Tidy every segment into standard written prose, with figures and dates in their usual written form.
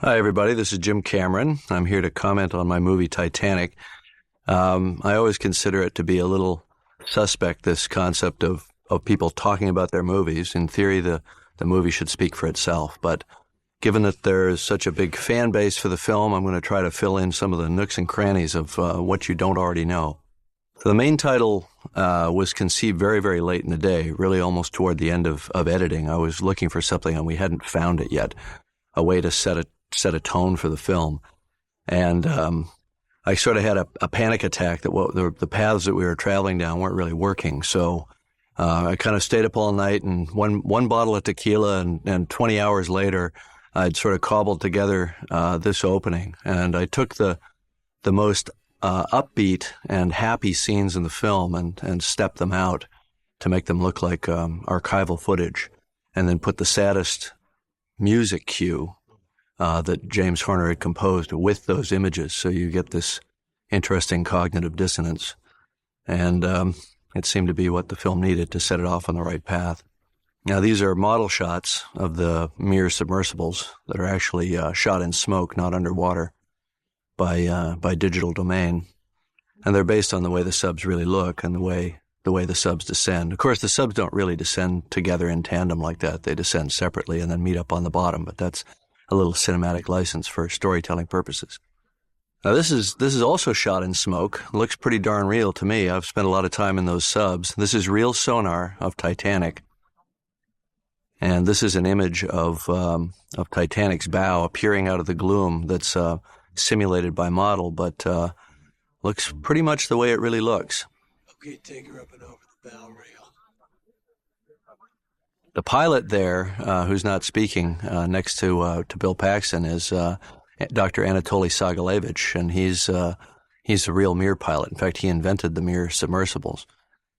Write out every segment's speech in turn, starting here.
Hi, everybody. This is Jim Cameron. I'm here to comment on my movie Titanic. I always consider it to be a little suspect, this concept of people talking about their movies. In theory, the movie should speak for itself. But given that there's such a big fan base for the film, I'm going to try to fill in some of the nooks and crannies of what you don't already know. So the main title was conceived very, very late in the day, really almost toward the end of editing. I was looking for something and we hadn't found it yet, a way to set a tone for the film. And I sort of had a panic attack that the paths that we were traveling down weren't really working. So I kind of stayed up all night, and one bottle of tequila, and 20 hours later, I'd sort of cobbled together this opening. And I took the most upbeat and happy scenes in the film and stepped them out to make them look like archival footage, and then put the saddest music cue that James Horner had composed with those images. So you get this interesting cognitive dissonance. And it seemed to be what the film needed to set it off on the right path. Now, these are model shots of the Mir submersibles that are actually shot in smoke, not underwater, by Digital Domain. And they're based on the way the subs really look and the way the subs descend. Of course, the subs don't really descend together in tandem like that. They descend separately and then meet up on the bottom, but that's a little cinematic license for storytelling purposes. Now, this is also shot in smoke. It looks pretty darn real to me. I've spent a lot of time in those subs. This is real sonar of Titanic. And this is an image of Titanic's bow appearing out of the gloom that's simulated by model, but looks pretty much the way it really looks. Okay, take her up and over the bow rail. The pilot there, who's not speaking, next to Bill Paxton, is Dr. Anatoly Sagalevich, and he's a real Mir pilot. In fact, he invented the Mir submersibles.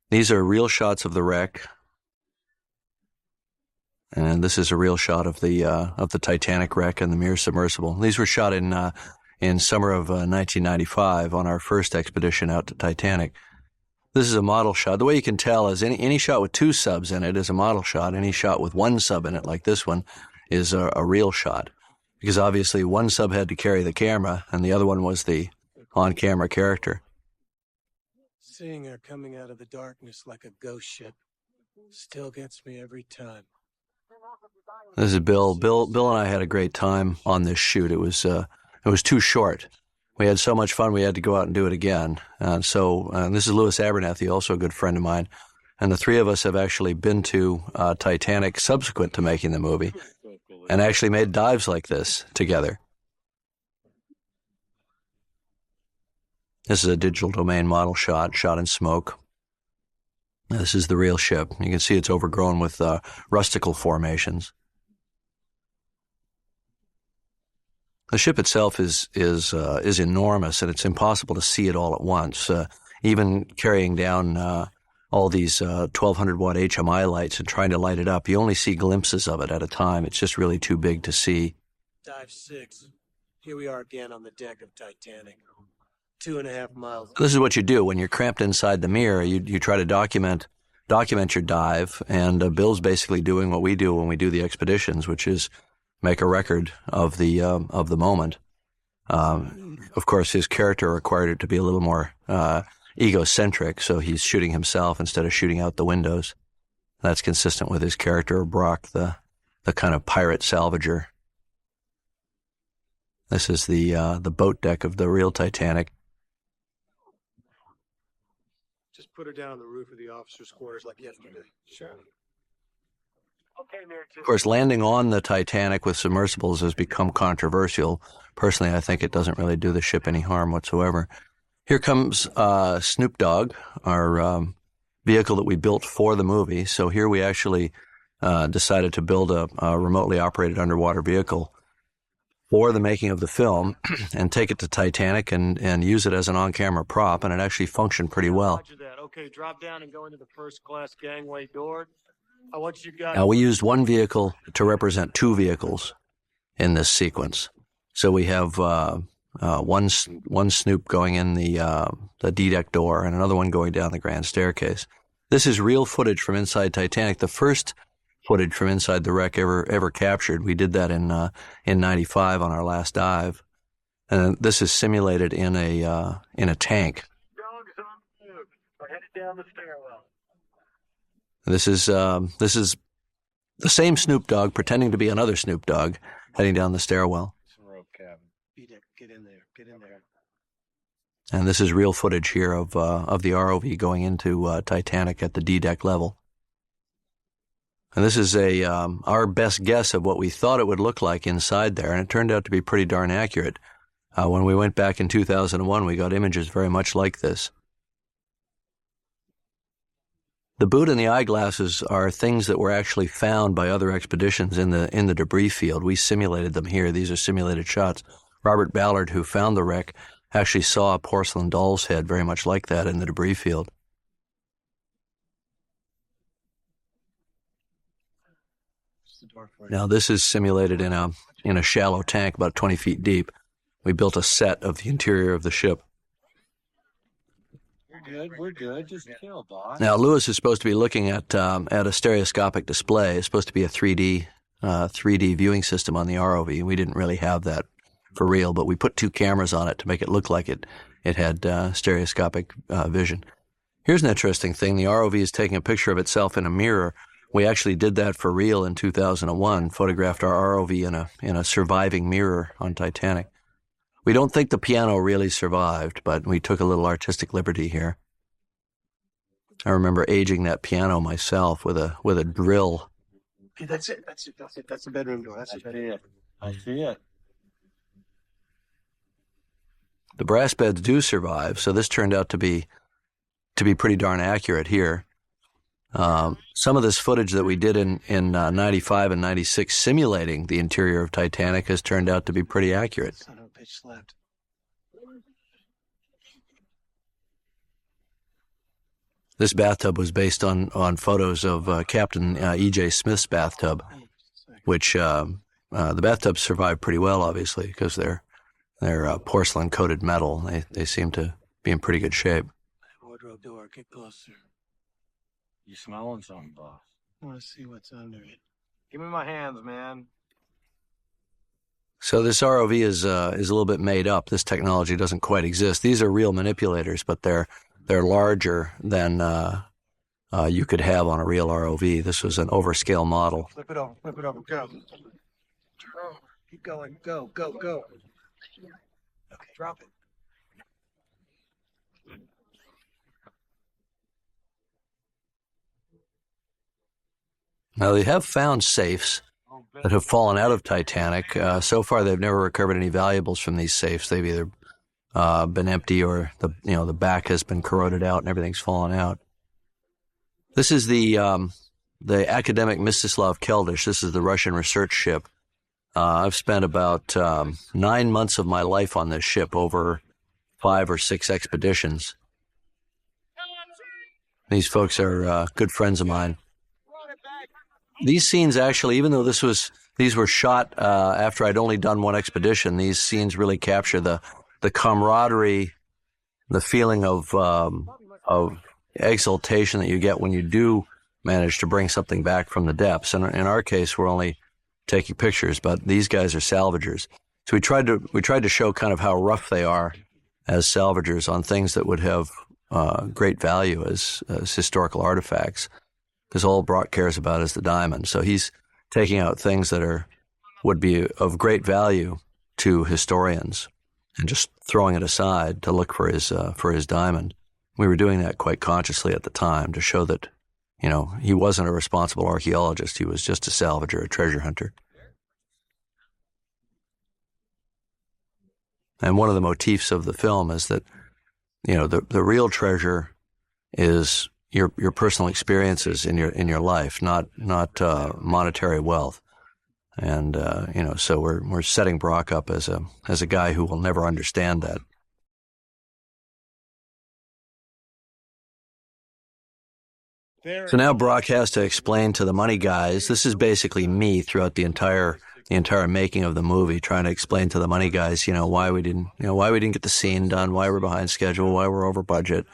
These are real shots of the wreck, and this is a real shot of the Titanic wreck and the Mir submersible. These were shot in summer of 1995 on our first expedition out to Titanic. This is a model shot. The way you can tell is any shot with two subs in it is a model shot. Any shot with one sub in it, like this one, is a real shot. Because obviously one sub had to carry the camera, and the other one was the on-camera character. Seeing her coming out of the darkness like a ghost ship still gets me every time. This is Bill. Bill and I had a great time on this shoot. It was too short. We had so much fun, we had to go out and do it again. And this is Louis Abernathy, also a good friend of mine. And the three of us have actually been to Titanic subsequent to making the movie and actually made dives like this together. This is a Digital Domain model shot in smoke. This is the real ship. You can see it's overgrown with rustical formations. The ship itself is enormous, and it's impossible to see it all at once. Even carrying down all these 1,200-watt HMI lights and trying to light it up, you only see glimpses of it at a time. It's just really too big to see. Dive 6. Here we are again on the deck of Titanic. 2.5 miles. This is what you do when you're cramped inside the Mir. You try to document your dive, and Bill's basically doing what we do when we do the expeditions, which is make a record of the moment. Of course, his character required it to be a little more egocentric, so he's shooting himself instead of shooting out the windows. That's consistent with his character, Brock, the kind of pirate salvager. This is the boat deck of the real Titanic. Just put her down on the roof of the officer's quarters like yesterday. Sure. Of course, landing on the Titanic with submersibles has become controversial. Personally, I think it doesn't really do the ship any harm whatsoever. Here comes Snoop Dogg, our vehicle that we built for the movie. So here we actually decided to build a remotely operated underwater vehicle for the making of the film and take it to Titanic and use it as an on-camera prop, and it actually functioned pretty well. Okay, drop down and go into the first-class gangway door. I want you guys. Now, we used one vehicle to represent two vehicles in this sequence. So we have one Snoop going in the D-deck door and another one going down the grand staircase. This is real footage from inside Titanic. The first footage from inside the wreck ever captured. We did that in '95 on our last dive, and this is simulated in a tank. Dogs on move. We're headed down the stairwell. This is the same Snoop Dogg pretending to be another Snoop Dogg heading down the stairwell. Rope cabin. Get in there. Get in there. And this is real footage here of the ROV going into Titanic at the D-deck level. And this is our best guess of what we thought it would look like inside there, and it turned out to be pretty darn accurate. When we went back in 2001, we got images very much like this. The boot and the eyeglasses are things that were actually found by other expeditions in the debris field. We simulated them here. These are simulated shots. Robert Ballard, who found the wreck, actually saw a porcelain doll's head very much like that in the debris field. Now this is simulated in a shallow tank about 20 feet deep. We built a set of the interior of the ship. We're good. Just chill, boss. Now Lewis is supposed to be looking at a stereoscopic display. It's supposed to be a 3D viewing system on the ROV. We didn't really have that for real, but we put 2 cameras on it to make it look like it had stereoscopic vision. Here's an interesting thing. The ROV is taking a picture of itself in a mirror. We actually did that for real in 2001, photographed our ROV in a surviving mirror on Titanic. We don't think the piano really survived, but we took a little artistic liberty here. I remember aging that piano myself with a drill. Okay, that's it. That's the bedroom door. That's it. I see it. The brass beds do survive, so this turned out to be pretty darn accurate here. Some of this footage that we did in 95 and 96 simulating the interior of Titanic has turned out to be pretty accurate. Son of a bitch slept. This bathtub was based on photos of Captain E.J. Smith's bathtub, which the bathtubs survived pretty well, obviously, because they're porcelain-coated metal. They seem to be in pretty good shape. Wardrobe door, get closer. You smelling something, boss? I want to see what's under it. Give me my hands, man. So this ROV is a little bit made up. This technology doesn't quite exist. These are real manipulators, but they're larger than you could have on a real ROV. This was an overscale model. Flip it over, go. Oh, keep going, go. Okay, drop it. Now, they have found safes that have fallen out of Titanic. So far, they've never recovered any valuables from these safes. They've either been empty or the back has been corroded out and everything's fallen out. This is the academic Mstislav Keldysh. This is the Russian research ship. I've spent about 9 months of my life on this ship over 5 or 6 expeditions. These folks are good friends of mine. These scenes actually, even though these were shot after I'd only done 1 expedition, these scenes really capture the camaraderie, the feeling of exultation that you get when you do manage to bring something back from the depths. And in our case, we're only taking pictures, but these guys are salvagers. So we tried to show kind of how rough they are as salvagers on things that would have great value as historical artifacts, because all Brock cares about is the diamond. So he's taking out things that would be of great value to historians and just throwing it aside to look for his diamond. We were doing that quite consciously at the time to show that, he wasn't a responsible archaeologist. He was just a salvager, a treasure hunter. And one of the motifs of the film is that, the real treasure is your personal experiences in your life, not monetary wealth. And so we're setting Brock up as a guy who will never understand that. So now Brock has to explain to the money guys. This is basically me throughout the entire making of the movie, trying to explain to the money guys, why we didn't get the scene done, why we're behind schedule, why we're over budget,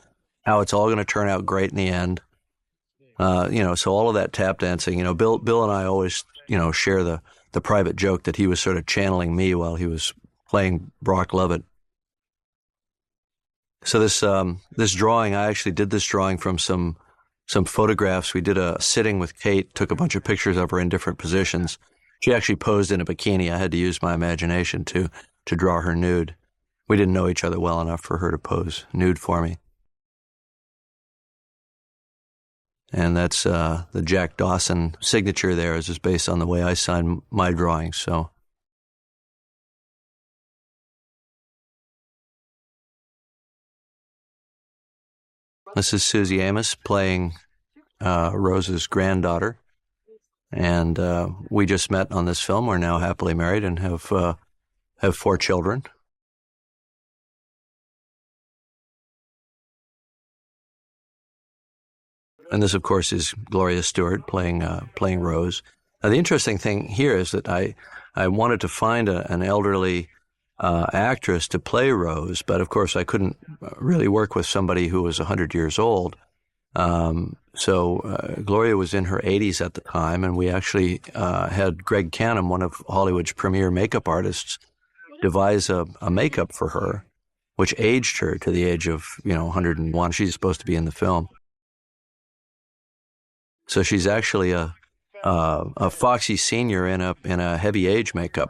how it's all going to turn out great in the end. So all of that tap dancing, Bill and I always, share the private joke that he was sort of channeling me while he was playing Brock Lovett. So this drawing, I actually did this drawing from some photographs. We did a sitting with Kate, took a bunch of pictures of her in different positions. She actually posed in a bikini. I had to use my imagination to draw her nude. We didn't know each other well enough for her to pose nude for me. And that's the Jack Dawson signature there is just based on the way I sign my drawings. So this is Susie Amos playing Rose's granddaughter. And we just met on this film. We're now happily married and have 4 children. And this, of course, is Gloria Stewart playing Rose. Now, the interesting thing here is that I wanted to find an elderly actress to play Rose, but of course I couldn't really work with somebody who was 100 years old. So Gloria was in her 80s at the time, and we actually had Greg Canham, one of Hollywood's premier makeup artists, devise a makeup for her, which aged her to the age of 101. She's supposed to be in the film. So she's actually a Foxy senior in a heavy age makeup,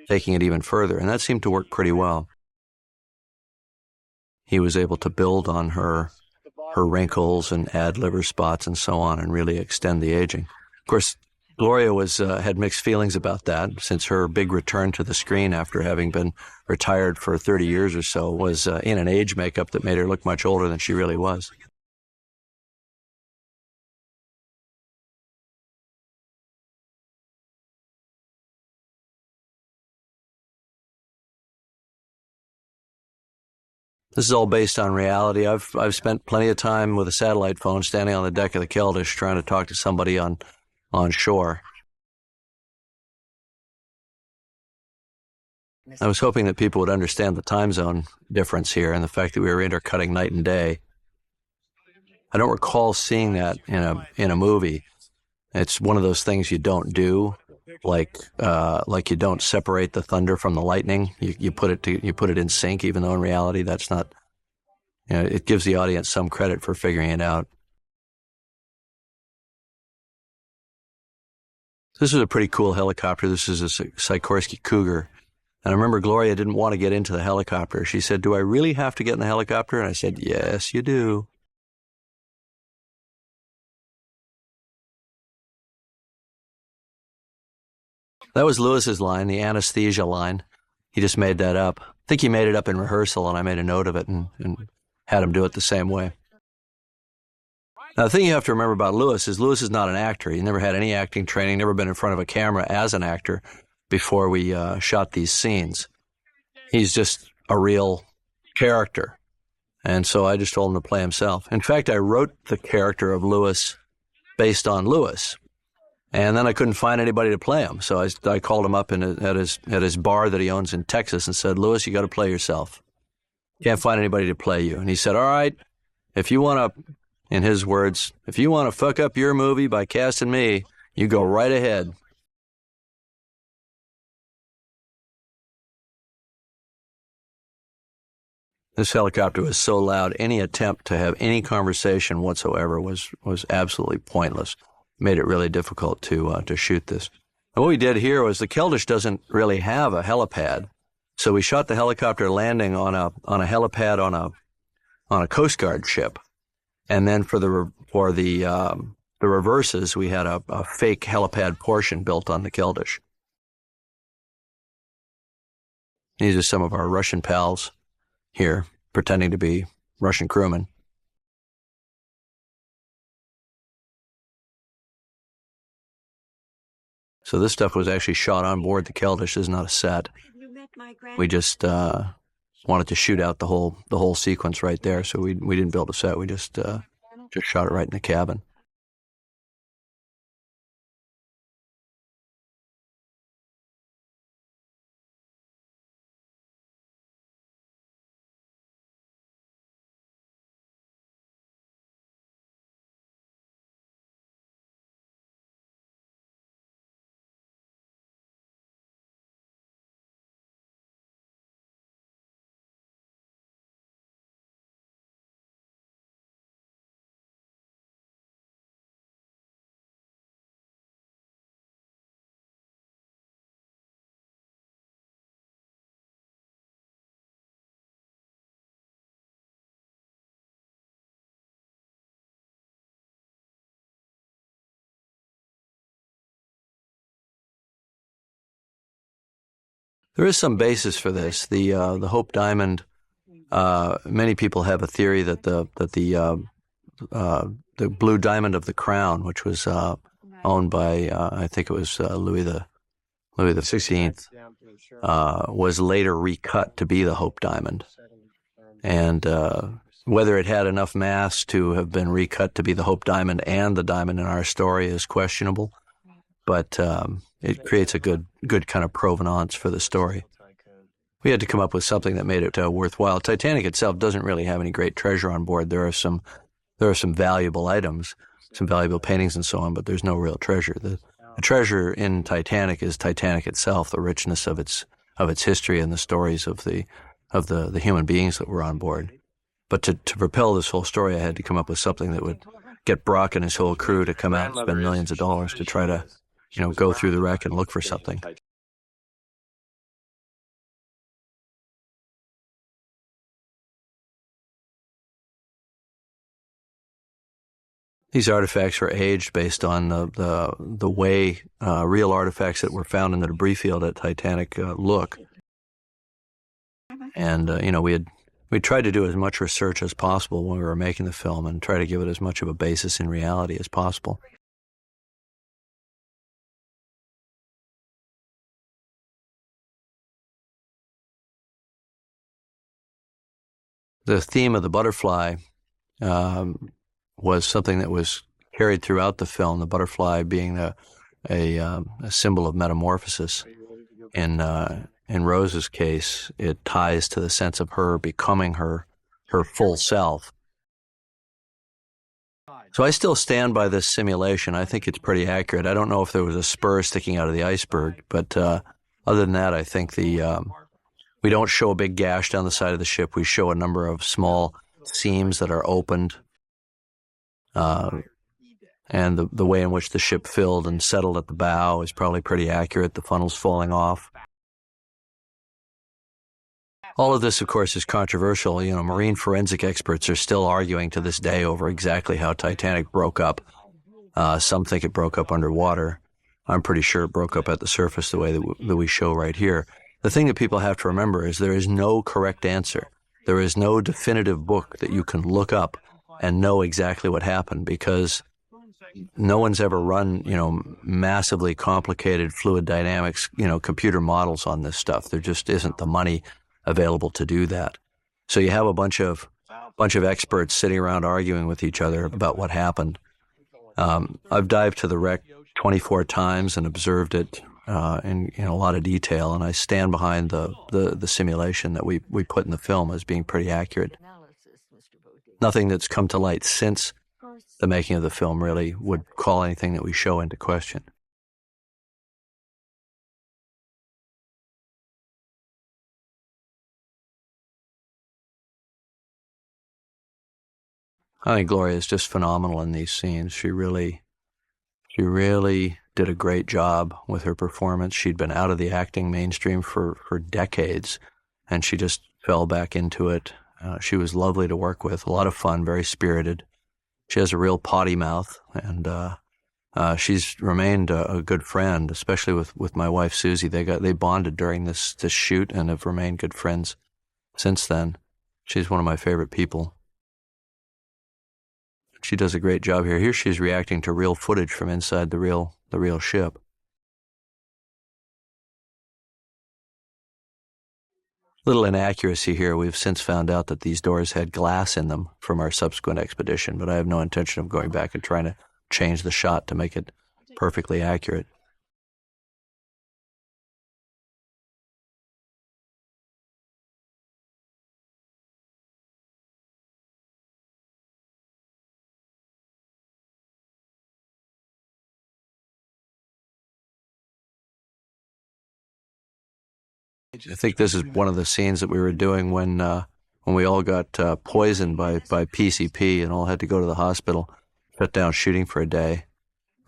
taking it even further, and that seemed to work pretty well. He was able to build on her wrinkles and add liver spots and so on, and really extend the aging. Of course, Gloria had mixed feelings about that, since her big return to the screen after having been retired for 30 years or so was in an age makeup that made her look much older than she really was. This is all based on reality. I've spent plenty of time with a satellite phone standing on the deck of the Keldysh trying to talk to somebody on shore. I was hoping that people would understand the time zone difference here and the fact that we were intercutting night and day. I don't recall seeing that in a movie. It's one of those things you don't do, like you don't separate the thunder from the lightning. You put it in sync, even though in reality that's not. It gives the audience some credit for figuring it out. This is a pretty cool helicopter. This is a Sikorsky Cougar. And I remember Gloria didn't want to get into the helicopter. She said, "Do I really have to get in the helicopter?" And I said, "Yes, you do." That was Lewis's line, the anesthesia line. He just made that up. I think he made it up in rehearsal, and I made a note of it and had him do it the same way. Now, the thing you have to remember about Lewis is not an actor. He never had any acting training, never been in front of a camera as an actor before we shot these scenes. He's just a real character. And so I just told him to play himself. In fact, I wrote the character of Lewis based on Lewis. And then I couldn't find anybody to play him. So I called him up at his bar that he owns in Texas and said, "Lewis, you got to play yourself. Can't find anybody to play you." And he said, "All right, if you want to," in his words, "if you want to fuck up your movie by casting me, you go right ahead." This helicopter was so loud, any attempt to have any conversation whatsoever was absolutely pointless. Made it really difficult to shoot this. And what we did here was the Keldysh doesn't really have a helipad, so we shot the helicopter landing on a helipad on a Coast Guard ship, and then for the reverses we had a fake helipad portion built on the Keldysh. These are some of our Russian pals here pretending to be Russian crewmen. So this stuff was actually shot on board the Keldysh. This is not a set. We just wanted to shoot out the whole sequence right there. So we didn't build a set. We just shot it right in the cabin. There is some basis for this. The Hope Diamond. Many people have a theory that the blue diamond of the crown, which was owned by I think it was Louis the XVI, was later recut to be the Hope Diamond, and whether it had enough mass to have been recut to be the Hope Diamond and the diamond in our story is questionable, but it creates a good kind of provenance for the story. We had to come up with something that made it worthwhile. Titanic itself doesn't really have any great treasure on board. There are some valuable items, some valuable paintings and so on, but there's no real treasure. The treasure in Titanic is Titanic itself, the richness of its history and the stories of the human beings that were on board. But to propel this whole story, I had to come up with something that would get Brock and his whole crew to come out and spend millions of dollars to try to, go through the wreck and look for something. These artifacts are aged based on the way real artifacts that were found in the debris field at Titanic look. And we tried to do as much research as possible when we were making the film and try to give it as much of a basis in reality as possible. The theme of the butterfly was something that was carried throughout the film, the butterfly being a symbol of metamorphosis. In Rose's case, it ties to the sense of her becoming her full self. So I still stand by this simulation. I think it's pretty accurate. I don't know if there was a spur sticking out of the iceberg, but other than that, I think we don't show a big gash down the side of the ship. We show a number of small seams that are opened. And the way in which the ship filled and settled at the bow is probably pretty accurate. The funnel's falling off. All of this, of course, is controversial. Marine forensic experts are still arguing to this day over exactly how Titanic broke up. Some think it broke up underwater. I'm pretty sure it broke up at the surface the way that we show right here. The thing that people have to remember is there is no correct answer. There is no definitive book that you can look up and know exactly what happened, because no one's ever run, massively complicated fluid dynamics, computer models on this stuff. There just isn't the money available to do that. So you have a bunch of experts sitting around arguing with each other about what happened. I've dived to the wreck 24 times and observed it in a lot of detail, and I stand behind the simulation that we put in the film as being pretty accurate. Nothing that's come to light since the making of the film really would call anything that we show into question. I think Gloria is just phenomenal in these scenes. She really did a great job with her performance. She'd been out of the acting mainstream for decades, and she just fell back into it. She was lovely to work with, a lot of fun, very spirited. She has a real potty mouth, and she's remained a good friend, especially with my wife Susie. They bonded during this shoot and have remained good friends since then. She's one of my favorite people. She does a great job here. Here she's reacting to real footage from inside the real ship. Little inaccuracy here. We've since found out that these doors had glass in them from our subsequent expedition, but I have no intention of going back and trying to change the shot to make it perfectly accurate. I think this is one of the scenes that we were doing when we all got poisoned by PCP and all had to go to the hospital, shut down shooting for a day,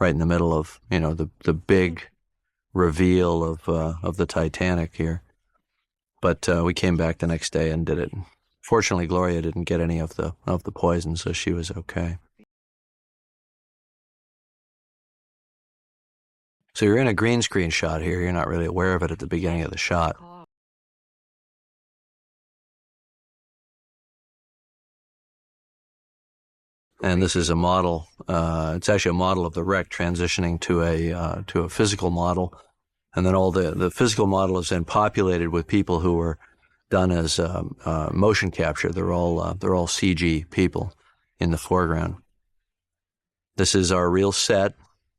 right in the middle of the big reveal of the Titanic here. But we came back the next day and did it. Fortunately, Gloria didn't get any of the poison, so she was okay. So you're in a green screen shot here. You're not really aware of it at the beginning of the shot. and this is a model. It's actually a model of the wreck transitioning to a physical model, and then all the physical model is then populated with people who were done as motion capture. They're all CG people in the foreground. This is our real set.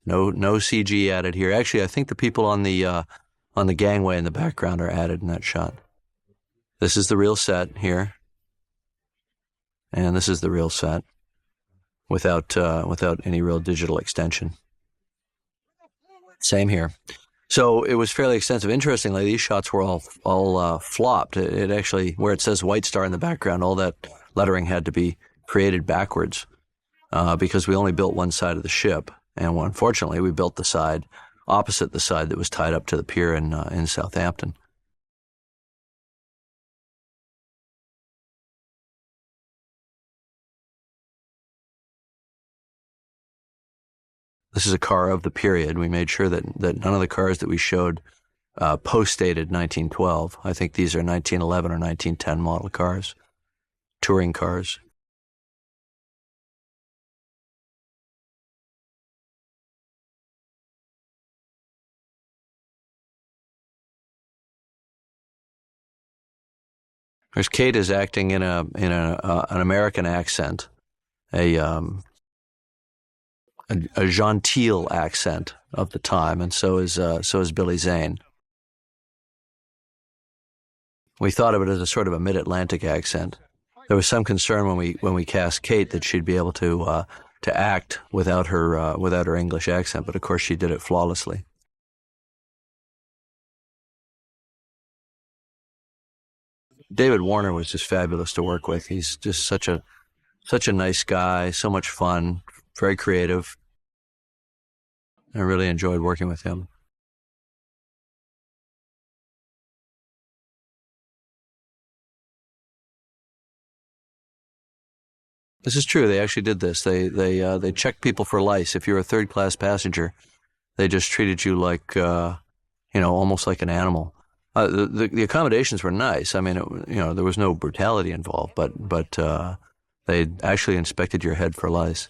No CG added here. Actually, I think the people on the gangway in the background are added in that shot. This is the real set here, and this is the real set without any real digital extension. Same here. So it was fairly extensive. Interestingly, these shots were all flopped. It actually, where it says White Star in the background, all that lettering had to be created backwards because we only built one side of the ship, and unfortunately, we built the side opposite the side that was tied up to the pier in Southampton. This is a car of the period. We made sure that none of the cars that we showed post-dated 1912. I think these are 1911 or 1910 model cars, touring cars. There's Kate is acting in an American accent, a genteel accent of the time, and so is Billy Zane. We thought of it as a sort of a mid-Atlantic accent. There was some concern when we cast Kate that she'd be able to act without her English accent, but of course she did it flawlessly. David Warner was just fabulous to work with. He's just such a nice guy, so much fun, very creative. I really enjoyed working with him. This is true. They actually did this. They checked people for lice. If you're a third-class passenger, they just treated you like, almost like an animal. The accommodations were nice. I mean, there was no brutality involved, but they actually inspected your head for lice.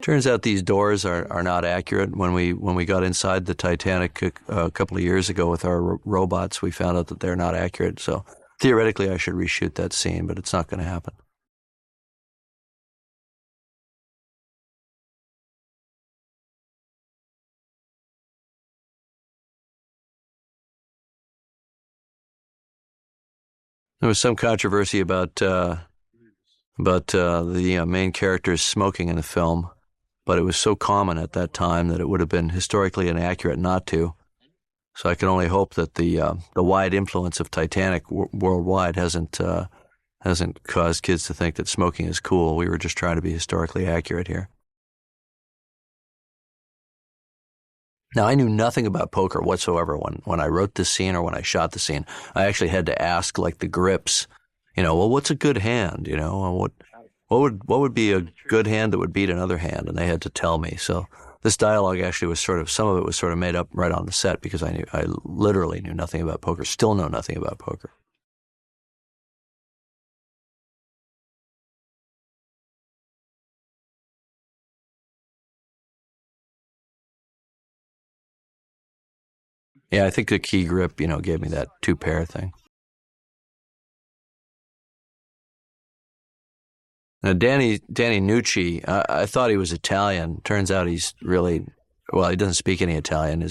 Turns out these doors are not accurate. When we got inside the Titanic a couple of years ago with our robots, we found out that they're not accurate. So theoretically, I should reshoot that scene, but it's not going to happen. There was some controversy about the main characters smoking in the film, but it was so common at that time that it would have been historically inaccurate not to. So I can only hope that the wide influence of Titanic worldwide hasn't caused kids to think that smoking is cool. We were just trying to be historically accurate here. Now, I knew nothing about poker whatsoever when I wrote this scene or when I shot the scene. I actually had to ask, like, the grips, well, what's a good hand? What would be a good hand that would beat another hand? And they had to tell me. So this dialogue actually was some of it was sort of made up right on the set because I literally knew nothing about poker, still know nothing about poker. Yeah, I think the key grip, gave me that two-pair thing. Now, Danny Nucci, I thought he was Italian. Turns out he's really, well, he doesn't speak any Italian.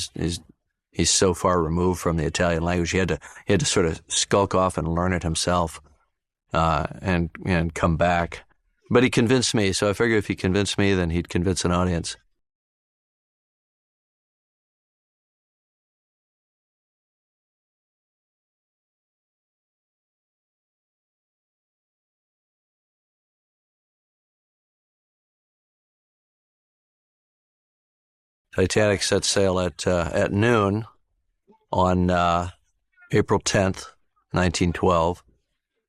He's so far removed from the Italian language. He had to sort of skulk off and learn it himself, and come back. But he convinced me, so I figured if he convinced me, then he'd convince an audience. Titanic set sail at noon on April 10th, 1912.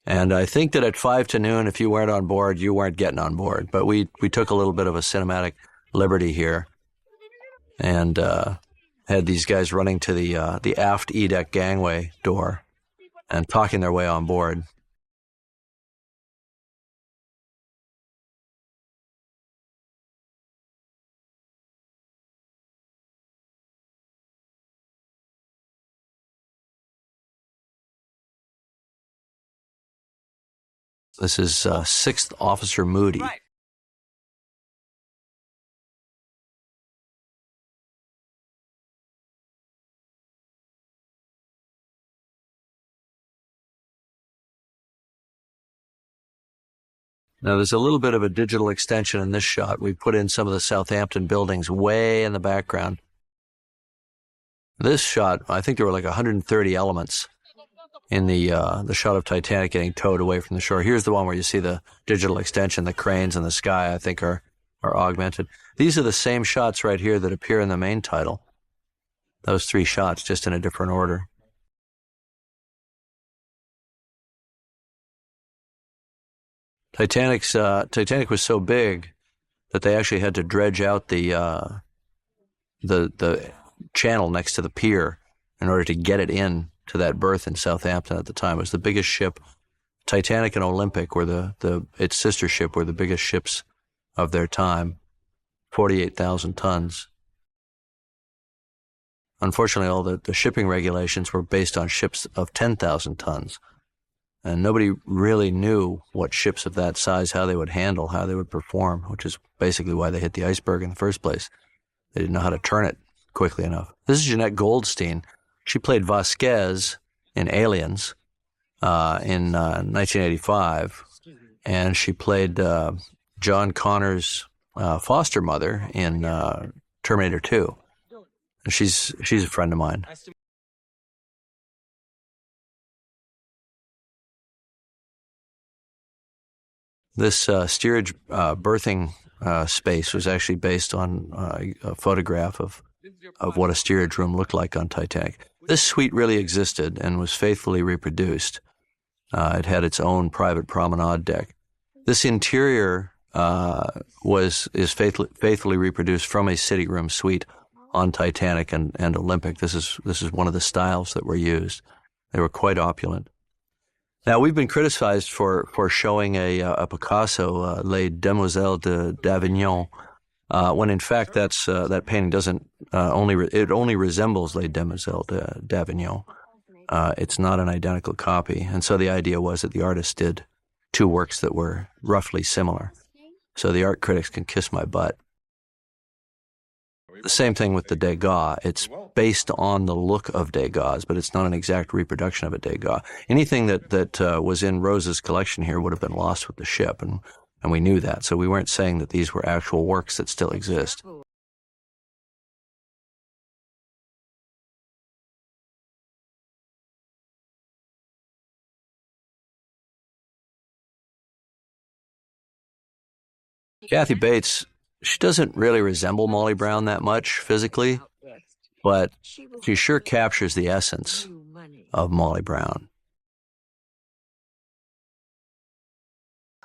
And I think that at 5 to noon, if you weren't on board, you weren't getting on board. But we took a little bit of a cinematic liberty here. And had these guys running to the aft E-deck gangway door and talking their way on board. This is 6th Officer Moody. Right. Now, there's a little bit of a digital extension in this shot. We put in some of the Southampton buildings way in the background. This shot, I think there were like 130 elements in the shot of Titanic getting towed away from the shore. Here's the one where you see the digital extension, the cranes and the sky, I think, are augmented. These are the same shots right here that appear in the main title. Those 3 shots, just in a different order. Titanic was so big that they actually had to dredge out the channel next to the pier in order to get it in to that berth in Southampton at the time. It was the biggest ship. Titanic and Olympic were its sister ship were the biggest ships of their time, 48,000 tons. Unfortunately, all the shipping regulations were based on ships of 10,000 tons. And nobody really knew what ships of that size, how they would handle, how they would perform, which is basically why they hit the iceberg in the first place. They didn't know how to turn it quickly enough. This is Jeanette Goldstein. She played Vasquez in Aliens in 1985, and she played John Connor's foster mother in Terminator 2. And she's a friend of mine. This steerage berthing space was actually based on a photograph of what a steerage room looked like on Titanic. This suite really existed and was faithfully reproduced. It had its own private promenade deck. This interior is faithfully reproduced from a city room suite on Titanic and Olympic. This is one of the styles that were used. They were quite opulent. Now, we've been criticized for showing a Picasso, Les Demoiselles d'Avignon, when in fact that painting doesn't only resembles Les Demoiselles d'Avignon. It's not an identical copy, and so the idea was that the artist did 2 works that were roughly similar. So the art critics can kiss my butt. The same thing with the Degas. It's based on the look of Degas, but it's not an exact reproduction of a Degas. Anything that was in Rose's collection here would have been lost with the ship, and we knew that. So we weren't saying that these were actual works that still exist. Kathy Bates, she doesn't really resemble Molly Brown that much physically, but she sure captures the essence of Molly Brown.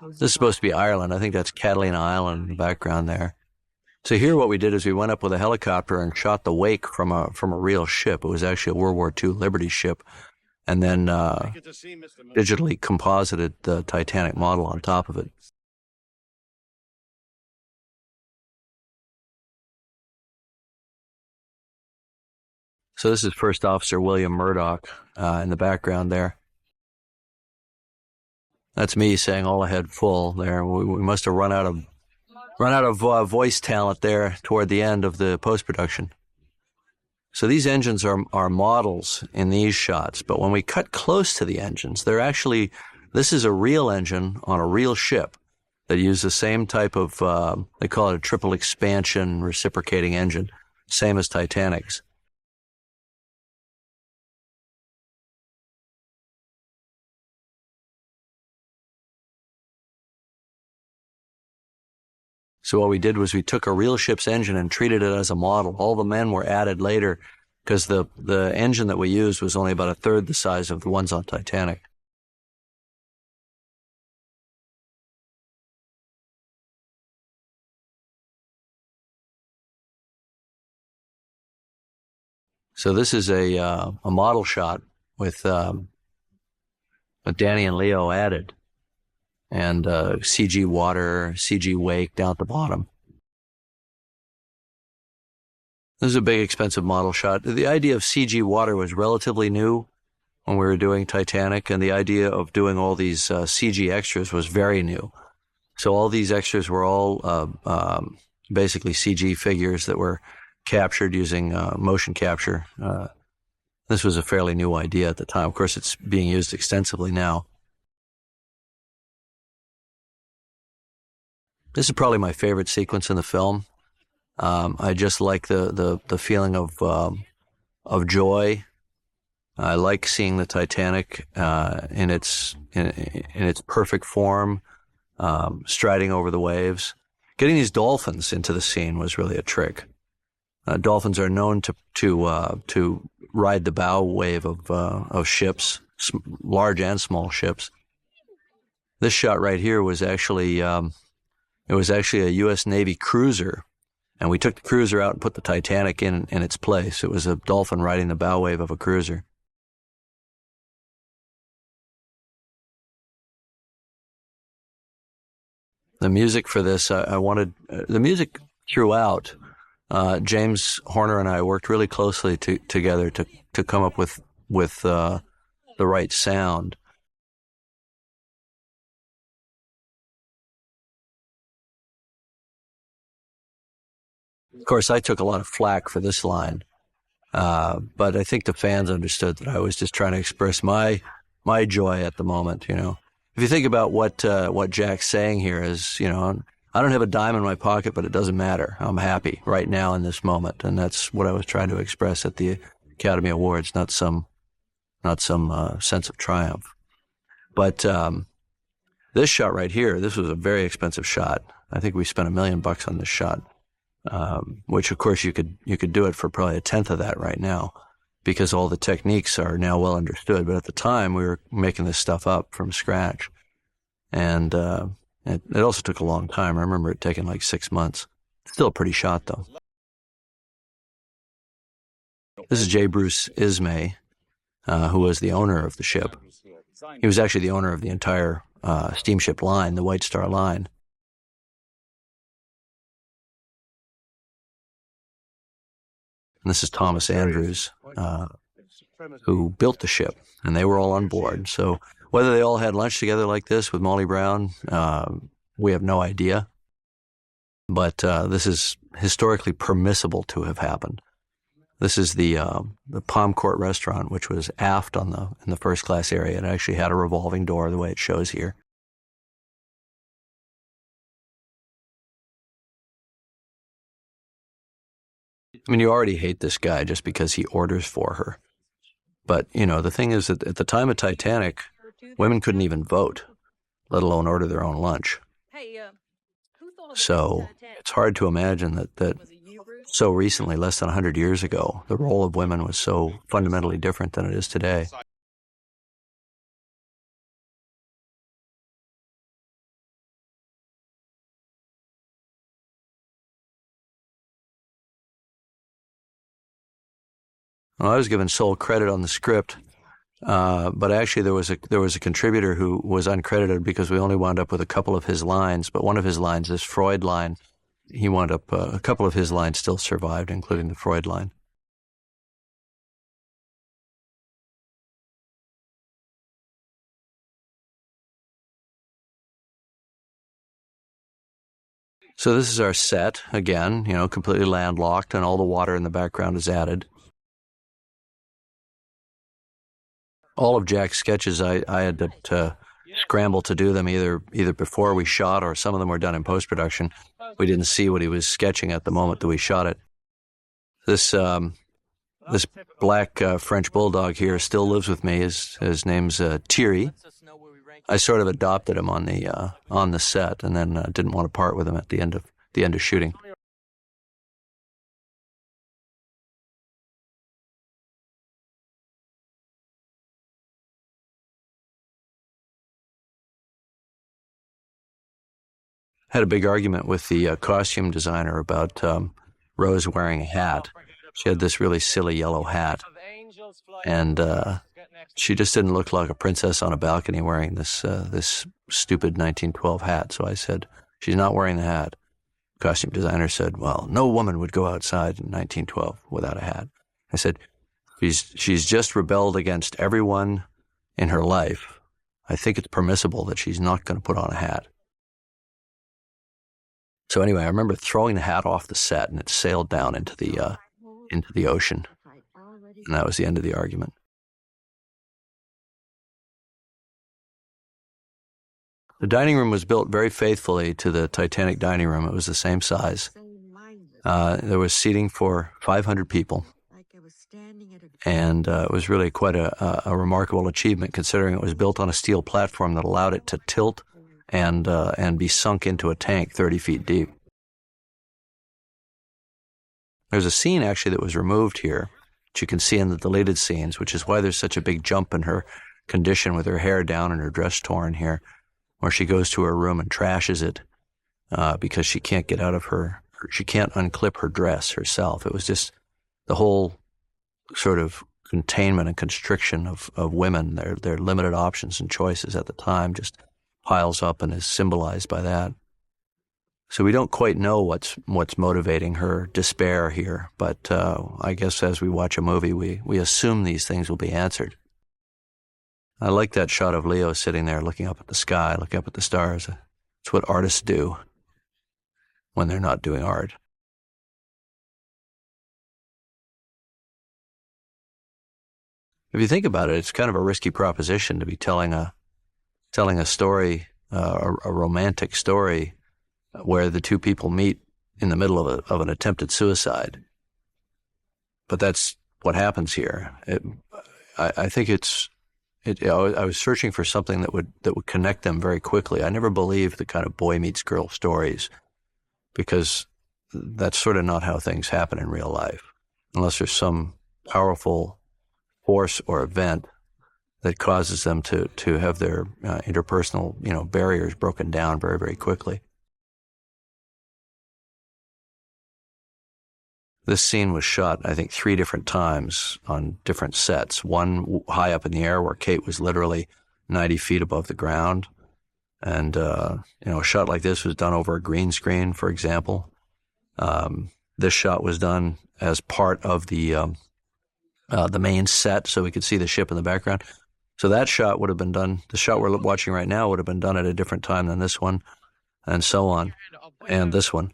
This is supposed to be Ireland. I think that's Catalina Island in the background there. So here what we did is we went up with a helicopter and shot the wake from a real ship. It was actually a World War II Liberty ship, and then digitally composited the Titanic model on top of it. So this is First Officer William Murdoch in the background there. That's me saying all ahead full there. We must have run out of voice talent there toward the end of the post-production. So these engines are models in these shots, but when we cut close to the engines, this is a real engine on a real ship that used the same type of, they call it a triple expansion reciprocating engine, same as Titanic's. So what we did was we took a real ship's engine and treated it as a model. All the men were added later because the engine that we used was only about 1/3 the size of the ones on Titanic. So this is a model shot with Danny and Leo added, and CG water, CG wake down at the bottom. This is a big, expensive model shot. The idea of CG water was relatively new when we were doing Titanic, and the idea of doing all these CG extras was very new. So all these extras were all basically CG figures that were captured using motion capture. This was a fairly new idea at the time. Of course, it's being used extensively now. This is probably my favorite sequence in the film. I just like the feeling of joy. I like seeing the Titanic in its perfect form, striding over the waves. Getting these dolphins into the scene was really a trick. Dolphins are known to ride the bow wave of ships, large and small ships. This shot right here was actually a U.S. Navy cruiser, and we took the cruiser out and put the Titanic in its place. It was a dolphin riding the bow wave of a cruiser. The music for this, I wanted the music throughout. James Horner and I worked really closely together to come up with the right sound. Of course, I took a lot of flack for this line, but I think the fans understood that I was just trying to express my joy at the moment. You know, if you think about what Jack's saying here is, you know, I don't have a dime in my pocket, but it doesn't matter. I'm happy right now in this moment, and that's what I was trying to express at the Academy Awards, not some sense of triumph. But this shot right here, this was a very expensive shot. I think we spent $1 million on this shot, which of course you could do it for probably a tenth of that right now, because all the techniques are now well understood. But at the time, we were making this stuff up from scratch, and it also took a long time. I remember it taking like 6 months. Still a pretty shot, though. This is J. Bruce Ismay, who was the owner of the ship. He was actually the owner of the entire steamship line, the White Star Line. And this is Thomas Andrews, who built the ship, and they were all on board. So whether they all had lunch together like this with Molly Brown, we have no idea. But this is historically permissible to have happened. This is the Palm Court restaurant, which was aft in the first class area. It actually had a revolving door, the way it shows here. I mean, you already hate this guy just because he orders for her. But, you know, the thing is that at the time of Titanic, women couldn't even vote, let alone order their own lunch. So it's hard to imagine that so recently, less than 100 years ago, the role of women was so fundamentally different than it is today. Well, I was given sole credit on the script, but actually there was a contributor who was uncredited because we only wound up with a couple of his lines. But one of his lines, this Freud line, he wound up a couple of his lines still survived, including the Freud line. So this is our set again, you know, completely landlocked, and all the water in the background is added. All of Jack's sketches, I had to scramble to do them either before we shot, or some of them were done in post-production. We didn't see what he was sketching at the moment that we shot it. This black French bulldog here still lives with me. His name's Thierry. I sort of adopted him on the set, and then didn't want to part with him at the end of shooting. Had a big argument with the costume designer about Rose wearing a hat. She had this really silly yellow hat, and she just didn't look like a princess on a balcony wearing this stupid 1912 hat. So I said, she's not wearing the hat. The costume designer said, well, no woman would go outside in 1912 without a hat. I said, she's just rebelled against everyone in her life. I think it's permissible that she's not going to put on a hat. So anyway, I remember throwing the hat off the set, and it sailed down into the ocean. And that was the end of the argument. The dining room was built very faithfully to the Titanic dining room. It was the same size. There was seating for 500 people. And it was really quite a remarkable achievement, considering it was built on a steel platform that allowed it to tilt and be sunk into a tank 30 feet deep. There's a scene, actually, that was removed here, which you can see in the deleted scenes, which is why there's such a big jump in her condition with her hair down and her dress torn here, where she goes to her room and trashes it because she can't get out of she can't unclip her dress herself. It was just the whole sort of containment and constriction of women, their limited options and choices at the time, just piles up and is symbolized by that. So we don't quite know what's motivating her despair here, but I guess as we watch a movie, we assume these things will be answered. I like that shot of Leo sitting there looking up at the sky, looking up at the stars. It's what artists do when they're not doing art. If you think about it, it's kind of a risky proposition to be telling a story, a romantic story, where the two people meet in the middle of an attempted suicide. But that's what happens here. I think I was searching for something that would connect them very quickly. I never believed the kind of boy meets girl stories, because that's sort of not how things happen in real life, unless there's some powerful force or event that causes them to have their interpersonal barriers broken down very, very quickly. This scene was shot, I think, 3 different times on different sets. One high up in the air where Kate was literally 90 feet above the ground. And, a shot like this was done over a green screen, for example. This shot was done as part of the main set, so we could see the ship in the background. So that shot would have been done, the shot we're watching right now would have been done at a different time than this one, and so on, and this one.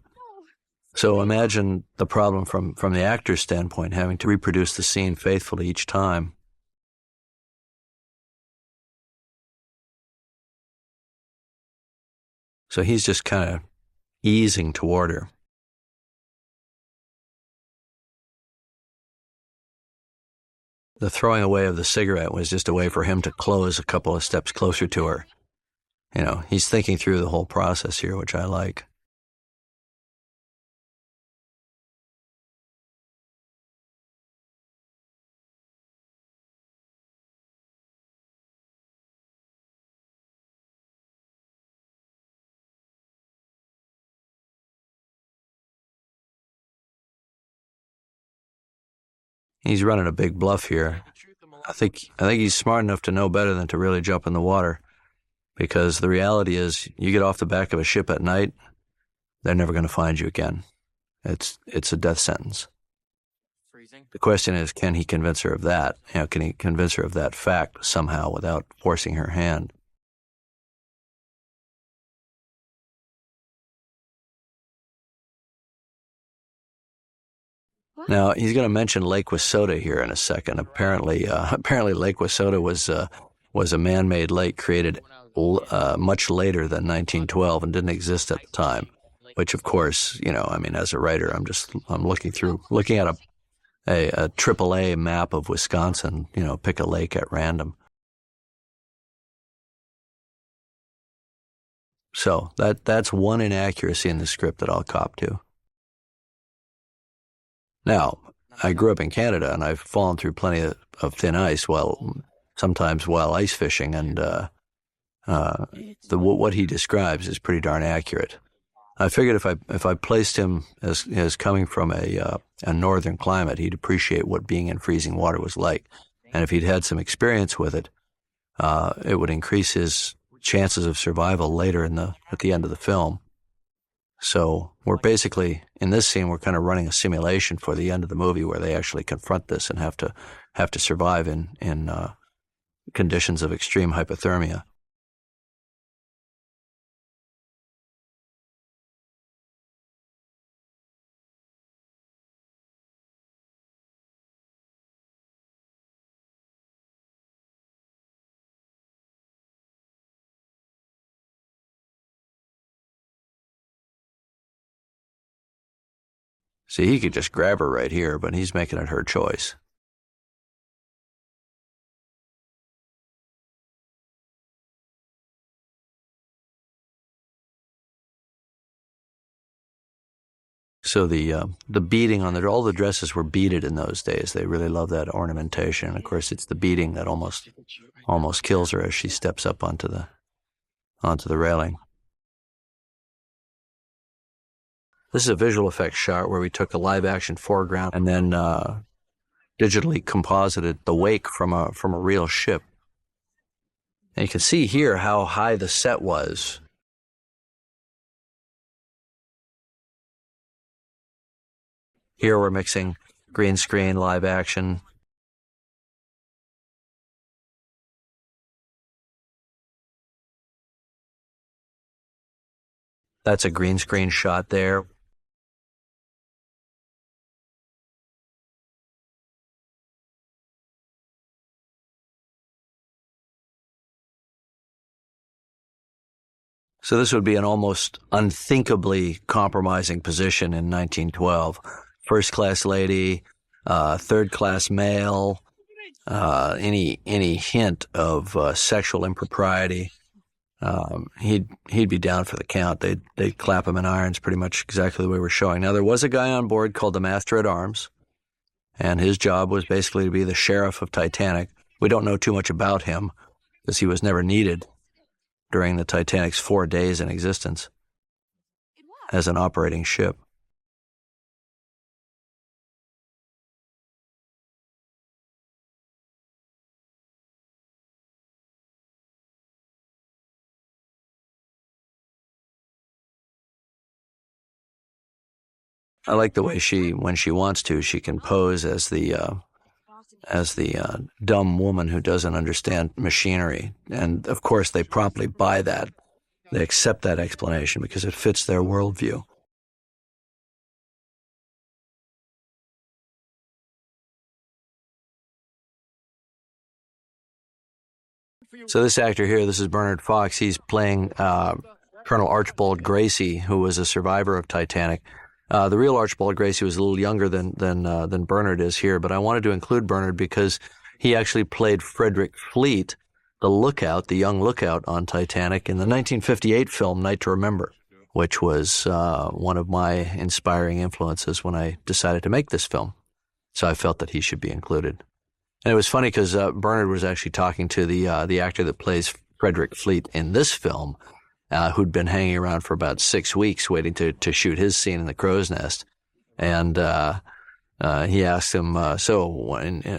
So imagine the problem from the actor's standpoint, having to reproduce the scene faithfully each time. So he's just kind of easing toward her. The throwing away of the cigarette was just a way for him to close a couple of steps closer to her. He's thinking through the whole process here, which I like. He's running a big bluff here. I think he's smart enough to know better than to really jump in the water, because the reality is, you get off the back of a ship at night, they're never going to find you again. It's a death sentence. The question is, can he convince her of that? Can he convince her of that fact somehow without forcing her hand? Now, he's going to mention Lake Wissota here in a second. Apparently Lake Wissota was a man-made lake created much later than 1912 and didn't exist at the time. Which, of course, as a writer, I'm looking at a AAA map of Wisconsin. Pick a lake at random. So that's one inaccuracy in the script that I'll cop to. Now, I grew up in Canada, and I've fallen through plenty of thin ice sometimes while ice fishing, and what he describes is pretty darn accurate. I figured if I placed him as coming from a a northern climate, he'd appreciate what being in freezing water was like. And if he'd had some experience with it, it would increase his chances of survival later at the end of the film. So we're basically, in this scene, we're kind of running a simulation for the end of the movie where they actually confront this and have to survive in conditions of extreme hypothermia. See, he could just grab her right here, but he's making it her choice. So the beading on all the dresses were beaded in those days. They really love that ornamentation. And of course, it's the beading that almost kills her as she steps up onto the railing. This is a visual effects shot where we took a live action foreground and then digitally composited the wake from a real ship. And you can see here how high the set was. Here we're mixing green screen, live action. That's a green screen shot there. So this would be an almost unthinkably compromising position in 1912. First-class lady, third-class male, any hint of sexual impropriety, he'd be down for the count. They'd clap him in irons, pretty much exactly the way we're showing. Now, there was a guy on board called the Master at Arms, and his job was basically to be the sheriff of Titanic. We don't know too much about him because he was never needed during the Titanic's 4 days in existence as an operating ship. I like the way when she wants to, she can pose as the dumb woman who doesn't understand machinery. And of course, they promptly buy that. They accept that explanation because it fits their worldview. So this actor here, this is Bernard Fox. He's playing Colonel Archibald Gracie, who was a survivor of Titanic. The real Archibald Gracie was a little younger than Bernard is here, but I wanted to include Bernard because he actually played Frederick Fleet, the young lookout on Titanic, in the 1958 film Night to Remember, which was one of my inspiring influences when I decided to make this film. So I felt that he should be included. And it was funny because Bernard was actually talking to the actor that plays Frederick Fleet in this film, who'd been hanging around for about 6 weeks waiting to shoot his scene in the crow's nest. And he asked him, so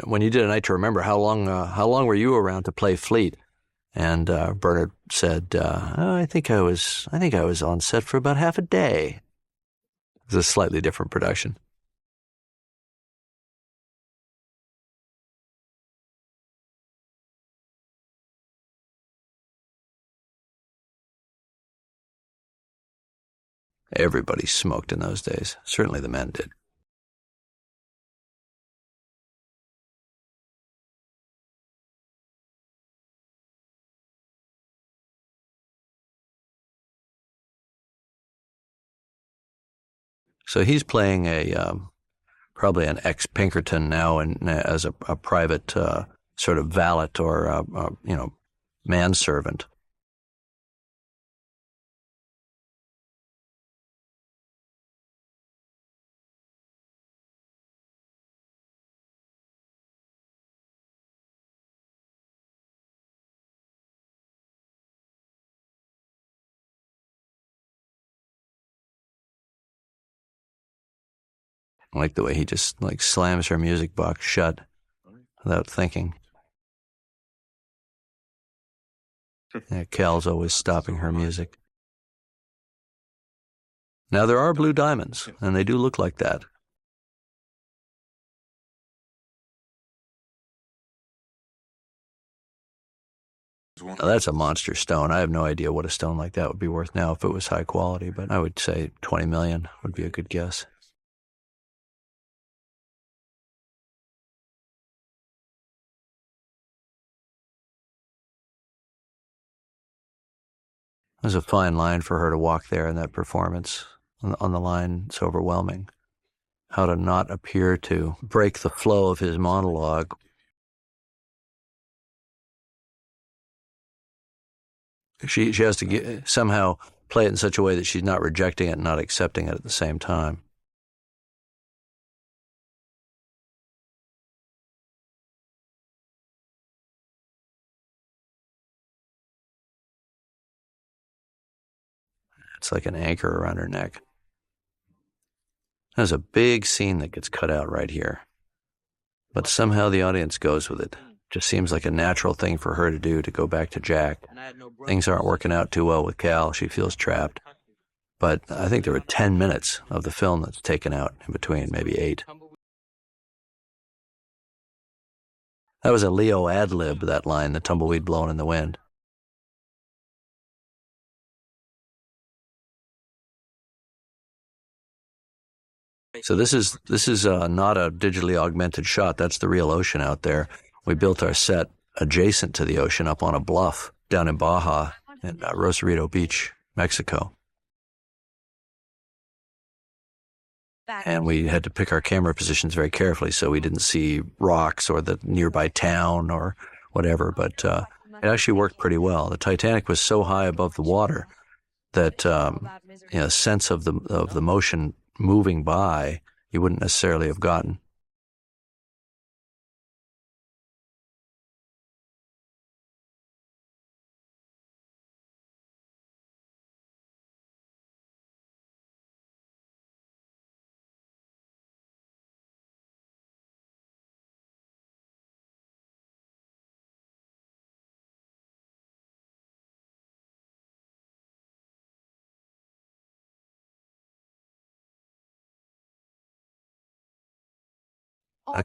when you did A Night to Remember, how long were you around to play Fleet? And Bernard said, I think I was on set for about half a day. It was a slightly different production. Everybody smoked in those days. Certainly the men did. So he's playing probably an ex-Pinkerton now, and as a private sort of valet or manservant. I like the way he just like slams her music box shut without thinking. Yeah, Cal's always stopping her music. Now there are blue diamonds, and they do look like that. Now that's a monster stone. I have no idea what a stone like that would be worth now if it was high quality, but I would say 20 million would be a good guess. It was a fine line for her to walk there in that performance. On the line, it's overwhelming. How to not appear to break the flow of his monologue. She has to somehow play it in such a way that she's not rejecting it and not accepting it at the same time. It's like an anchor around her neck. There's a big scene that gets cut out right here. But somehow the audience goes with it. Just seems like a natural thing for her to do, to go back to Jack. Things aren't working out too well with Cal. She feels trapped. But I think there were 10 minutes of the film that's taken out in between, maybe 8. That was a Leo ad-lib, that line, the tumbleweed blowing in the wind. So this is not a digitally augmented shot. That's the real ocean out there. We built our set adjacent to the ocean up on a bluff down in Baja at Rosarito Beach, Mexico. And we had to pick our camera positions very carefully so we didn't see rocks or the nearby town or whatever, but it actually worked pretty well. The Titanic was so high above the water that a sense of the motion moving by you wouldn't necessarily have gotten.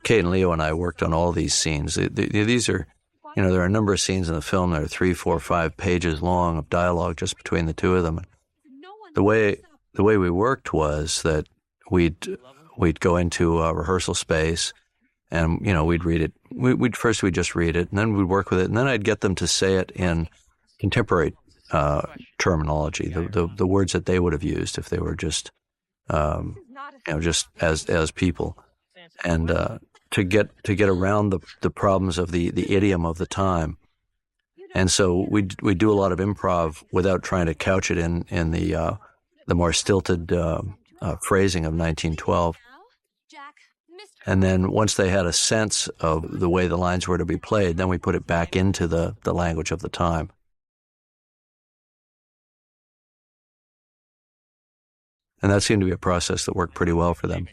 Kate and Leo and I worked on all these scenes. These are, there are a number of scenes in the film that are 3, 4, 5 pages long of dialogue just between the two of them. The way we worked was that we'd go into a rehearsal space, and we'd read it. We'd just read it, and then we'd work with it, and then I'd get them to say it in contemporary terminology, the words that they would have used if they were just just as people. And to get around the problems of the idiom of the time. And so we do a lot of improv without trying to couch it in the more stilted phrasing of 1912. And then once they had a sense of the way the lines were to be played, then we put it back into the language of the time. And that seemed to be a process that worked pretty well for them.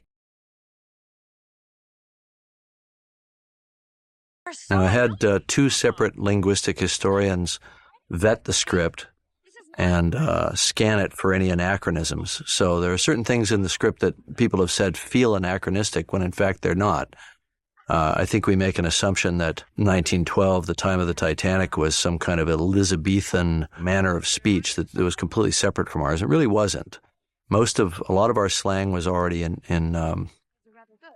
Now, I had 2 separate linguistic historians vet the script and scan it for any anachronisms. So there are certain things in the script that people have said feel anachronistic when in fact they're not. I think we make an assumption that 1912, the time of the Titanic, was some kind of Elizabethan manner of speech that was completely separate from ours. It really wasn't. A lot of our slang was already in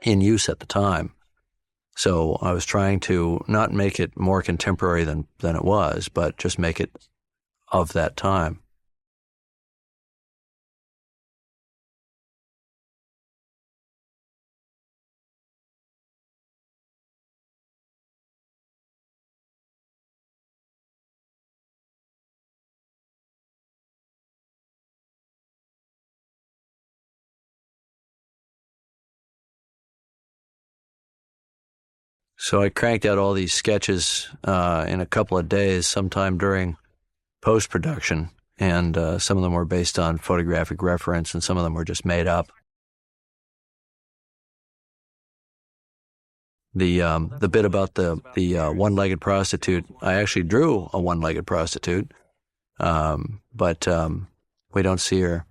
use at the time. So I was trying to not make it more contemporary than it was, but just make it of that time. So I cranked out all these sketches in a couple of days, sometime during post-production, and some of them were based on photographic reference, and some of them were just made up. The bit about the one-legged prostitute, I actually drew a one-legged prostitute, but we don't see her.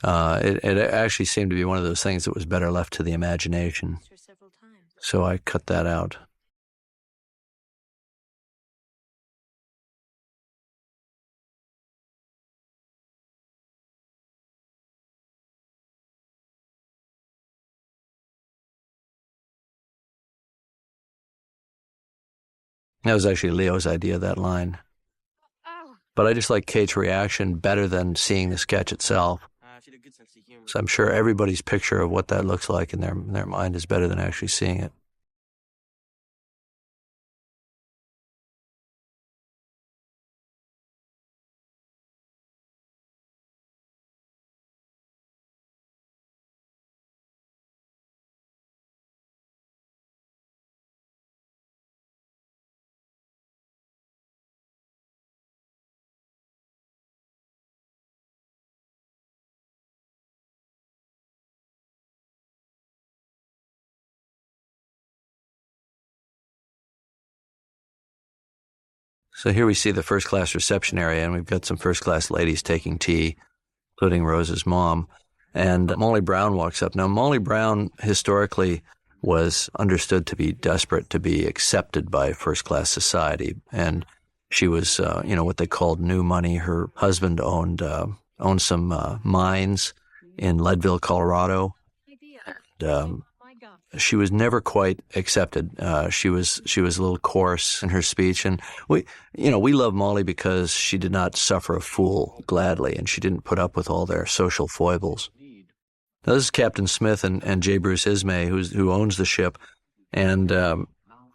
It actually seemed to be one of those things that was better left to the imagination. So I cut that out. That was actually Leo's idea, that line. But I just like Kate's reaction better than seeing the sketch itself. So I'm sure everybody's picture of what that looks like in their mind is better than actually seeing it. So here we see the first-class reception area, and we've got some first-class ladies taking tea, including Rose's mom. And Molly Brown walks up. Now, Molly Brown historically was understood to be desperate to be accepted by first-class society, and she was, what they called new money. Her husband owned some mines in Leadville, Colorado. And, she was never quite accepted. She was a little coarse in her speech, and we love Molly because she did not suffer a fool gladly, and she didn't put up with all their social foibles. Now, this is Captain Smith and J. Bruce Ismay, who owns the ship, and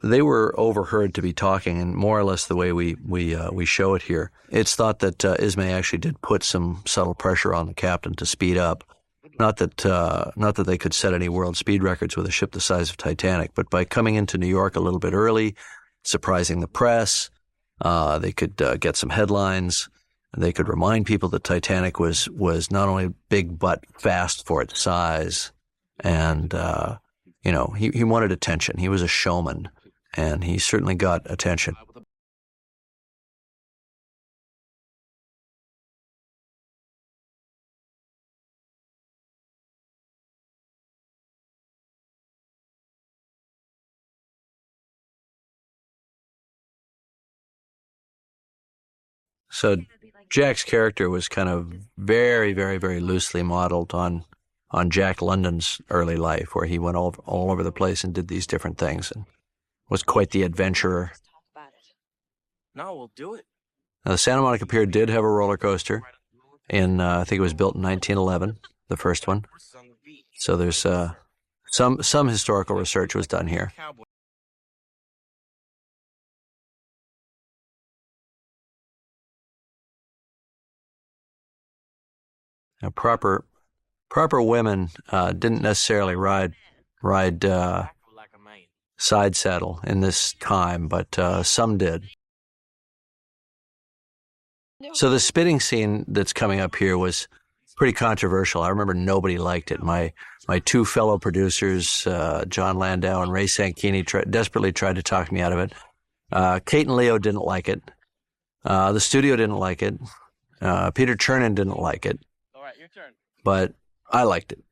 they were overheard to be talking, in more or less the way we show it here. It's thought that Ismay actually did put some subtle pressure on the captain to speed up. Not that they could set any world speed records with a ship the size of Titanic, but by coming into New York a little bit early, surprising the press, they could get some headlines. They could remind people that Titanic was not only big but fast for its size, and he wanted attention. He was a showman, and he certainly got attention. So Jack's character was kind of very, very, very loosely modeled on Jack London's early life, where he went all over the place and did these different things and was quite the adventurer. No, we'll do it. Now, the Santa Monica Pier did have a roller coaster I think it was built in 1911, the first one. So there's some historical research was done here. Now, proper women didn't necessarily ride side saddle in this time, but some did. So the spitting scene that's coming up here was pretty controversial. I remember nobody liked it. My two fellow producers, John Landau and Ray Sanchini, desperately tried to talk me out of it. Kate and Leo didn't like it. The studio didn't like it. Peter Chernin didn't like it. All right, your turn. But I liked it.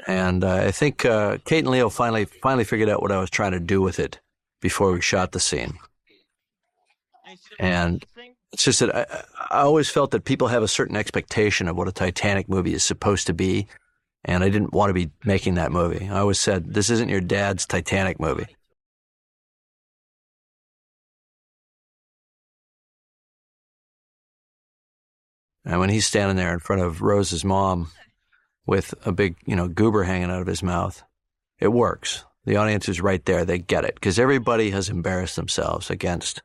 And I think Kate and Leo finally figured out what I was trying to do with it before we shot the scene. And it's just that I always felt that people have a certain expectation of what a Titanic movie is supposed to be, and I didn't want to be making that movie. I always said, this isn't your dad's Titanic movie. And when he's standing there in front of Rose's mom with a big, goober hanging out of his mouth, it works. The audience is right there. They get it, because everybody has embarrassed themselves against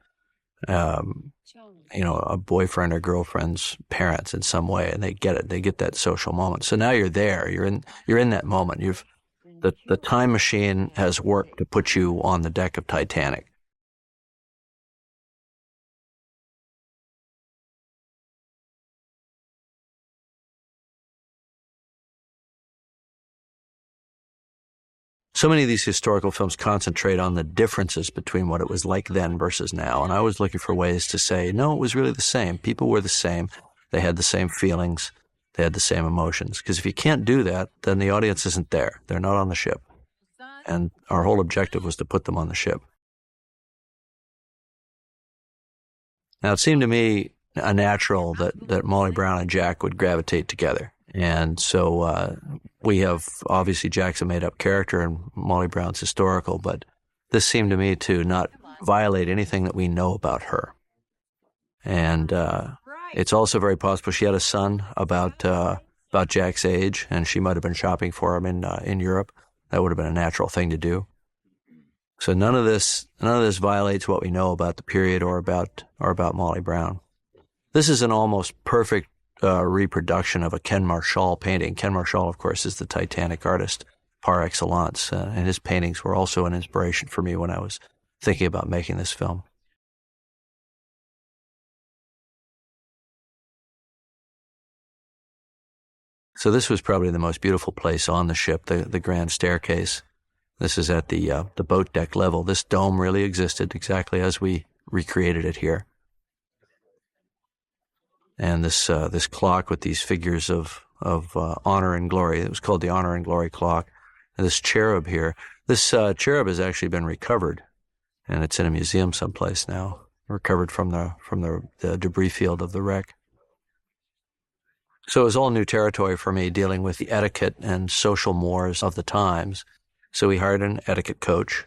a boyfriend or girlfriend's parents in some way, and they get it. They get that social moment. So now you're there. You're in that moment. The time machine has worked to put you on the deck of Titanic. so many of these historical films concentrate on the differences between what it was like then versus now. And I was looking for ways to say, no, it was really the same. People were the same. They had the same feelings. They had the same emotions. Because if you can't do that, then the audience isn't there. They're not on the ship. And our whole objective was to put them on the ship. Now, it seemed to me a natural that Molly Brown and Jack would gravitate together. And so we have, obviously, Jack's a made-up character and Molly Brown's historical, but this seemed to me to not violate anything that we know about her. And it's also very possible she had a son about Jack's age, and she might have been shopping for him in Europe. That would have been a natural thing to do. So none of this violates what we know about the period or about Molly Brown. This is an almost perfect reproduction of a Ken Marshall painting. Ken Marshall, of course, is the Titanic artist par excellence, and his paintings were also an inspiration for me when I was thinking about making this film. So this was probably the most beautiful place on the ship, the grand staircase. This is at the boat deck level. This dome really existed exactly as we recreated it here. And this clock with these figures of honor and glory. It was called the Honor and Glory clock. And this cherub here. This cherub has actually been recovered, and it's in a museum someplace now, recovered from the debris field of the wreck. So it was all new territory for me, dealing with the etiquette and social mores of the times. So we hired an etiquette coach,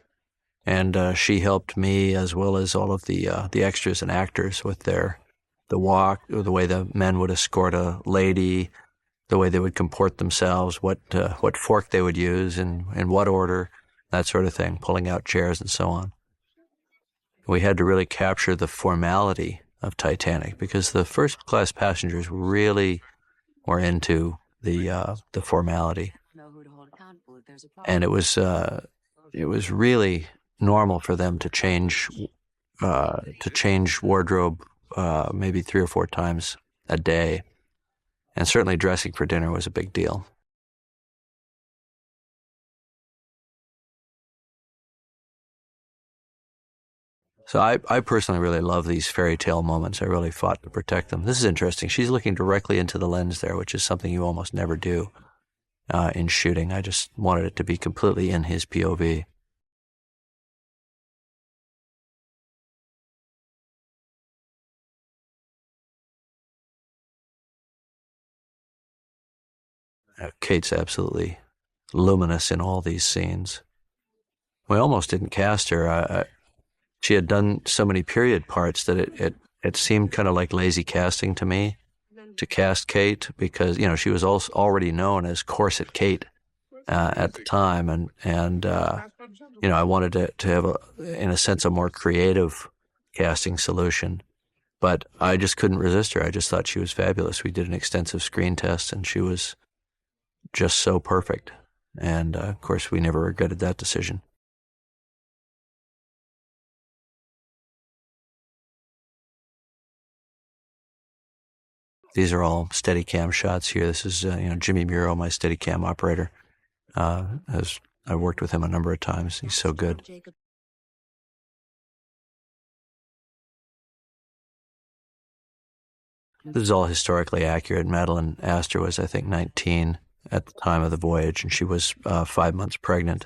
and she helped me as well as all of the extras and actors with the walk, or the way the men would escort a lady, the way they would comport themselves, what fork they would use, in what order, that sort of thing, pulling out chairs and so on. We had to really capture the formality of Titanic because the first-class passengers really were into the formality, and it was really normal for them to change wardrobe maybe 3 or 4 times a day, and certainly dressing for dinner was a big deal. So I personally really love these fairy tale moments. I really fought to protect them. This is interesting. She's looking directly into the lens there, which is something you almost never do in shooting. I just wanted it to be completely in his POV. Kate's absolutely luminous in all these scenes. We almost didn't cast her. She had done so many period parts that it seemed kind of like lazy casting to me to cast Kate, because she was already known as Corset Kate at the time, and I wanted to have in a sense a more creative casting solution, but I just couldn't resist her. I just thought she was fabulous. We did an extensive screen test, and she was just so perfect, and of course we never regretted that decision. These are all Steadicam shots here. This is Jimmy Muro, my Steadicam operator. I've worked with him a number of times. He's so good. This is all historically accurate. Madeline Astor was, I think, 19 at the time of the voyage, and she was 5 months pregnant.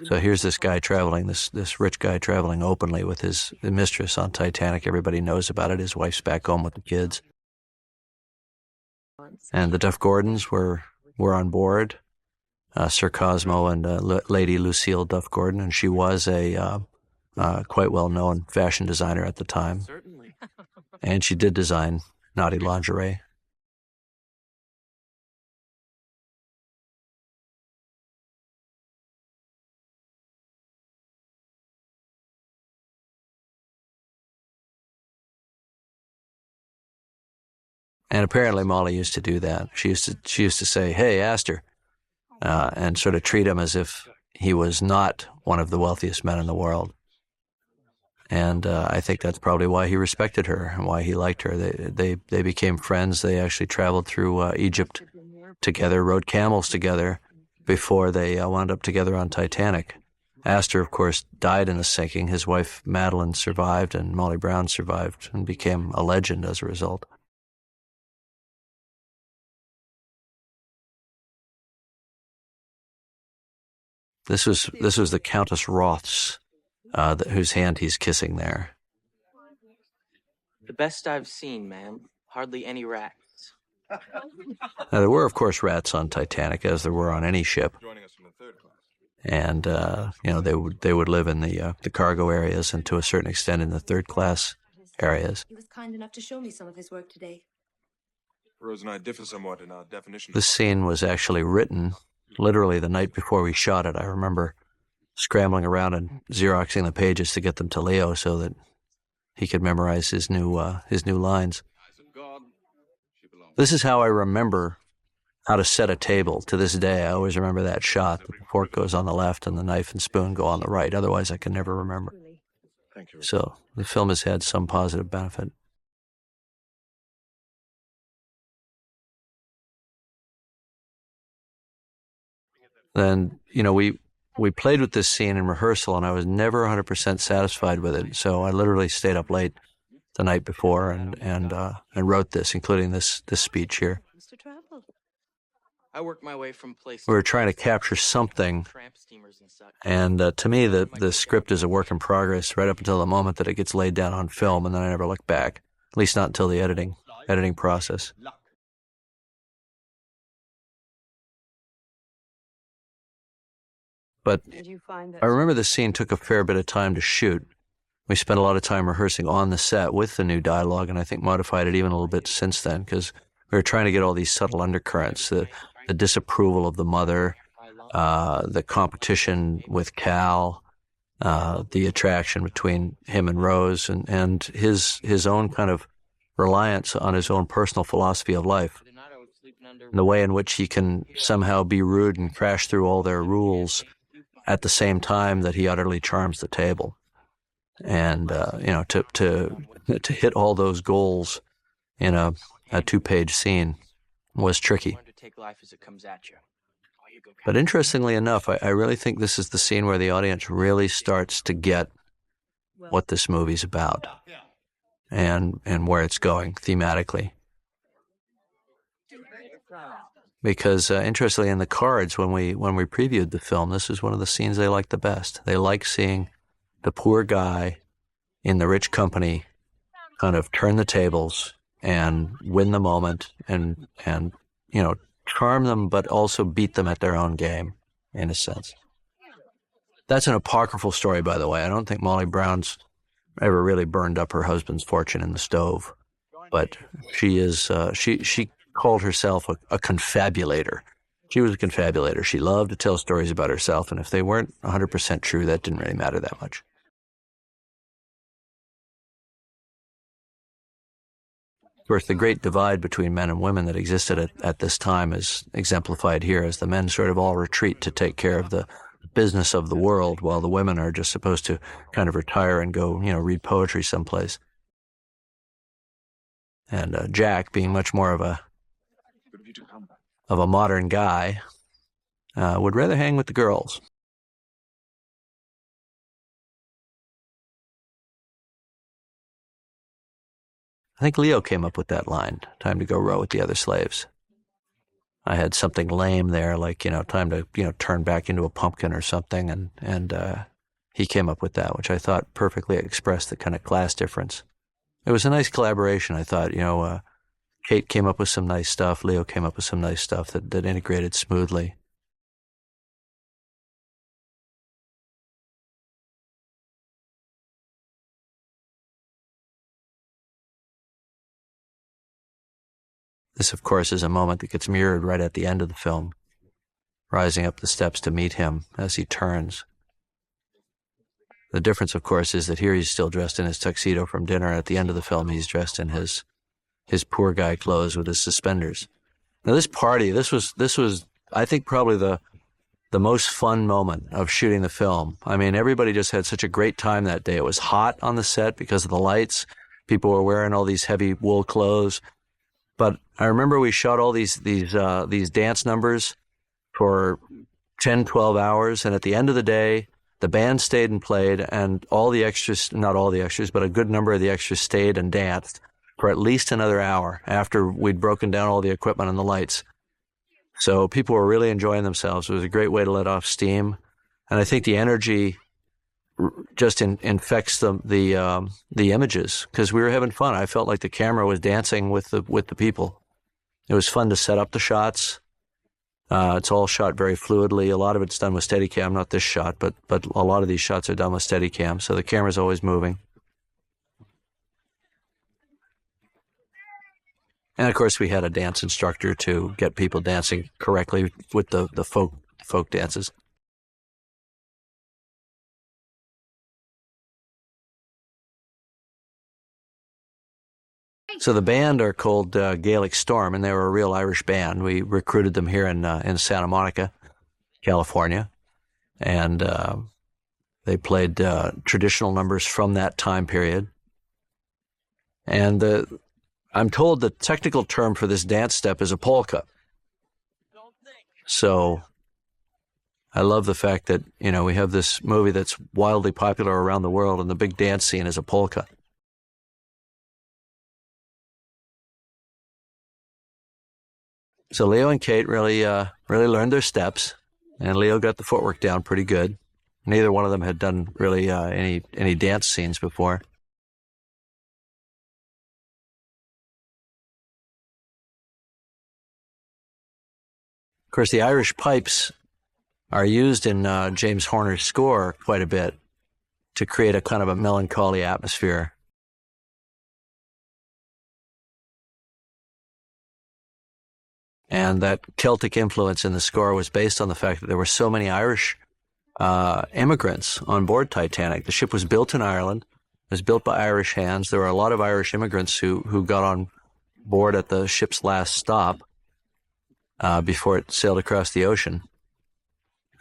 So here's this guy traveling, this rich guy traveling openly with his mistress on Titanic. Everybody knows about it. His wife's back home with the kids. And the Duff Gordons were on board, Sir Cosmo and Lady Lucille Duff Gordon, and she was a quite well-known fashion designer at the time. Certainly. And she did design naughty lingerie. And apparently Molly used to do that. She used to say, "Hey, Astor," and sort of treat him as if he was not one of the wealthiest men in the world. And I think that's probably why he respected her and why he liked her. They became friends. They actually traveled through Egypt together, rode camels together before they wound up together on Titanic. Astor, of course, died in the sinking. His wife, Madeline, survived, and Molly Brown survived and became a legend as a result. This was the Countess Roth's, whose hand he's kissing there. The best I've seen, ma'am. Hardly any rats. Now, there were, of course, rats on Titanic, as there were on any ship. And, they would live in the cargo areas and to a certain extent in the third class areas. He was kind enough to show me some of his work today. Rose and I differ somewhat in our definition. This scene was actually written literally the night before we shot it. I remember scrambling around and Xeroxing the pages to get them to Leo so that he could memorize his new lines. This is how I remember how to set a table to this day. I always remember that shot. The fork goes on the left and the knife and spoon go on the right. Otherwise, I can never remember. Thank you. So the film has had some positive benefit. Then, we played with this scene in rehearsal, and I was never 100% satisfied with it. So I literally stayed up late the night before and wrote this, including this speech here. Mr. Travel. I work my way from place. We were trying to capture something, Tramp steamers and such. and to me, the script is a work in progress right up until the moment that it gets laid down on film, and then I never look back, at least not until the editing process. But Did you find that? I remember the scene took a fair bit of time to shoot. We spent a lot of time rehearsing on the set with the new dialogue, and I think modified it even a little bit since then, because we were trying to get all these subtle undercurrents, the disapproval of the mother, the competition with Cal, the attraction between him and Rose, and his own kind of reliance on his own personal philosophy of life, and the way in which he can somehow be rude and crash through all their rules at the same time that he utterly charms the table. And, to hit all those goals in a 2-page scene was tricky. But interestingly enough, I really think this is the scene where the audience really starts to get what this movie's about and where it's going thematically. Because interestingly, in the cards, when we previewed the film, this is one of the scenes they liked the best. They like seeing the poor guy in the rich company kind of turn the tables and win the moment and charm them, but also beat them at their own game, in a sense. That's an apocryphal story, by the way. I don't think Molly Brown's ever really burned up her husband's fortune in the stove, but she is. She called herself a confabulator. She was a confabulator. She loved to tell stories about herself, and if they weren't 100% true, that didn't really matter that much. Of course, the great divide between men and women that existed at this time is exemplified here as the men sort of all retreat to take care of the business of the world, while the women are just supposed to kind of retire and go, read poetry someplace. And Jack, being much more of a modern guy, would rather hang with the girls. I think Leo came up with that line, time to go row with the other slaves. I had something lame there, like, time to, turn back into a pumpkin or something, and he came up with that, which I thought perfectly expressed the kind of class difference. It was a nice collaboration, I thought. Kate came up with some nice stuff, Leo came up with some nice stuff that integrated smoothly. This, of course, is a moment that gets mirrored right at the end of the film, rising up the steps to meet him as he turns. The difference, of course, is that here he's still dressed in his tuxedo from dinner. At the end of the film, he's dressed in his poor guy clothes with his suspenders. Now, this party, this was, I think, probably the most fun moment of shooting the film. I mean, everybody just had such a great time that day. It was hot on the set because of the lights. People were wearing all these heavy wool clothes. But I remember we shot all these dance numbers for 10, 12 hours. And at the end of the day, the band stayed and played, and all the extras, not all the extras, but a good number of the extras stayed and danced for at least another hour after we'd broken down all the equipment and the lights. So people were really enjoying themselves. It was a great way to let off steam. And I think the energy just infects the images, because we were having fun. I felt like the camera was dancing with the people. It was fun to set up the shots. It's all shot very fluidly. A lot of it's done with Steadicam, not this shot, but a lot of these shots are done with Steadicam, so the camera's always moving. And of course, we had a dance instructor to get people dancing correctly with the folk dances. So the band are called Gaelic Storm, and they were a real Irish band. We recruited them here in Santa Monica, California, and they played traditional numbers from that time period. And I'm told the technical term for this dance step is a polka. So I love the fact that, we have this movie that's wildly popular around the world, and the big dance scene is a polka. So Leo and Kate really learned their steps, and Leo got the footwork down pretty good. Neither one of them had done really any dance scenes before. Of course, the Irish pipes are used in James Horner's score quite a bit to create a kind of a melancholy atmosphere. And that Celtic influence in the score was based on the fact that there were so many Irish immigrants on board Titanic. The ship was built in Ireland. It was built by Irish hands. There were a lot of Irish immigrants who got on board at the ship's last stop before it sailed across the ocean.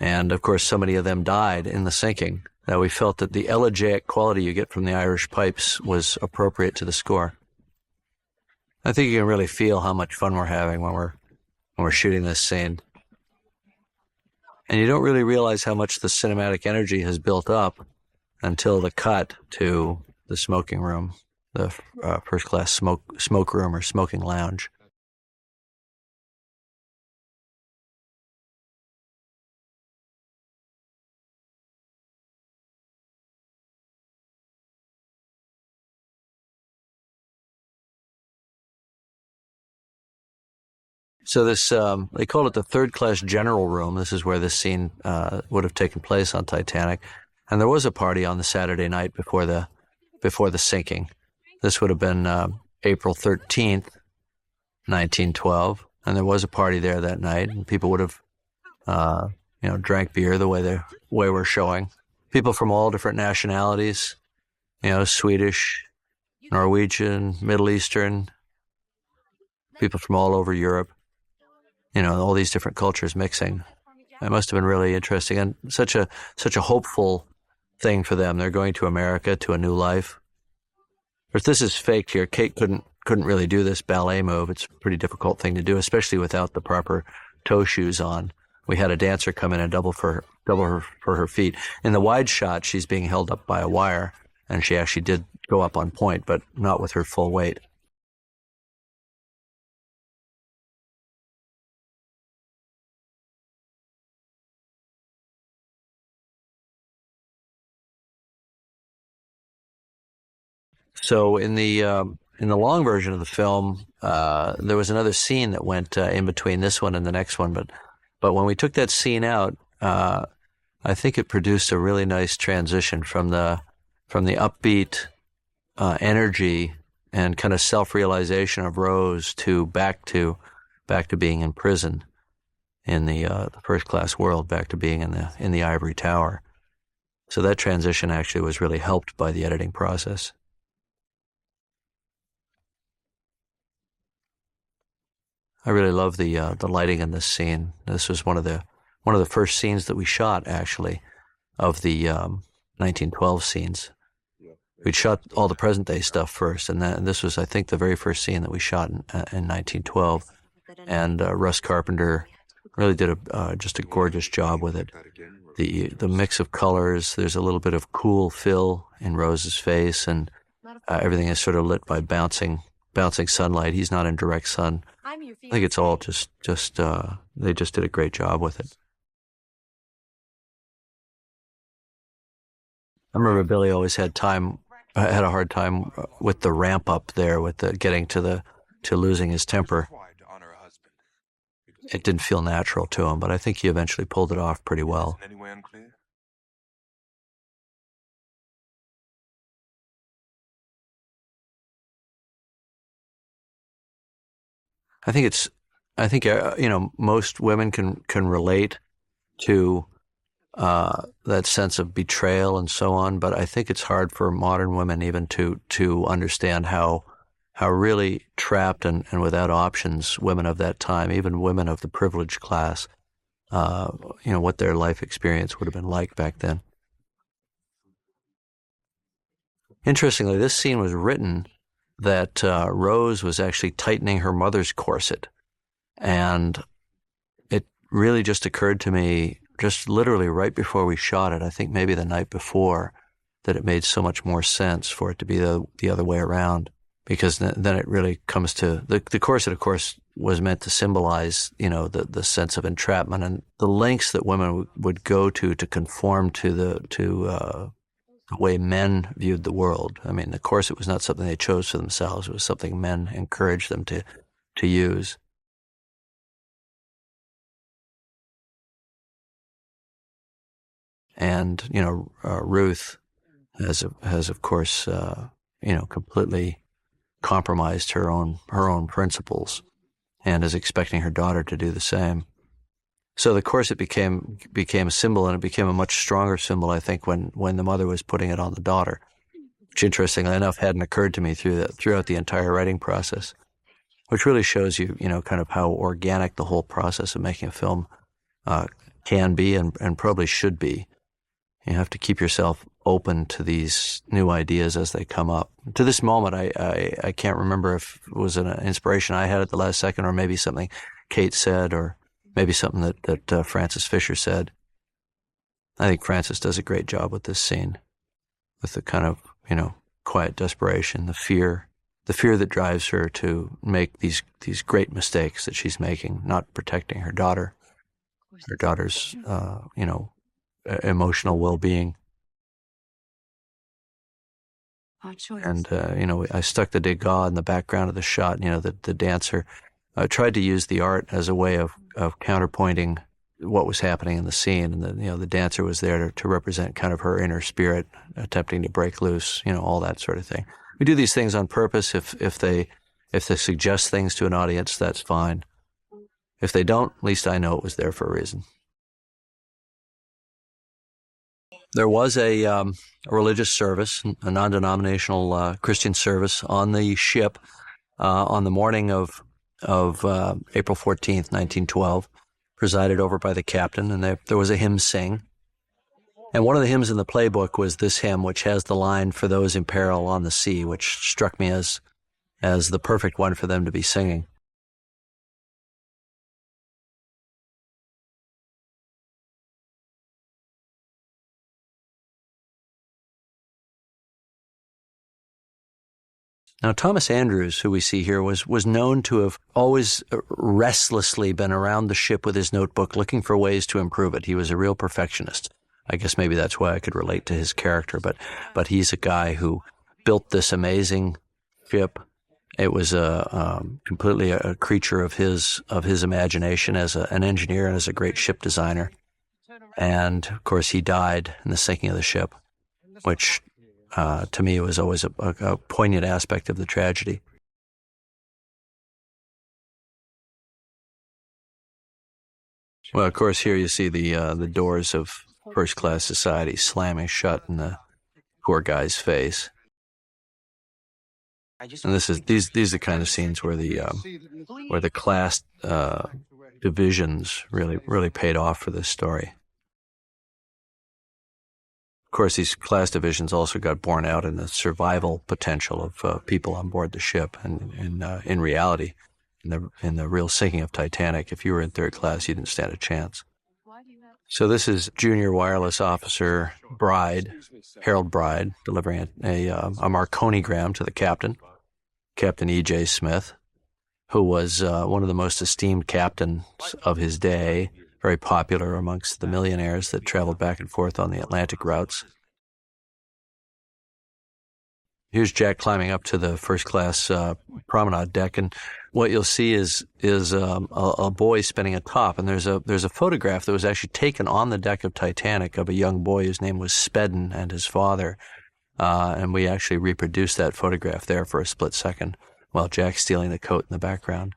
And, of course, so many of them died in the sinking that we felt that the elegiac quality you get from the Irish pipes was appropriate to the score. I think you can really feel how much fun we're having when we're shooting this scene. And you don't really realize how much the cinematic energy has built up until the cut to the smoking room, the first-class smoke room or smoking lounge. So this, they called it the third-class general room. This is where this scene would have taken place on Titanic. And there was a party on the Saturday night before the sinking. This would have been April 13th, 1912. And there was a party there that night. And people would have, drank beer the way we're showing. People from all different nationalities, Swedish, Norwegian, Middle Eastern, people from all over Europe. All these different cultures mixing. It must have been really interesting and such a hopeful thing for them. They're going to America, to a new life. Of course, this is faked here. Kate couldn't really do this ballet move. It's a pretty difficult thing to do, especially without the proper toe shoes on. We had a dancer come in and double for her feet. In the wide shot, she's being held up by a wire, and she actually did go up on point, but not with her full weight. So in the long version of the film, there was another scene that went in between this one and the next one. But when we took that scene out, I think it produced a really nice transition from the upbeat energy and kind of self-realization of Rose to back to being in prison in the first-class world, back to being in the ivory tower. So that transition actually was really helped by the editing process. I really love the lighting in this scene. This was one of the first scenes that we shot, actually, of the 1912 scenes. we'd shot all the present day stuff first, and this was, I think, the very first scene that we shot in 1912. And Russ Carpenter really did just a gorgeous job with it. The mix of colors, there's a little bit of cool fill in Rose's face, and everything is sort of lit by bouncing sunlight. He's not in direct sun. I think it's all just they just did a great job with it. I remember Billy always had a hard time with the ramp up there, with the getting to losing his temper. It didn't feel natural to him, but I think he eventually pulled it off pretty well. I think most women can relate to that sense of betrayal and so on, but I think it's hard for modern women even to understand how really trapped and without options women of that time, even women of the privileged class, what their life experience would have been like back then. Interestingly, this scene was written that Rose was actually tightening her mother's corset, and it really just occurred to me, just literally right before we shot it, I think maybe the night before, that it made so much more sense for it to be the other way around, because then it really comes to the corset, of course, was meant to symbolize, the sense of entrapment and the lengths that women would go to conform to the way men viewed the world. I mean, the corset was not something they chose for themselves. It was something men encouraged them to use. And, Ruth has of course, completely compromised her own principles and is expecting her daughter to do the same. So the corset became a symbol, and it became a much stronger symbol, I think, when the mother was putting it on the daughter, which, interestingly enough, hadn't occurred to me throughout the entire writing process, which really shows you, kind of how organic the whole process of making a film can be and probably should be. You have to keep yourself open to these new ideas as they come up. To this moment, I can't remember if it was an inspiration I had at the last second, or maybe something Kate said, or maybe something that Frances Fisher said. I think Frances does a great job with this scene, with the kind of, quiet desperation, the fear that drives her to make these great mistakes that she's making, not protecting her daughter's, emotional well-being. And, I stuck the Degas in the background of the shot, the dancer. I tried to use the art as a way of counterpointing what was happening in the scene, and the dancer was there to represent kind of her inner spirit, attempting to break loose, all that sort of thing. We do these things on purpose. If they suggest things to an audience, that's fine. If they don't, at least I know it was there for a reason. There was a religious service, a non-denominational Christian service on the ship on the morning of April 14th, 1912, presided over by the captain, and there was a hymn sing. And one of the hymns in the playbook was this hymn, which has the line, "For those in peril on the sea," which struck me as the perfect one for them to be singing. Now, Thomas Andrews, who we see here, was known to have always restlessly been around the ship with his notebook looking for ways to improve it. He was a real perfectionist. I guess maybe that's why I could relate to his character, but he's a guy who built this amazing ship. It was completely a creature of his imagination as an engineer and as a great ship designer. And, of course, he died in the sinking of the ship, which to me was always a poignant aspect of the tragedy. Well, of course, here you see the doors of first-class society slamming shut in the poor guy's face. And these are the kind of scenes where the class divisions really paid off for this story. course, these class divisions also got borne out in the survival potential of people on board the ship. And in reality, in the real sinking of Titanic, if you were in third class, you didn't stand a chance. So this is Junior Wireless Officer Bride, Harold Bride, delivering a Marconigram to the captain, Captain E.J. Smith, who was one of the most esteemed captains of his day, very popular amongst the millionaires that traveled back and forth on the Atlantic routes. Here's Jack climbing up to the first-class promenade deck, and what you'll see is a boy spinning a top. And there's a photograph that was actually taken on the deck of Titanic of a young boy whose name was Spedden and his father. And we actually reproduced that photograph there for a split second while Jack's stealing the coat in the background.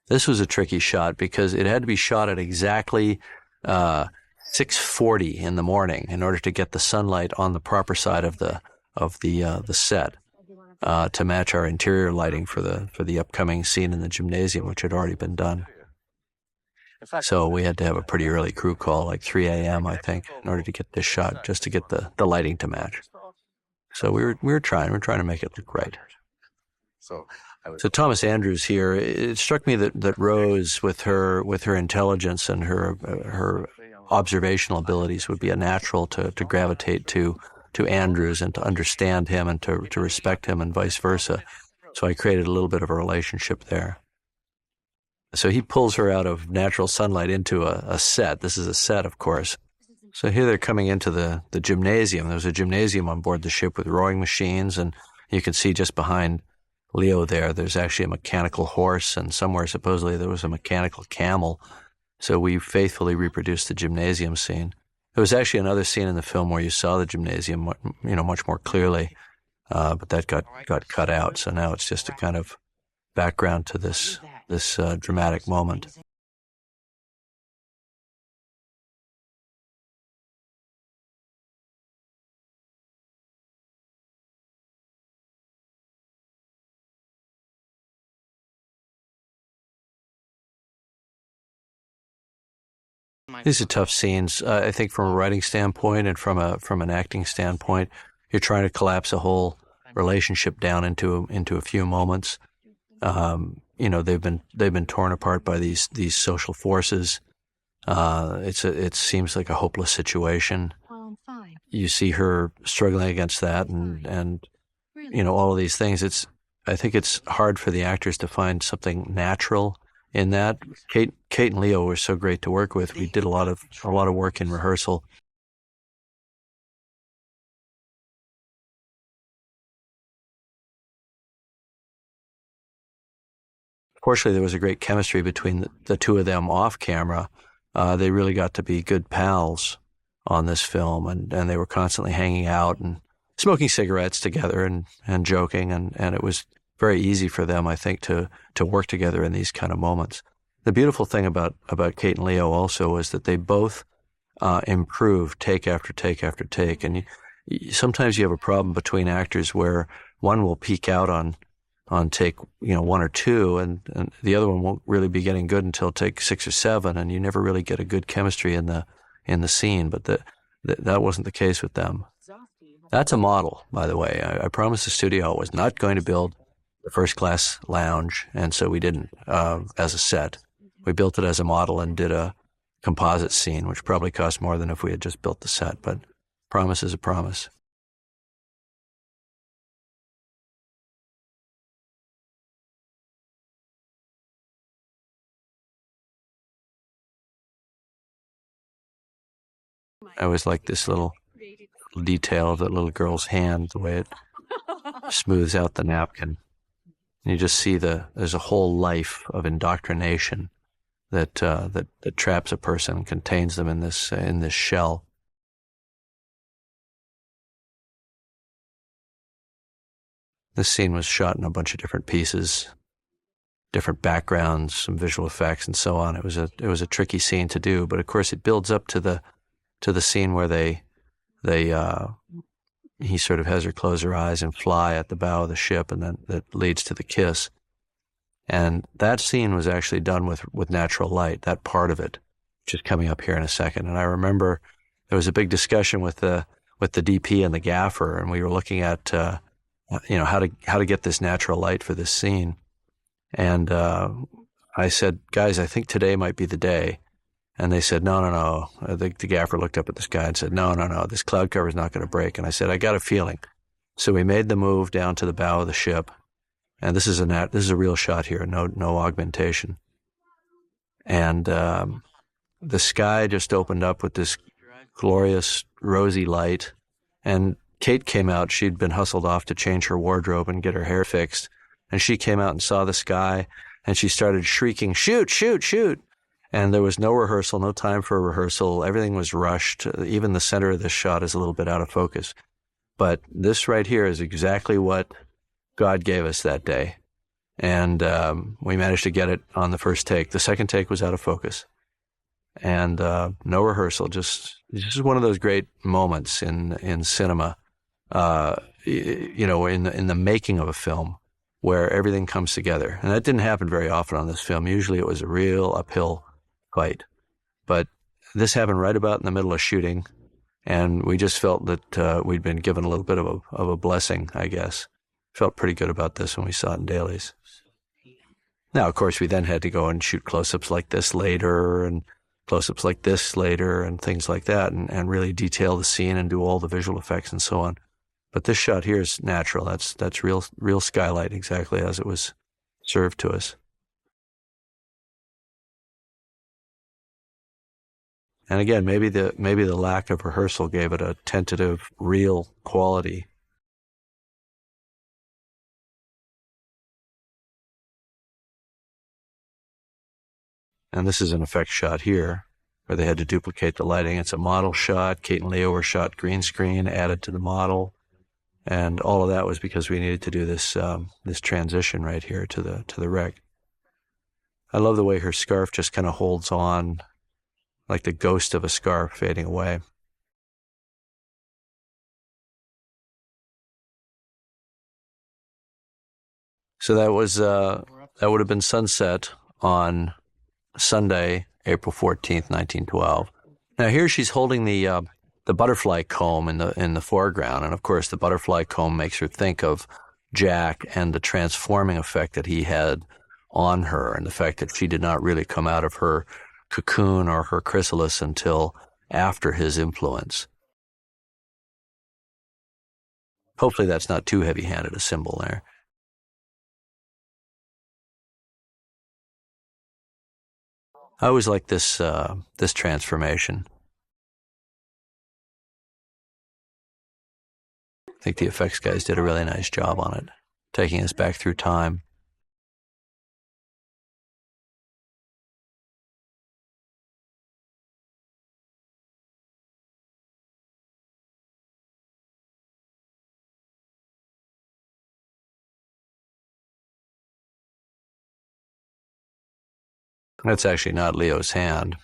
This was a tricky shot because it had to be shot at exactly 6:40 in the morning in order to get the sunlight on the proper side of the set to match our interior lighting for the upcoming scene in the gymnasium, which had already been done. So we had to have a pretty early crew call, like 3 a.m., I think, in order to get this shot, just to get the lighting to match. So we were trying to make it look right. So Thomas Andrews here, it struck me that Rose, with her intelligence and her observational abilities, would be a natural to gravitate to Andrews and to understand him and to respect him and vice versa. So I created a little bit of a relationship there. So he pulls her out of natural sunlight into a set. This is a set, of course. So here they're coming into the gymnasium. There's a gymnasium on board the ship with rowing machines, and you can see just behind Leo there's actually a mechanical horse, and somewhere supposedly there was a mechanical camel. So we faithfully reproduced the gymnasium scene. There was actually another scene in the film where you saw the gymnasium, much more clearly, but that got cut out. So now it's just a kind of background to this dramatic moment. These are tough scenes, I think, from a writing standpoint and from an acting standpoint. You're trying to collapse a whole relationship down into a few moments. They've been torn apart by these social forces. It seems like a hopeless situation. You see her struggling against that, and all of these things. I think it's hard for the actors to find something natural in that. Kate and Leo were so great to work with. We did a lot of work in rehearsal. Fortunately, there was a great chemistry between the two of them off camera. They really got to be good pals on this film, and they were constantly hanging out and smoking cigarettes together and joking, and it was very easy for them, I think, to work together in these kind of moments. The beautiful thing about Kate and Leo also is that they both improved take after take after take, and sometimes you have a problem between actors where one will peak out on take one or two, and the other one won't really be getting good until take 6 or 7, and you never really get a good chemistry in the scene. But that wasn't the case with them. That's a model, by the way. I promised the studio I was not going to build the first-class lounge, and so we didn't as a set. We built it as a model and did a composite scene, which probably cost more than if we had just built the set, but promise is a promise. I always like this little detail of that little girl's hand, the way it smooths out the napkin. And you just see there's a whole life of indoctrination that traps a person and contains them in this shell. This scene was shot in a bunch of different pieces, different backgrounds, some visual effects, and so on. It was a tricky scene to do, but of course it builds up to the scene where he sort of has her close her eyes and fly at the bow of the ship, and then that leads to the kiss. And that scene was actually done with natural light, that part of it, which is coming up here in a second. And I remember there was a big discussion with the DP and the gaffer, and we were looking at how to get this natural light for this scene. And I said, guys, I think today might be the day. And they said, no. The gaffer looked up at the sky and said, no, this cloud cover is not going to break. And I said, I got a feeling. So we made the move down to the bow of the ship, and this is a real shot here, no augmentation. And the sky just opened up with this glorious rosy light, and Kate came out. She'd been hustled off to change her wardrobe and get her hair fixed, and she came out and saw the sky, and she started shrieking, shoot, shoot, shoot. And there was no rehearsal, no time for a rehearsal. Everything was rushed. Even the center of this shot is a little bit out of focus. But this right here is exactly what God gave us that day. And we managed to get it on the first take. The second take was out of focus. And no rehearsal, just one of those great moments in cinema, in the making of a film where everything comes together. And that didn't happen very often on this film. Usually it was a real uphill fight. But this happened right about in the middle of shooting, and we just felt that we'd been given a little bit of a blessing, I guess. Felt pretty good about this when we saw it in dailies. Now, of course, we then had to go and shoot close-ups like this later, and close-ups like this later, and things like that, and really detail the scene and do all the visual effects and so on. But this shot here is natural. That's real skylight, exactly as it was served to us. And again, maybe the lack of rehearsal gave it a tentative, real quality. And this is an effect shot here, where they had to duplicate the lighting. It's a model shot. Kate and Leo were shot green screen, added to the model, and all of that was because we needed to do this transition right here to the wreck. I love the way her scarf just kind of holds on, like the ghost of a scarf fading away. So that would have been sunset on Sunday, April 14th, 1912. Now here she's holding the butterfly comb in the foreground, and of course the butterfly comb makes her think of Jack and the transforming effect that he had on her, and the fact that she did not really come out of her cocoon or her chrysalis until after his influence. Hopefully that's not too heavy-handed a symbol there. I always like this transformation. I think the effects guys did a really nice job on it, taking us back through time. That's actually not Leo's hand.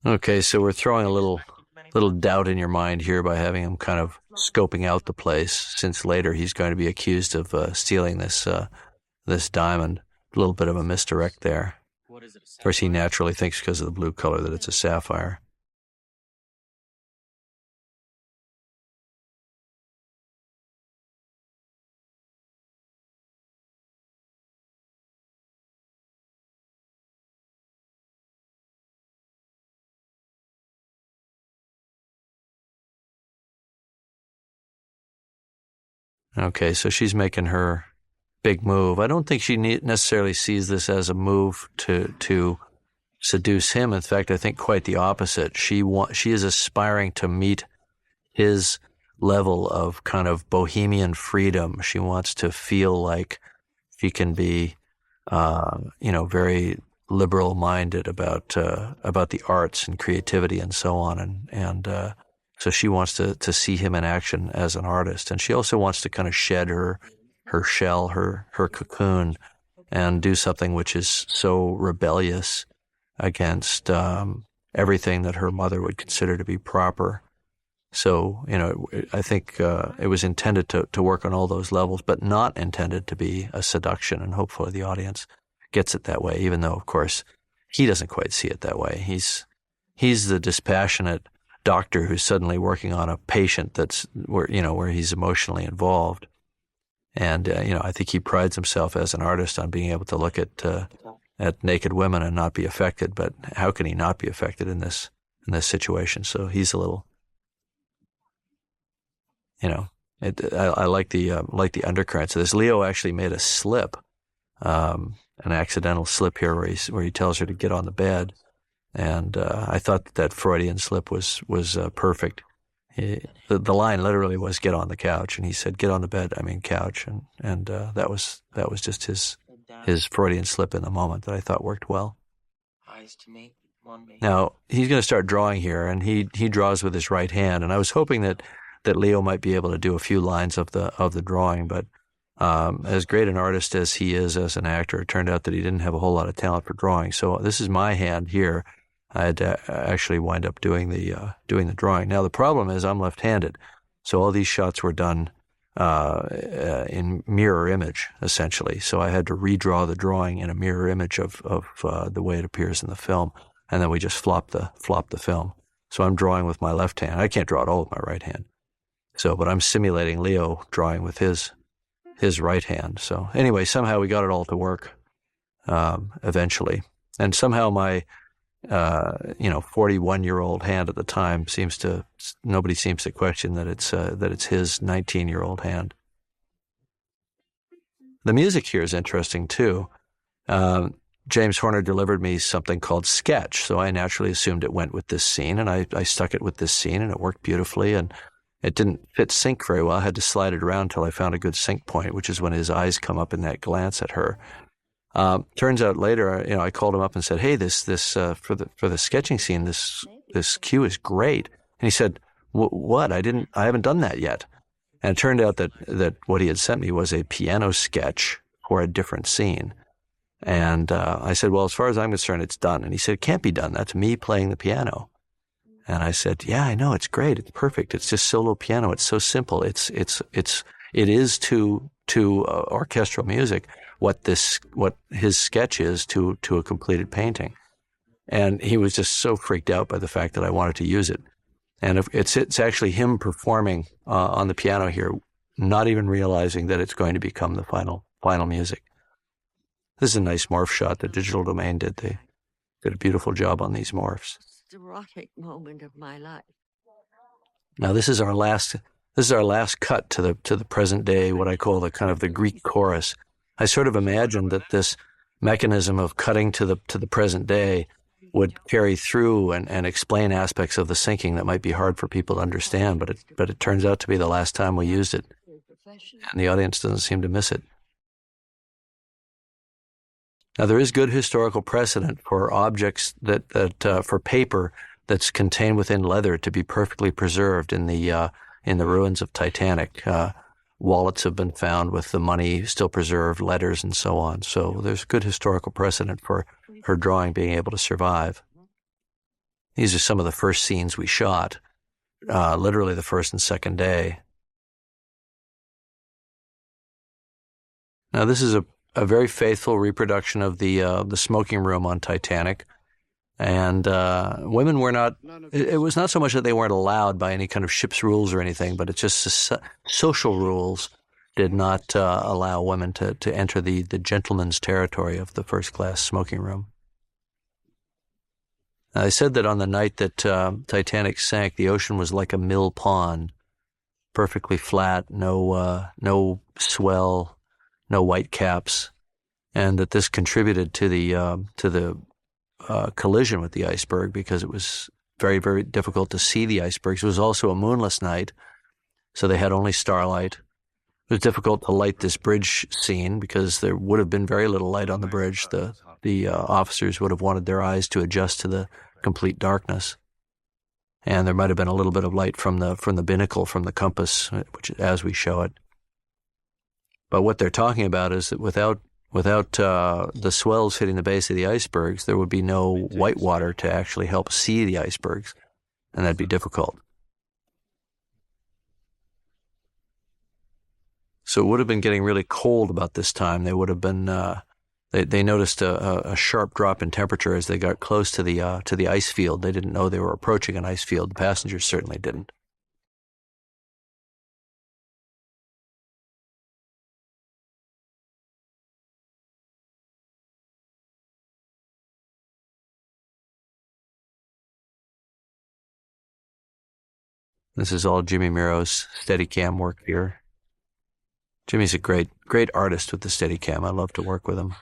Okay, so we're throwing a little doubt in your mind here by having him kind of scoping out the place, since later he's going to be accused of stealing this diamond. A little bit of a misdirect there. Of course, he naturally thinks because of the blue color that it's a sapphire. Okay, so she's making her big move. I don't think she necessarily sees this as a move to seduce him. In fact, I think quite the opposite. She is aspiring to meet his level of kind of bohemian freedom. She wants to feel like she can be, very liberal-minded about the arts and creativity and so on, and so she wants to see him in action as an artist, and she also wants to kind of shed her shell, her cocoon, and do something which is so rebellious against everything that her mother would consider to be proper. So, I think it was intended to work on all those levels, but not intended to be a seduction. And hopefully the audience gets it that way, even though, of course, he doesn't quite see it that way. He's the dispassionate doctor who's suddenly working on a patient where he's emotionally involved. And, I think he prides himself as an artist on being able to look at naked women and not be affected. But how can he not be affected in this situation? So he's a little, I like the undercurrents of this. Leo actually made a slip, an accidental slip here where he tells her to get on the bed. And I thought that Freudian slip was perfect. The line literally was "get on the couch," and he said "get on the bed." I mean couch, and that was just his Freudian slip in the moment that I thought worked well. Eyes to me, one me. Now he's going to start drawing here, and he draws with his right hand, and I was hoping that Leo might be able to do a few lines of the drawing, but as great an artist as he is as an actor, it turned out that he didn't have a whole lot of talent for drawing. So this is my hand here. I had to actually wind up doing the drawing. Now the problem is I'm left-handed, so all these shots were done in mirror image essentially. So I had to redraw the drawing in a mirror image of the way it appears in the film, and then we just flop the film. So I'm drawing with my left hand. I can't draw at all with my right hand. So, but I'm simulating Leo drawing with his right hand. So anyway, somehow we got it all to work eventually, and somehow my 41-year-old hand at the time nobody seems to question that it's his 19-year-old hand. The music here is interesting too. James Horner delivered me something called Sketch, so I naturally assumed it went with this scene, and I stuck it with this scene, and it worked beautifully, and it didn't fit sync very well. I had to slide it around until I found a good sync point, which is when his eyes come up in that glance at her. Turns out later, I called him up and said, "Hey, this for the sketching scene, this cue is great." And he said, "What? I haven't done that yet." And it turned out that what he had sent me was a piano sketch for a different scene. And I said, "Well, as far as I'm concerned, it's done." And he said, "It can't be done. That's me playing the piano." And I said, "Yeah, I know. It's great. It's perfect. It's just solo piano. It's so simple. It is to orchestral music what his sketch is to a completed painting." And he was just so freaked out by the fact that I wanted to use it. And it's actually him performing on the piano here, not even realizing that it's going to become the final music. This is a nice morph shot that Digital Domain did. They did a beautiful job on these morphs. Erotic moment of my life. Now this is our last cut to the present day, what I call the kind of the Greek chorus. I sort of imagined that this mechanism of cutting to the present day would carry through and explain aspects of the syncing that might be hard for people to understand, but it turns out to be the last time we used it, and the audience doesn't seem to miss it. Now, there is good historical precedent for objects for paper that's contained within leather to be perfectly preserved in the ruins of Titanic. Wallets have been found with the money still preserved, letters, and so on. So there's good historical precedent for her drawing being able to survive. These are some of the first scenes we shot, literally the first and second day. Now, this is a very faithful reproduction of the smoking room on Titanic. And women were not, it was not so much that they weren't allowed by any kind of ship's rules or anything, but it's just social rules did not allow women to enter the gentleman's territory of the first-class smoking room. I said that on the night that Titanic sank, the ocean was like a mill pond, perfectly flat, no swell, no white caps, and that this contributed to the collision with the iceberg because it was very, very difficult to see the icebergs. It was also a moonless night, so they had only starlight. It was difficult to light this bridge scene because there would have been very little light on the bridge. The officers would have wanted their eyes to adjust to the complete darkness. And there might have been a little bit of light from the binnacle, from the compass, which as we show it. But what they're talking about is that without the swells hitting the base of the icebergs, there would be no white water to actually help see the icebergs, and that'd be difficult. So it would have been getting really cold about this time. They would have been, they noticed a sharp drop in temperature as they got close to the ice field. They didn't know they were approaching an ice field. The passengers certainly didn't. This is all Jimmy Miro's Steadicam work here. Jimmy's a great artist with the Steadicam. I love to work with him.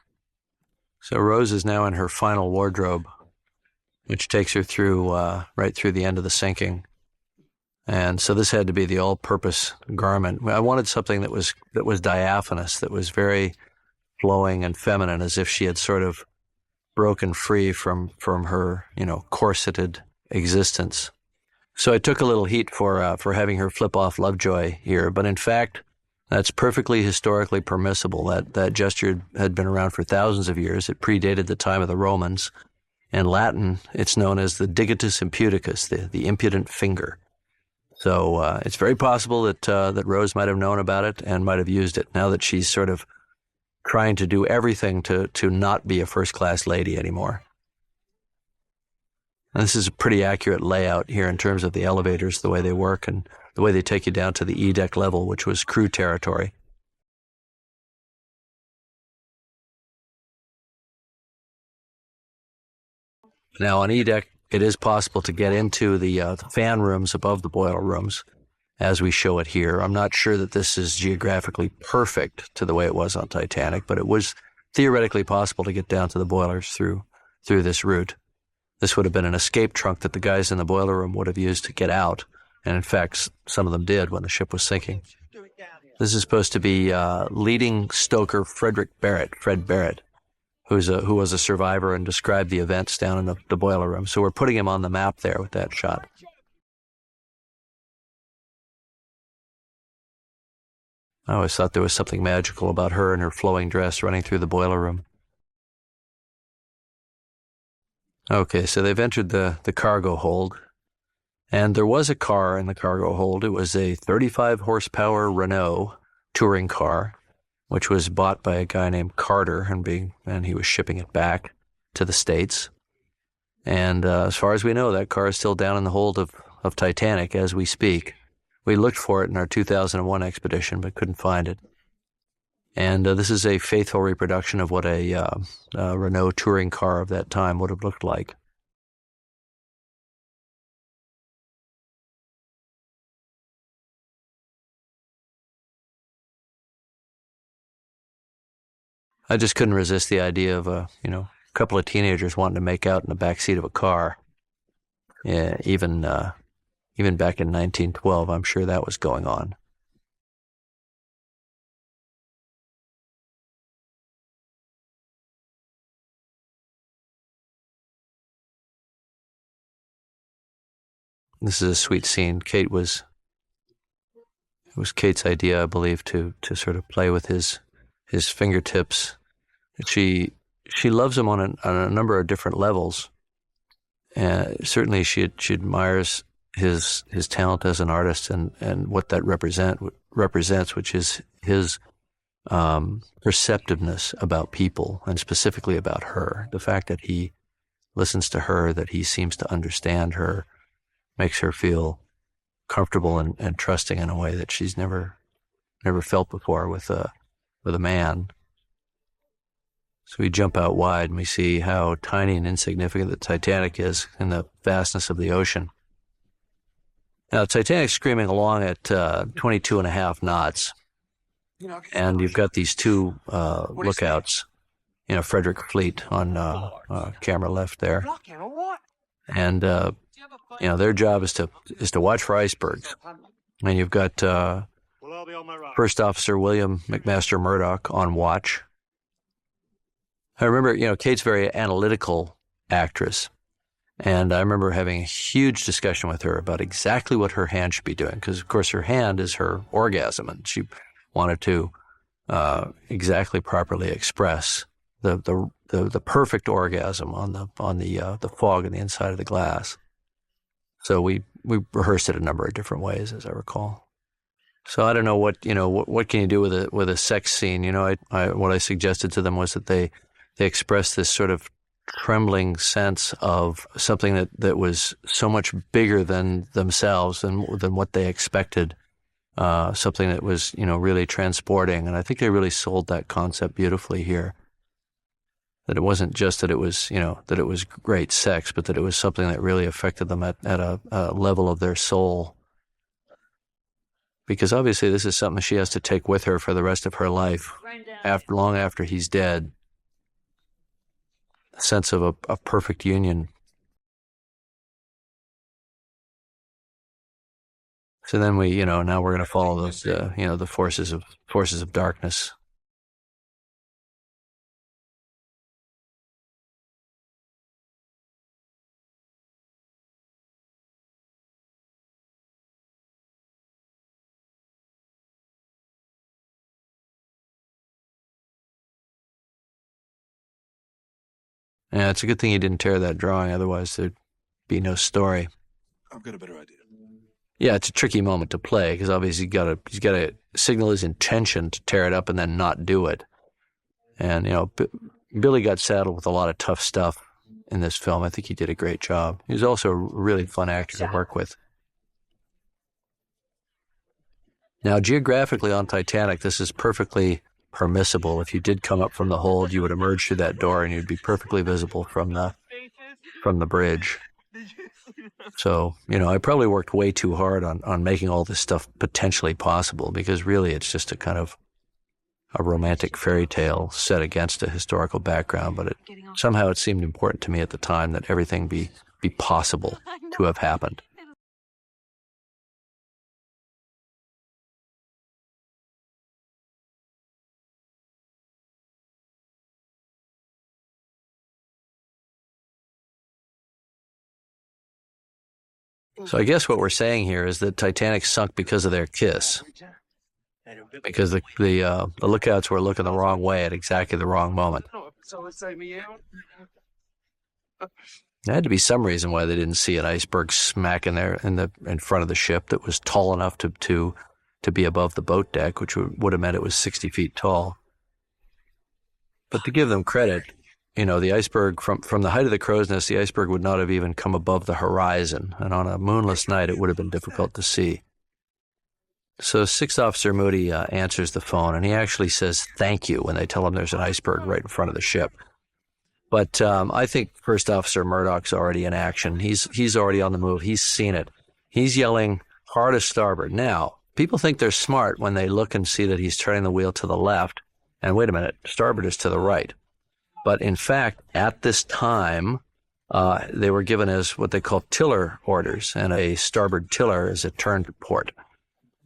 So Rose is now in her final wardrobe, which takes her through right through the end of the sinking. And so this had to be the all-purpose garment. I wanted something that was diaphanous, that was very flowing and feminine, as if she had sort of broken free from her, corseted existence. So I took a little heat for having her flip off Lovejoy here, but in fact, that's perfectly historically permissible. That gesture had been around for thousands of years. It predated the time of the Romans. In Latin, it's known as the digitus imputicus, the impudent finger. So it's very possible that Rose might have known about it and might have used it now that she's sort of trying to do everything to not be a first-class lady anymore. And this is a pretty accurate layout here in terms of the elevators, the way they work, and the way they take you down to the E-deck level, which was crew territory. Now, on E-deck, it is possible to get into the fan rooms above the boiler rooms, as we show it here. I'm not sure that this is geographically perfect to the way it was on Titanic, but it was theoretically possible to get down to the boilers through this route. This would have been an escape trunk that the guys in the boiler room would have used to get out, and in fact, some of them did when the ship was sinking. This is supposed to be leading stoker Fred Barrett, who was a survivor and described the events down in the boiler room. So we're putting him on the map there with that shot. I always thought there was something magical about her and her flowing dress running through the boiler room. Okay, so they've entered the cargo hold, and there was a car in the cargo hold. It was a 35 horsepower Renault touring car, which was bought by a guy named Carter, and he was shipping it back to the States. And as far as we know, that car is still down in the hold of Titanic as we speak. We looked for it in our 2001 expedition, but couldn't find it. And this is a faithful reproduction of what a Renault touring car of that time would have looked like. I just couldn't resist the idea of a couple of teenagers wanting to make out in the back seat of a car. Yeah, even back in 1912, I'm sure that was going on. This is a sweet scene. It was Kate's idea, I believe, to sort of play with his fingertips. She loves him on a number of different levels. Certainly, she admires his talent as an artist and what that represents, which is his perceptiveness about people and specifically about her. The fact that he listens to her, that he seems to understand her, makes her feel comfortable and trusting in a way that she's never felt before with a man. So we jump out wide and we see how tiny and insignificant the Titanic is in the vastness of the ocean. Now, the Titanic's screaming along at 22 and a half knots. And you've got these two lookouts, Frederick Fleet on camera left there. And their job is to watch for icebergs. And you've got First Officer William McMaster Murdoch on watch. I remember, Kate's a very analytical actress. And I remember having a huge discussion with her about exactly what her hand should be doing. Because, of course, her hand is her orgasm. And she wanted to exactly properly express the perfect orgasm on the fog on the inside of the glass. So we rehearsed it a number of different ways, as I recall. So I don't know what can you do with a sex scene? What I suggested to them was that they expressed this sort of trembling sense of something that was so much bigger than themselves than what they expected. Something that was, really transporting. And I think they really sold that concept beautifully here. That it wasn't just that it was, that it was great sex, but that it was something that really affected them at a level of their soul. Because obviously this is something she has to take with her for the rest of her life, long after he's dead. A sense of a perfect union. So then we, now we're going to follow those, the forces of darkness. Yeah, it's a good thing he didn't tear that drawing, otherwise there'd be no story. I've got a better idea. Yeah, it's a tricky moment to play because obviously he's got to signal his intention to tear it up and then not do it. And Billy got saddled with a lot of tough stuff in this film. I think he did a great job. He was also a really fun actor to work with. Now, geographically on Titanic, this is perfectly permissible. If you did come up from the hold, you would emerge through that door and you'd be perfectly visible from the bridge. So, I probably worked way too hard on making all this stuff potentially possible because really it's just a kind of a romantic fairy tale set against a historical background, but somehow it seemed important to me at the time that everything be possible to have happened. So I guess what we're saying here is that Titanic sunk because of their kiss. Because the lookouts were looking the wrong way at exactly the wrong moment. There had to be some reason why they didn't see an iceberg smack in front of the ship that was tall enough to be above the boat deck, which would have meant it was 60 feet tall. But to give them credit, the iceberg, from the height of the crow's nest, the iceberg would not have even come above the horizon. And on a moonless night, it would have been difficult to see. So Sixth Officer Moody answers the phone, and he actually says thank you when they tell him there's an iceberg right in front of the ship. But I think First Officer Murdoch's already in action. He's already on the move. He's seen it. He's yelling hard as starboard. Now, people think they're smart when they look and see that he's turning the wheel to the left. And wait a minute, starboard is to the right. But in fact, at this time, they were given as what they call tiller orders, and a starboard tiller is a turn to port.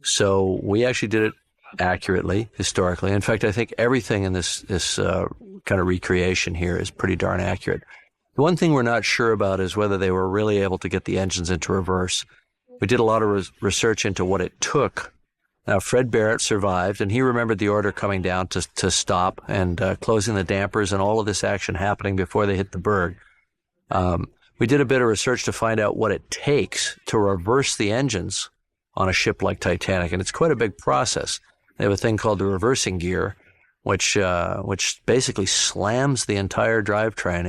So we actually did it accurately, historically. In fact, I think everything in this kind of recreation here is pretty darn accurate. The one thing we're not sure about is whether they were really able to get the engines into reverse. We did a lot of research into what it took. Now, Fred Barrett survived, and he remembered the order coming down to stop and closing the dampers and all of this action happening before they hit the berg. We did a bit of research to find out what it takes to reverse the engines on a ship like Titanic, and it's quite a big process. They have a thing called the reversing gear, which basically slams the entire drivetrain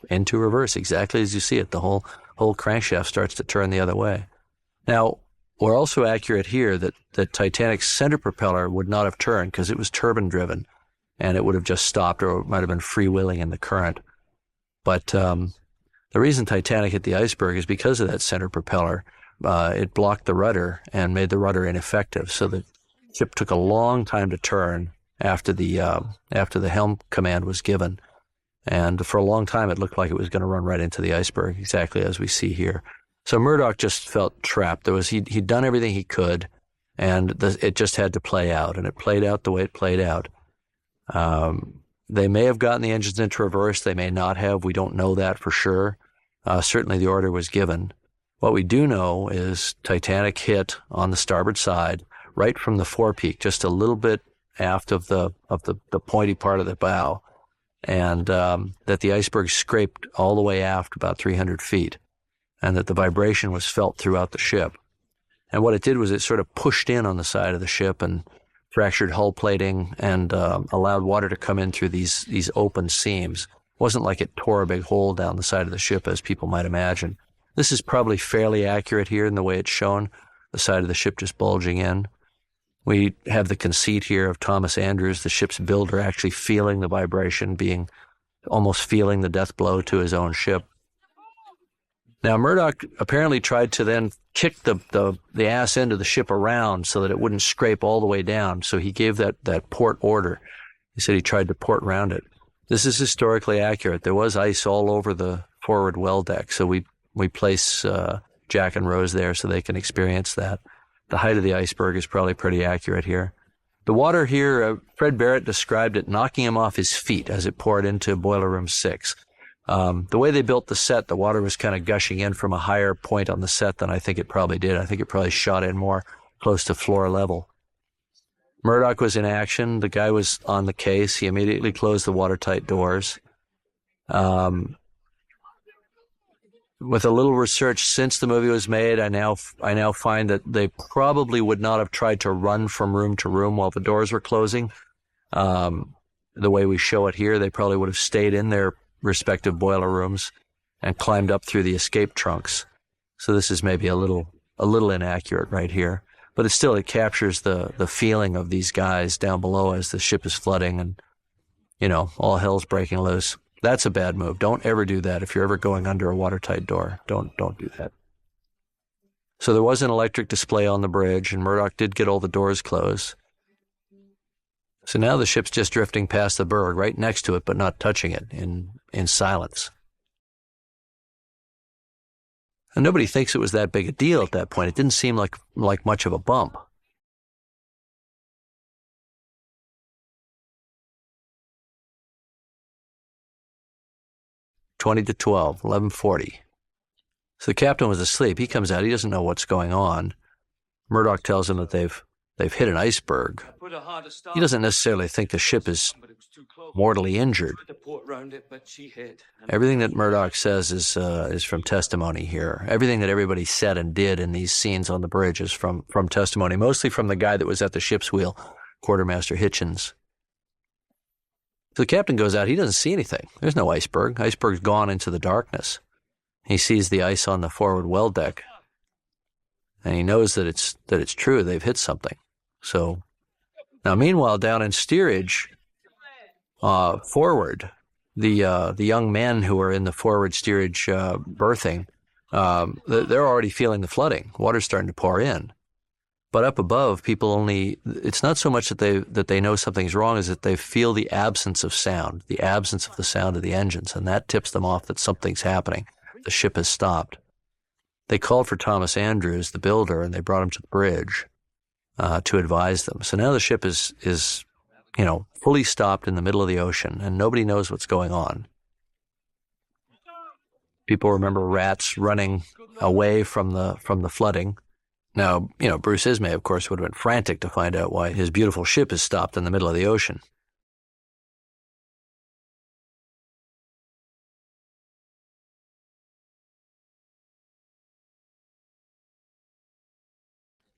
into reverse, exactly as you see it. The whole crankshaft starts to turn the other way. Now, we're also accurate here that Titanic's center propeller would not have turned because it was turbine-driven, and it would have just stopped, or it might have been freewheeling in the current. But the reason Titanic hit the iceberg is because of that center propeller. It blocked the rudder and made the rudder ineffective, so the ship took a long time to turn after the helm command was given. And for a long time, it looked like it was going to run right into the iceberg, exactly as we see here. So Murdoch just felt trapped. He'd done everything he could, and it just had to play out, and it played out the way it played out. They may have gotten the engines into reverse. They may not have. We don't know that for sure. Certainly the order was given. What we do know is Titanic hit on the starboard side, right from the forepeak, just a little bit aft of the pointy part of the bow, and that the iceberg scraped all the way aft about 300 feet, and that the vibration was felt throughout the ship. And what it did was it sort of pushed in on the side of the ship and fractured hull plating and allowed water to come in through these open seams. It wasn't like it tore a big hole down the side of the ship as people might imagine. This is probably fairly accurate here in the way it's shown, the side of the ship just bulging in. We have the conceit here of Thomas Andrews, the ship's builder, actually feeling the vibration, almost feeling the death blow to his own ship. Now, Murdoch apparently tried to then kick the ass end of the ship around so that it wouldn't scrape all the way down. So he gave that port order. He said he tried to port round it. This is historically accurate. There was ice all over the forward well deck, so we place Jack and Rose there so they can experience that. The height of the iceberg is probably pretty accurate here. The water here, Fred Barrett described it knocking him off his feet as it poured into Boiler Room 6. The way they built the set, the water was kind of gushing in from a higher point on the set than I think it probably did. I think it probably shot in more close to floor level. Murdoch was in action. The guy was on the case. He immediately closed the watertight doors. With a little research since the movie was made, I now find that they probably would not have tried to run from room to room while the doors were closing. The way we show it here, they probably would have stayed in their respective boiler rooms and climbed up through the escape trunks. So this is maybe a little inaccurate right here, but it captures the feeling of these guys down below as the ship is flooding and, all hell's breaking loose. That's a bad move. Don't ever do that. If you're ever going under a watertight door, don't do that. So there was an electric display on the bridge, and Murdoch did get all the doors closed. So now the ship's just drifting past the berg, right next to it, but not touching it, in silence. And nobody thinks it was that big a deal at that point. It didn't seem like much of a bump. $20 to 12, 11:40. So the captain was asleep. He comes out. He doesn't know what's going on. Murdoch tells him that they've hit an iceberg. He doesn't necessarily think the ship is mortally injured. Everything that Murdoch says is from testimony here. Everything that everybody said and did in these scenes on the bridge is from testimony, mostly from the guy that was at the ship's wheel, Quartermaster Hitchens. So the captain goes out. He doesn't see anything. There's no iceberg. Iceberg's gone into the darkness. He sees the ice on the forward well deck, and he knows that it's true. They've hit something. So now, meanwhile, down in steerage, forward, the young men who are in the forward steerage berthing, they're already feeling the flooding. Water's starting to pour in. But up above, it's not so much that they know something's wrong as that they feel the absence of sound, the absence of the sound of the engines, and that tips them off that something's happening. The ship has stopped. They called for Thomas Andrews, the builder, and they brought him to the bridge to advise them. So now the ship is fully stopped in the middle of the ocean, and nobody knows what's going on. People remember rats running away from the flooding. Now, Bruce Ismay, of course, would have been frantic to find out why his beautiful ship is stopped in the middle of the ocean.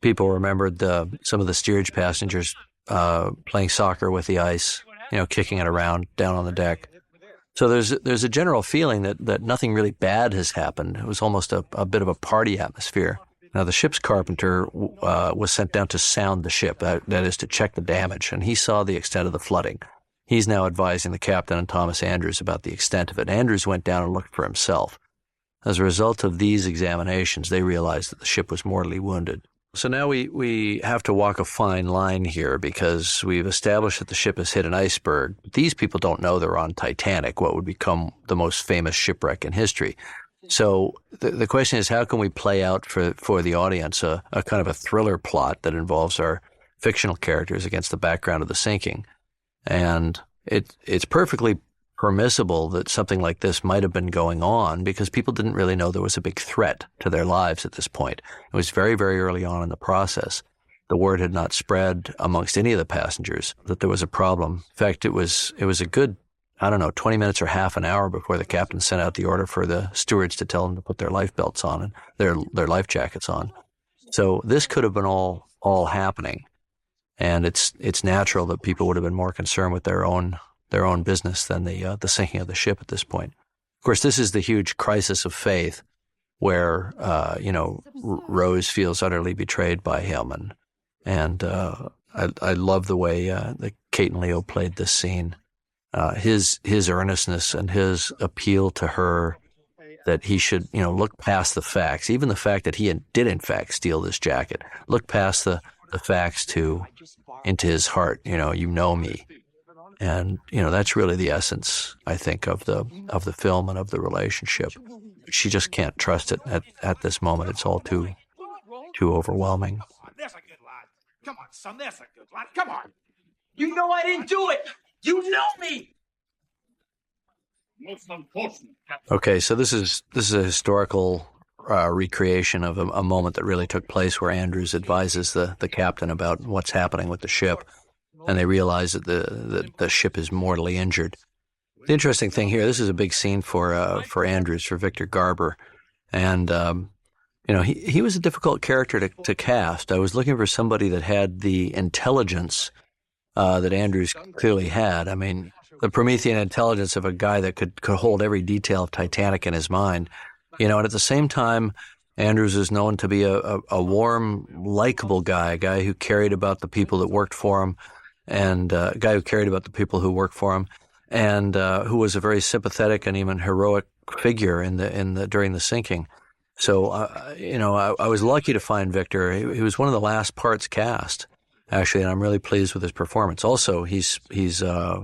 People remembered some of the steerage passengers playing soccer with the ice, kicking it around down on the deck. So there's a general feeling that nothing really bad has happened. It was almost a bit of a party atmosphere. Now, the ship's carpenter was sent down to sound the ship, that is to check the damage, and he saw the extent of the flooding. He's now advising the captain and Thomas Andrews about the extent of it. Andrews went down and looked for himself. As a result of these examinations, they realized that the ship was mortally wounded. So now we have to walk a fine line here because we've established that the ship has hit an iceberg. These people don't know they're on Titanic, what would become the most famous shipwreck in history. So the question is, how can we play out for the audience a kind of a thriller plot that involves our fictional characters against the background of the sinking? And it's perfectly permissible that something like this might have been going on because people didn't really know there was a big threat to their lives at this point. It was very, very early on in the process. The word had not spread amongst any of the passengers that there was a problem. In fact, it was a good 20 minutes or half an hour before the captain sent out the order for the stewards to tell them to put their life belts on and their life jackets on. So this could have been all happening, and it's natural that people would have been more concerned with their own business than the sinking of the ship at this point. Of course, this is the huge crisis of faith, where Rose feels utterly betrayed by him, and I love the way that Kate and Leo played this scene. His earnestness and his appeal to her that he should, look past the facts, even the fact that he did in fact steal this jacket. Look past the facts into his heart. You know me, and that's really the essence, I think, of the film and of the relationship. She just can't trust it at this moment. It's all too overwhelming. That's a good lad. Come on, son. That's a good lad. Come on. You know I didn't do it. You know me. Okay, so this is a historical recreation of a moment that really took place, where Andrews advises the captain about what's happening with the ship, and they realize that the ship is mortally injured. The interesting thing here, this is a big scene for Andrews, for Victor Garber, and he was a difficult character to cast. I was looking for somebody that had the intelligence that Andrews clearly had. I mean, the Promethean intelligence of a guy that could hold every detail of Titanic in his mind, and at the same time, Andrews is known to be a warm, likable guy, a guy who cared about the people that worked for him, and a guy who cared about the people who worked for him, and who was a very sympathetic and even heroic figure during the sinking. So, I was lucky to find Victor. He was one of the last parts cast, actually, and I'm really pleased with his performance. Also, he's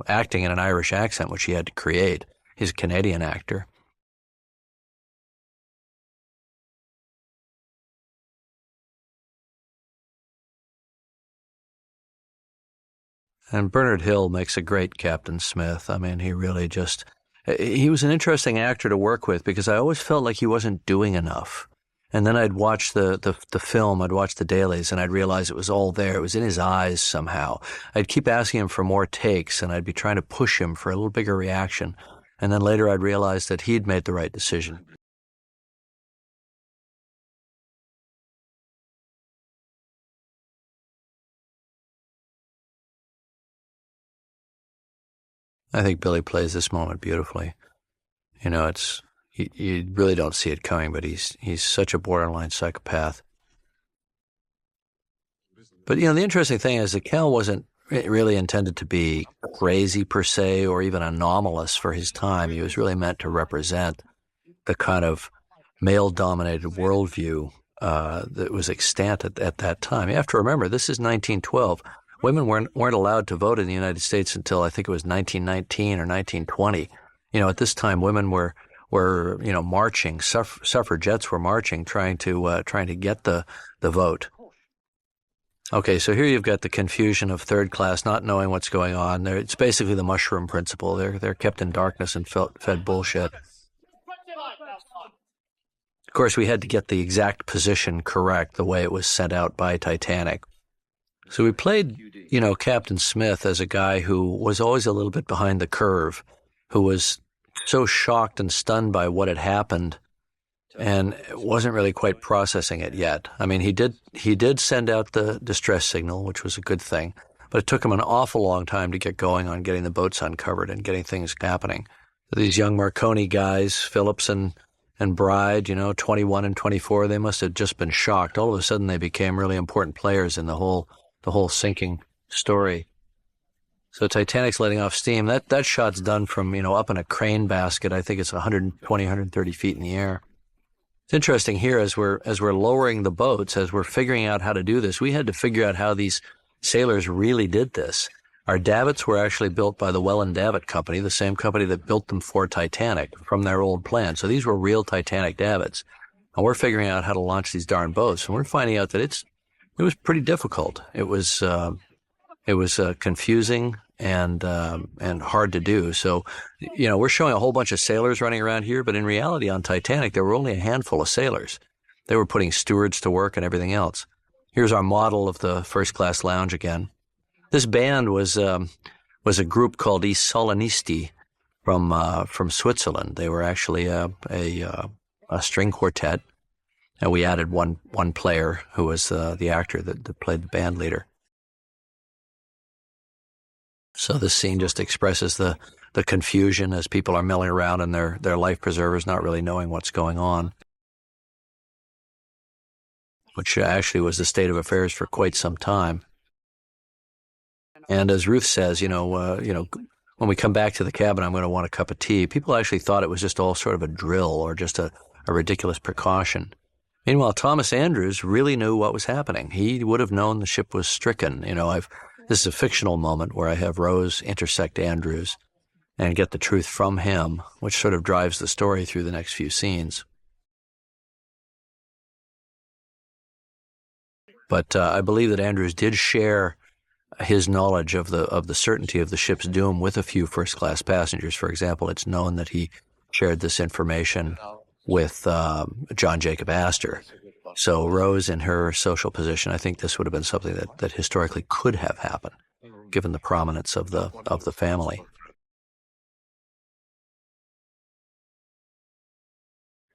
acting in an Irish accent, which he had to create. He's a Canadian actor. And Bernard Hill makes a great Captain Smith. I mean, he really he was an interesting actor to work with, because I always felt like he wasn't doing enough. And then I'd watch the film, I'd watch the dailies, and I'd realize it was all there. It was in his eyes somehow. I'd keep asking him for more takes, and I'd be trying to push him for a little bigger reaction. And then later I'd realize that he'd made the right decision. I think Billy plays this moment beautifully. You really don't see it coming, but he's such a borderline psychopath. But, the interesting thing is that Cal wasn't really intended to be crazy per se, or even anomalous for his time. He was really meant to represent the kind of male-dominated worldview that was extant at that time. You have to remember, this is 1912. Women weren't allowed to vote in the United States until I think it was 1919 or 1920. At this time, women were marching. Suffragettes were marching, trying to get the vote. Okay, so here you've got the confusion of third class, not knowing what's going on. It's basically the mushroom principle. They're kept in darkness and fed bullshit. Of course, we had to get the exact position correct, the way it was sent out by Titanic. So we played, Captain Smith as a guy who was always a little bit behind the curve, who was so shocked and stunned by what had happened, and wasn't really quite processing it yet. I mean, he did send out the distress signal, which was a good thing, but it took him an awful long time to get going on getting the boats uncovered and getting things happening. These young Marconi guys, Phillips and Bride, 21 and 24, they must have just been shocked. All of a sudden, they became really important players in the whole sinking story. So Titanic's letting off steam. That shot's done from, up in a crane basket. I think it's 120, 130 feet in the air. It's interesting here, as we're lowering the boats, as we're figuring out how to do this, we had to figure out how these sailors really did this. Our davits were actually built by the Welland Davit Company, the same company that built them for Titanic from their old plan. So these were real Titanic davits. And we're figuring out how to launch these darn boats. And we're finding out that it was pretty difficult. It was confusing and hard to do. So, we're showing a whole bunch of sailors running around here, but in reality on Titanic, there were only a handful of sailors. They were putting stewards to work and everything else. Here's our model of the first class lounge again. This band was a group called I Solinisti from Switzerland. They were actually a string quartet. And we added one player who was the actor that played the band leader. So this scene just expresses the confusion as people are milling around in their life preservers, not really knowing what's going on, which actually was the state of affairs for quite some time. And as Ruth says, when we come back to the cabin, I'm going to want a cup of tea. People actually thought it was just all sort of a drill or just a ridiculous precaution. Meanwhile, Thomas Andrews really knew what was happening. He would have known the ship was stricken. This is a fictional moment where I have Rose intersect Andrews and get the truth from him, which sort of drives the story through the next few scenes. But I believe that Andrews did share his knowledge of the certainty of the ship's doom with a few first-class passengers. For example, it's known that he shared this information with John Jacob Astor. So Rose, in her social position, I think this would have been something that historically could have happened, given the prominence of the family.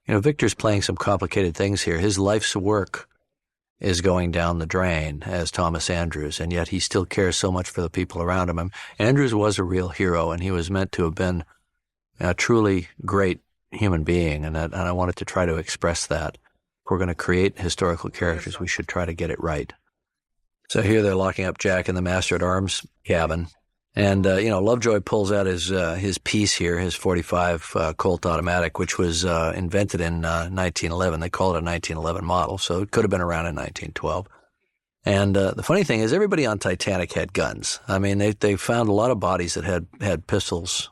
Victor's playing some complicated things here. His life's work is going down the drain as Thomas Andrews, and yet he still cares so much for the people around him. Andrews was a real hero, and he was meant to have been a truly great human being, and I wanted to try to express that. If we're going to create historical characters, we should try to get it right. So here they're locking up Jack in the master-at-arms cabin, and Lovejoy pulls out his piece here, his .45 Colt automatic, which was invented in 1911. They call it a 1911 model, so it could have been around in 1912. And the funny thing is, everybody on Titanic had guns. I mean, they found a lot of bodies that had pistols,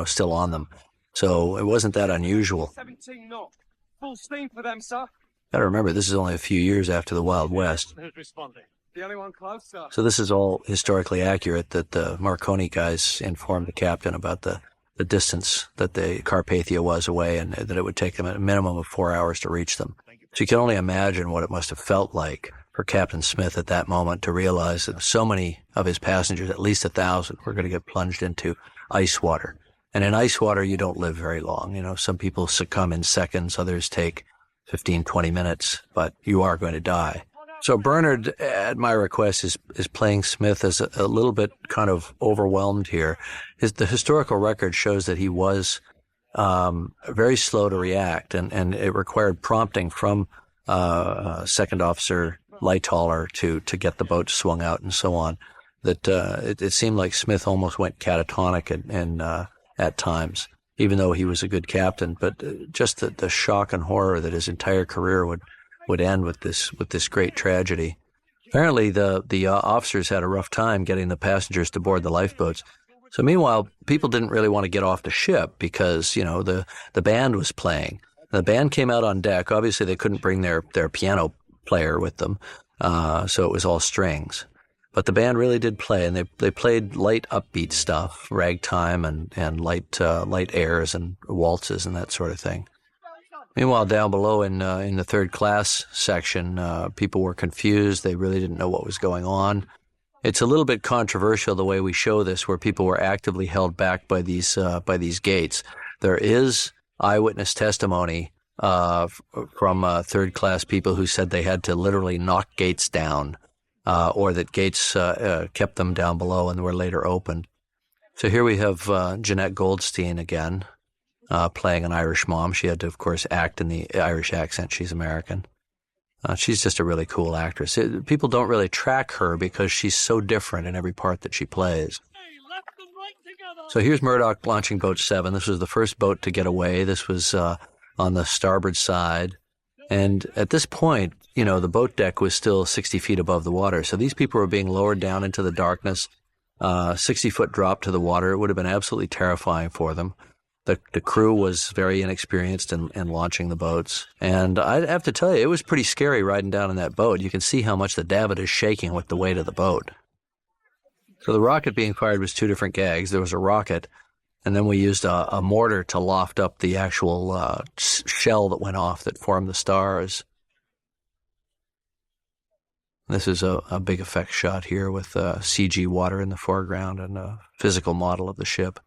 still on them. So it wasn't that unusual. 17 knots. Full steam for them, sir. Got to remember, this is only a few years after the Wild West. Who's responding? The only one close, sir. So this is all historically accurate, that the Marconi guys informed the captain about the distance that the Carpathia was away, and that it would take them a minimum of 4 hours to reach them. So you can only imagine what it must have felt like for Captain Smith at that moment to realize that so many of his passengers, at least 1,000, were going to get plunged into ice water. And in ice water, you don't live very long. Some people succumb in seconds, others take 15, 20 minutes, but you are going to die. So Bernard, at my request, is playing Smith as a little bit kind of overwhelmed here. The historical record shows that he was very slow to react, and it required prompting from Second Officer Lightaller to get the boat swung out and so on. That it seemed like Smith almost went catatonic and at times, even though he was a good captain. But just the shock and horror that his entire career would end with this great tragedy. Apparently, the officers had a rough time getting the passengers to board the lifeboats. So meanwhile, people didn't really want to get off the ship because, the band was playing. The band came out on deck. Obviously, they couldn't bring their piano player with them, so it was all strings. But the band really did play, and they played light, upbeat stuff, ragtime and light airs and waltzes and that sort of thing. Meanwhile, down below in the third class section, people were confused. They really didn't know what was going on. It's a little bit controversial the way we show this, where people were actively held back by these gates. There is eyewitness testimony from third class people who said they had to literally knock gates down, or that gates kept them down below and were later opened. So here we have Jeanette Goldstein again, playing an Irish mom. She had to, of course, act in the Irish accent. She's American. She's just a really cool actress. People don't really track her because she's so different in every part that she plays. So here's Murdoch launching Boat 7. This was the first boat to get away. This was on the starboard side. And at this point, the boat deck was still 60 feet above the water. So these people were being lowered down into the darkness, 60-foot drop to the water. It would have been absolutely terrifying for them. The crew was very inexperienced in launching the boats. And I'd have to tell you, it was pretty scary riding down in that boat. You can see how much the davit is shaking with the weight of the boat. So the rocket being fired was two different gags. There was a rocket, and then we used a mortar to loft up the actual shell that went off that formed the stars. This is a big effect shot here with CG water in the foreground and a physical model of the ship.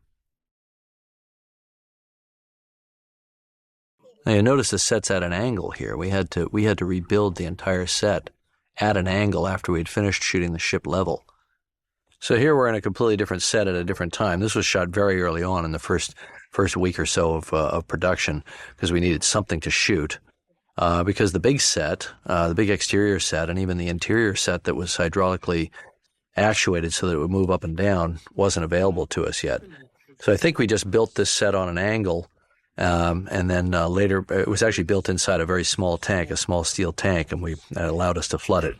Now you notice the set's at an angle here. We had to rebuild the entire set at an angle after we'd finished shooting the ship level. So here we're in a completely different set at a different time. This was shot very early on in the first week or so of production because we needed something to shoot. Because the big set, the big exterior set, and even the interior set that was hydraulically actuated so that it would move up and down wasn't available to us yet. So I think we just built this set on an angle, and then later it was actually built inside a very small tank, a small steel tank, and that allowed us to flood it.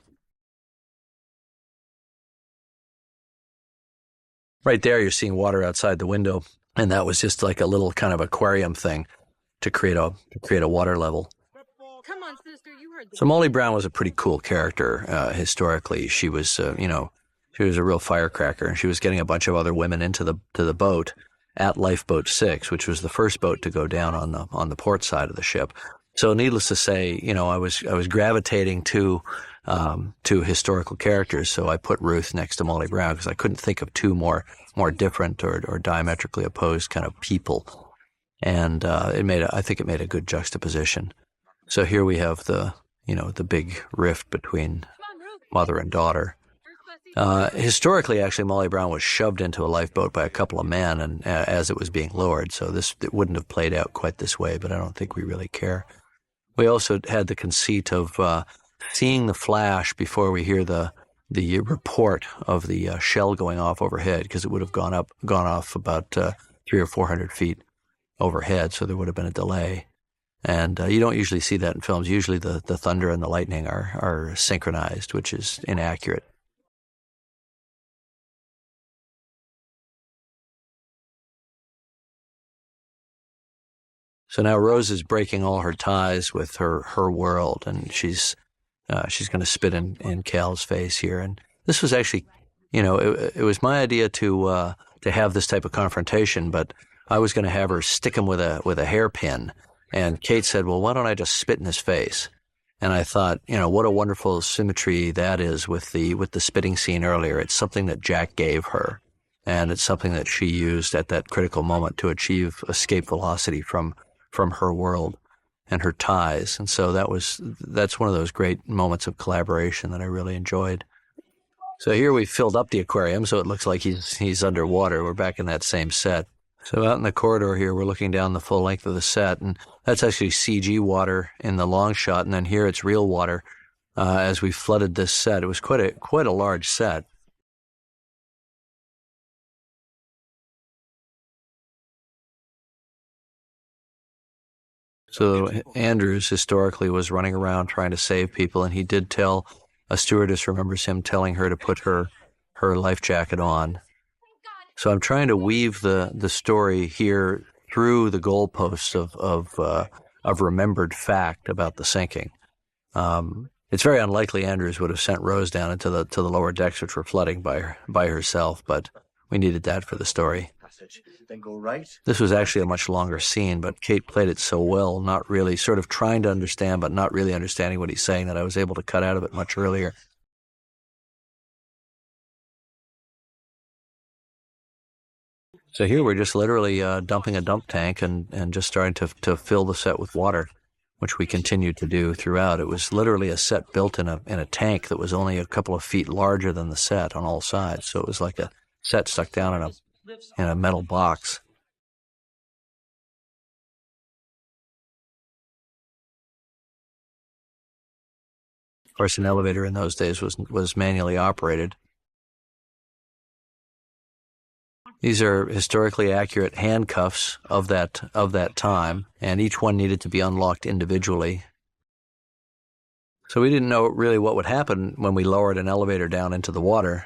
Right there, you're seeing water outside the window, and that was just like a little kind of aquarium thing to create a water level. Come on, sister, you heard So Molly Brown was a pretty cool character historically. She was, she was a real firecracker, and she was getting a bunch of other women into the boat at Lifeboat 6, which was the first boat to go down on the port side of the ship. So needless to say, I was gravitating to historical characters. So I put Ruth next to Molly Brown because I couldn't think of two more different or diametrically opposed kind of people. And I think it made a good juxtaposition. So here we have the big rift between mother and daughter. Historically, actually, Molly Brown was shoved into a lifeboat by a couple of men, and as it was being lowered. So it wouldn't have played out quite this way, but I don't think we really care. We also had the conceit of seeing the flash before we hear the report of the shell going off overhead, because it would have gone off about 300 or 400 feet overhead, so there would have been a delay. And you don't usually see that in films. Usually the thunder and the lightning are synchronized, which is inaccurate. So now Rose is breaking all her ties with her world, and she's going to spit in Cal's face here. And this was actually, it was my idea to have this type of confrontation, but I was going to have her stick him with a hairpin. And Kate said, "Well, why don't I just spit in his face?" And I thought, what a wonderful symmetry that is with the spitting scene earlier. It's something that Jack gave her, and it's something that she used at that critical moment to achieve escape velocity from her world and her ties. And so that's one of those great moments of collaboration that I really enjoyed. So here we filled up the aquarium, so it looks like he's underwater. We're back in that same set. So out in the corridor here, we're looking down the full length of the set, and that's actually CG water in the long shot, and then here it's real water as we flooded this set. It was quite a large set. So Andrews historically was running around trying to save people, and he did tell a stewardess, remembers him telling her to put her life jacket on. So I'm trying to weave the story here through the goalposts of remembered fact about the sinking. It's very unlikely Andrews would have sent Rose down into the lower decks, which were flooding by herself, but we needed that for the story. Then go right. This was actually a much longer scene, but Kate played it so well, not really sort of trying to understand, but not really understanding what he's saying, that I was able to cut out of it much earlier. So here we're just literally dumping a dump tank and just starting to fill the set with water, which we continued to do throughout. It was literally a set built in a tank that was only a couple of feet larger than the set on all sides. So it was like a set stuck down in a metal box. Of course, an elevator in those days was manually operated. These are historically accurate handcuffs of that time, and each one needed to be unlocked individually. So we didn't know really what would happen when we lowered an elevator down into the water.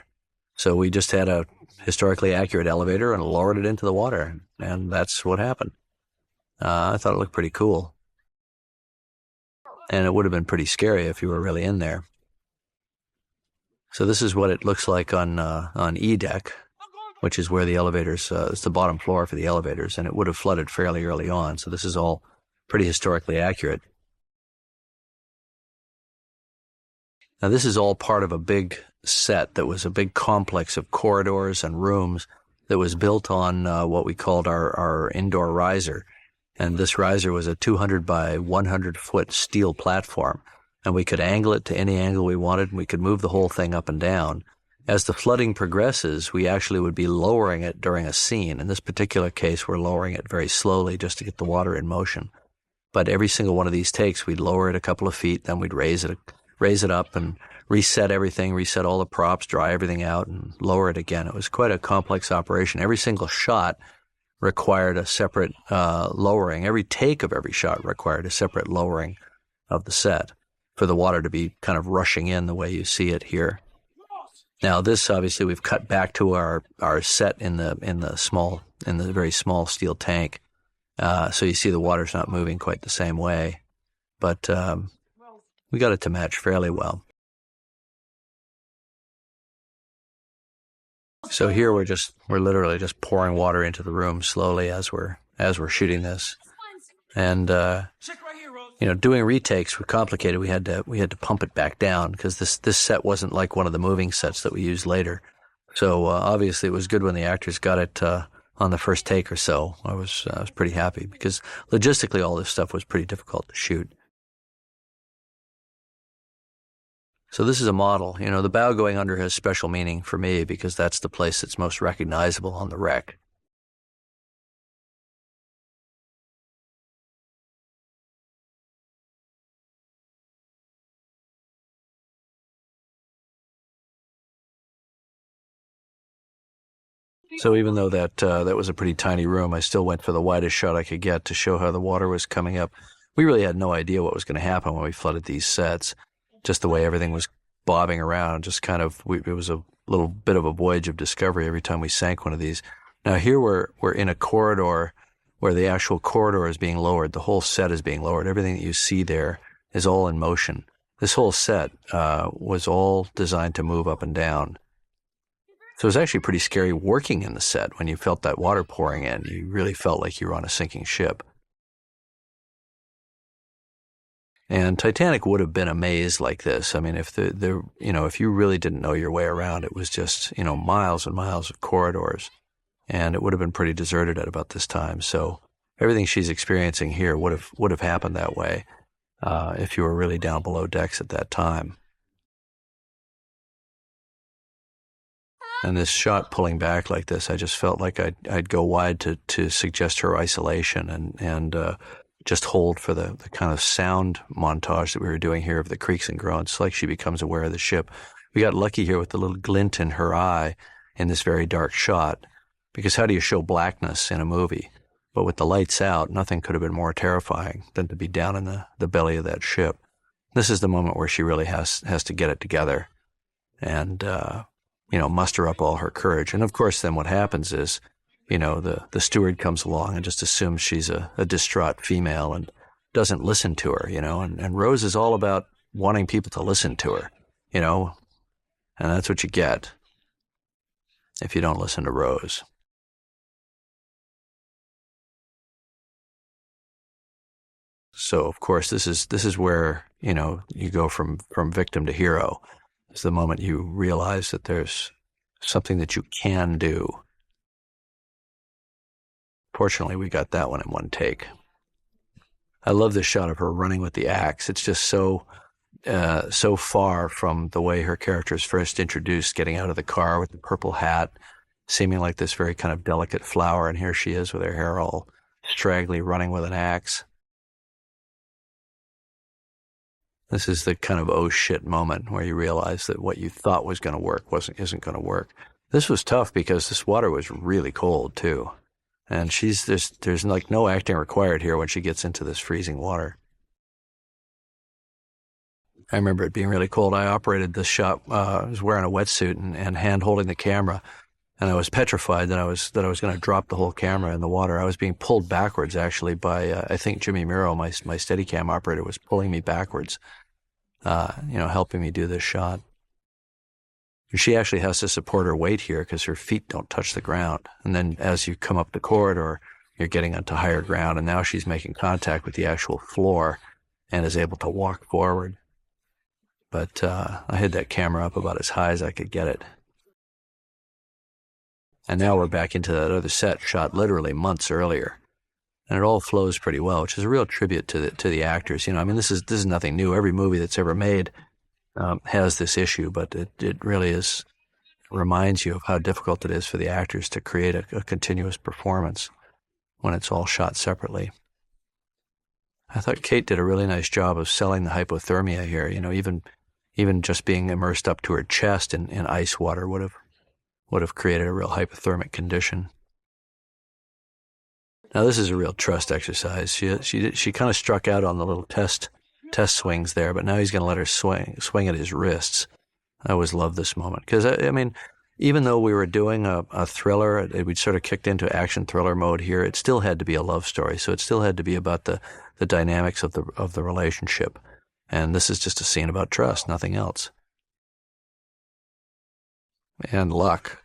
So we just had a historically accurate elevator and lowered it into the water, and that's what happened. I thought it looked pretty cool. And it would have been pretty scary if you were really in there. So this is what it looks like on E deck, which is where the elevators, it's the bottom floor for the elevators, and it would have flooded fairly early on. So this is all pretty historically accurate. Now this is all part of a big set that was a big complex of corridors and rooms that was built on what we called our indoor riser. And this riser was a 200 by 100 foot steel platform. And we could angle it to any angle we wanted, and we could move the whole thing up and down. As the flooding progresses, we actually would be lowering it during a scene. In this particular case, we're lowering it very slowly just to get the water in motion. But every single one of these takes, we'd lower it a couple of feet, then we'd raise it up and reset everything, reset all the props, dry everything out, and lower it again. It was quite a complex operation. Every single shot required a separate lowering. Every take of every shot required a separate lowering of the set for the water to be kind of rushing in the way you see it here. Now this, obviously, we've cut back to our set in the very small steel tank. So you see the water's not moving quite the same way, but we got it to match fairly well. So here we're literally just pouring water into the room slowly as we're shooting this, and doing retakes was complicated. We had to pump it back down because this set wasn't like one of the moving sets that we used later. So obviously it was good when the actors got it on the first take or so. I was pretty happy because logistically all this stuff was pretty difficult to shoot. So this is a model. The bow going under has special meaning for me because that's the place that's most recognizable on the wreck. So even though that was a pretty tiny room, I still went for the widest shot I could get to show how the water was coming up. We really had no idea what was going to happen when we flooded these sets. Just the way everything was bobbing around, just kind of, it was a little bit of a voyage of discovery every time we sank one of these. Now here we're in a corridor where the actual corridor is being lowered. The whole set is being lowered. Everything that you see there is all in motion. This whole set was all designed to move up and down. So it was actually pretty scary working in the set when you felt that water pouring in. You really felt like you were on a sinking ship. And Titanic would have been a maze like this. I mean, if if you really didn't know your way around, it was just, miles and miles of corridors, and it would have been pretty deserted at about this time. So everything she's experiencing here would have happened that way if you were really down below decks at that time. And this shot pulling back like this, I just felt like I'd go wide to suggest her isolation and just hold for the kind of sound montage that we were doing here of the creaks and groans. It's like she becomes aware of the ship. We got lucky here with the little glint in her eye in this very dark shot, because how do you show blackness in a movie? But with the lights out, nothing could have been more terrifying than to be down in the belly of that ship. This is the moment where she really has to get it together and, muster up all her courage. And of course, then what happens is, the steward comes along and just assumes she's a distraught female and doesn't listen to her, and Rose is all about wanting people to listen to her, and that's what you get if you don't listen to Rose. So of course, this is where, you go from victim to hero. It's the moment you realize that there's something that you can do. Fortunately, we got that one in one take. I love this shot of her running with the axe. It's just so far from the way her character is first introduced, getting out of the car with the purple hat, seeming like this very kind of delicate flower, and here she is with her hair all straggly, running with an axe. This is the kind of oh shit moment where you realize that what you thought was going to work isn't going to work. This was tough because this water was really cold too. And there's like no acting required here when she gets into this freezing water. I remember it being really cold. I operated this shot. I was wearing a wetsuit and hand holding the camera, and I was petrified that I was going to drop the whole camera in the water. I was being pulled backwards actually by I think Jimmy Miro, my Steadicam operator, was pulling me backwards, helping me do this shot. And she actually has to support her weight here because her feet don't touch the ground. And then as you come up the corridor, you're getting onto higher ground, and now she's making contact with the actual floor and is able to walk forward. But I had that camera up about as high as I could get it. And now we're back into that other set shot literally months earlier. And it all flows pretty well, which is a real tribute to the actors. I mean, this is nothing new. Every movie that's ever made has this issue, but it really reminds you of how difficult it is for the actors to create a continuous performance when it's all shot separately. I thought Kate did a really nice job of selling the hypothermia here. Even just being immersed up to her chest in ice water would have created a real hypothermic condition. Now, this is a real trust exercise. She kind of struck out on the little test swings there, but now he's going to let her swing at his wrists. I always love this moment because, I mean, even though we were doing a thriller, we'd sort of kicked into action thriller mode here, it still had to be a love story. So it still had to be about the dynamics of the relationship. And this is just a scene about trust, nothing else. And luck.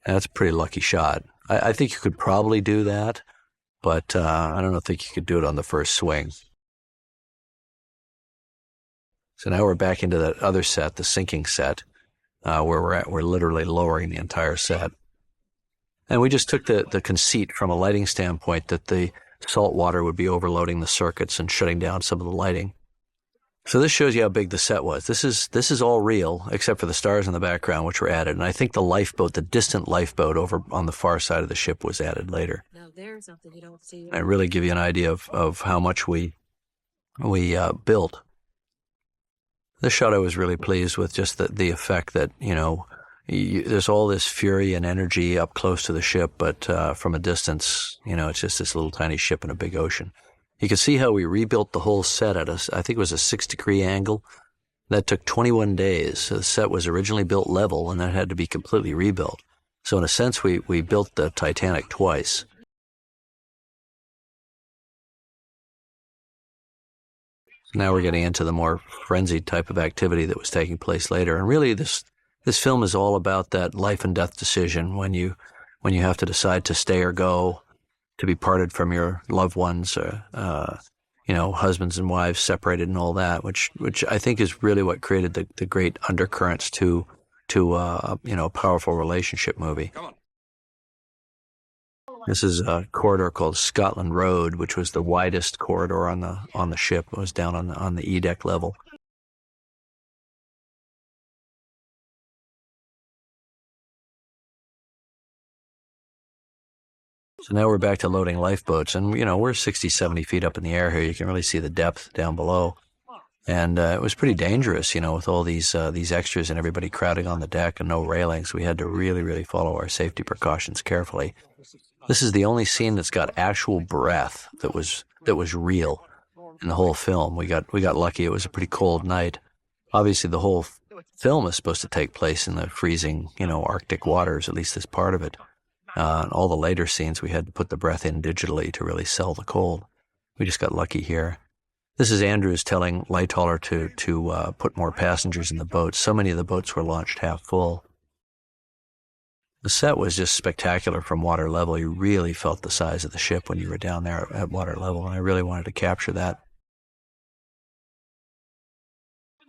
That's a pretty lucky shot. I think you could probably do that, but I don't think you could do it on the first swing. So now we're back into that other set, the sinking set, where we're literally lowering the entire set. And we just took the conceit from a lighting standpoint that the salt water would be overloading the circuits and shutting down some of the lighting. So this shows you how big the set was. This is all real, except for the stars in the background, which were added. And I think the distant lifeboat over on the far side of the ship was added later. Now there's something you don't see. And really give you an idea of how much we built. This shot I was really pleased with, just the effect that, there's all this fury and energy up close to the ship, but from a distance, it's just this little tiny ship in a big ocean. You can see how we rebuilt the whole set at I think it was a 6-degree angle. That took 21 days. So the set was originally built level, and that had to be completely rebuilt. So in a sense, we built the Titanic twice. So now we're getting into the more frenzied type of activity that was taking place later. And really, this film is all about that life and death decision when you have to decide to stay or go, to be parted from your loved ones, husbands and wives separated and all that, which I think is really what created the great undercurrents to a powerful relationship movie. Come on. This is a corridor called Scotland Road, which was the widest corridor on the ship. It was down on the E-deck level. So now we're back to loading lifeboats, and we're 60, 70 feet up in the air here. You can really see the depth down below, and it was pretty dangerous, with all these extras and everybody crowding on the deck and no railings. We had to really, really follow our safety precautions carefully. This is the only scene that's got actual breath that was real in the whole film. We got lucky. It was a pretty cold night. Obviously, the whole film is supposed to take place in the freezing, Arctic waters, at least this part of it. All the later scenes, we had to put the breath in digitally to really sell the cold. We just got lucky here. This is Andrews telling Lightoller to put more passengers in the boats. So many of the boats were launched half full. The set was just spectacular from water level. You really felt the size of the ship when you were down there at water level, and I really wanted to capture that.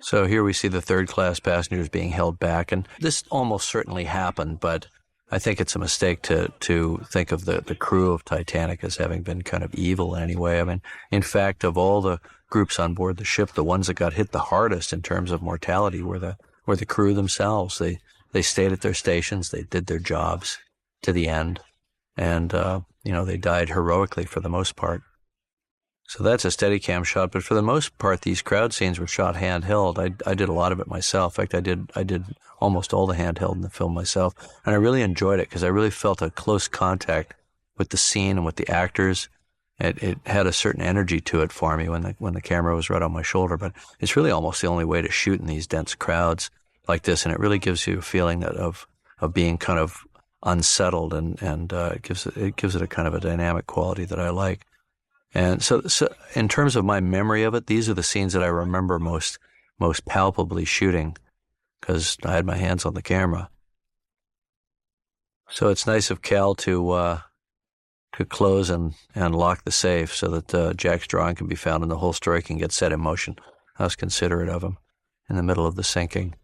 So here we see the third-class passengers being held back, and this almost certainly happened, but I think it's a mistake to think of the crew of Titanic as having been kind of evil in any way. I mean, in fact, of all the groups on board the ship, the ones that got hit the hardest in terms of mortality were the crew themselves. They stayed at their stations, they did their jobs to the end, and they died heroically for the most part. So that's a Steadicam shot, but for the most part, these crowd scenes were shot handheld. I did a lot of it myself. In fact, I did almost all the handheld in the film myself, and I really enjoyed it because I really felt a close contact with the scene and with the actors. It had a certain energy to it for me when the camera was right on my shoulder, but it's really almost the only way to shoot in these dense crowds like this, and it really gives you a feeling of being kind of unsettled, and it gives it a kind of a dynamic quality that I like. And so in terms of my memory of it, these are the scenes that I remember most palpably shooting because I had my hands on the camera. So it's nice of Cal to close and lock the safe so that Jack's drawing can be found and the whole story can get set in motion. I was considerate of him in the middle of the sinking.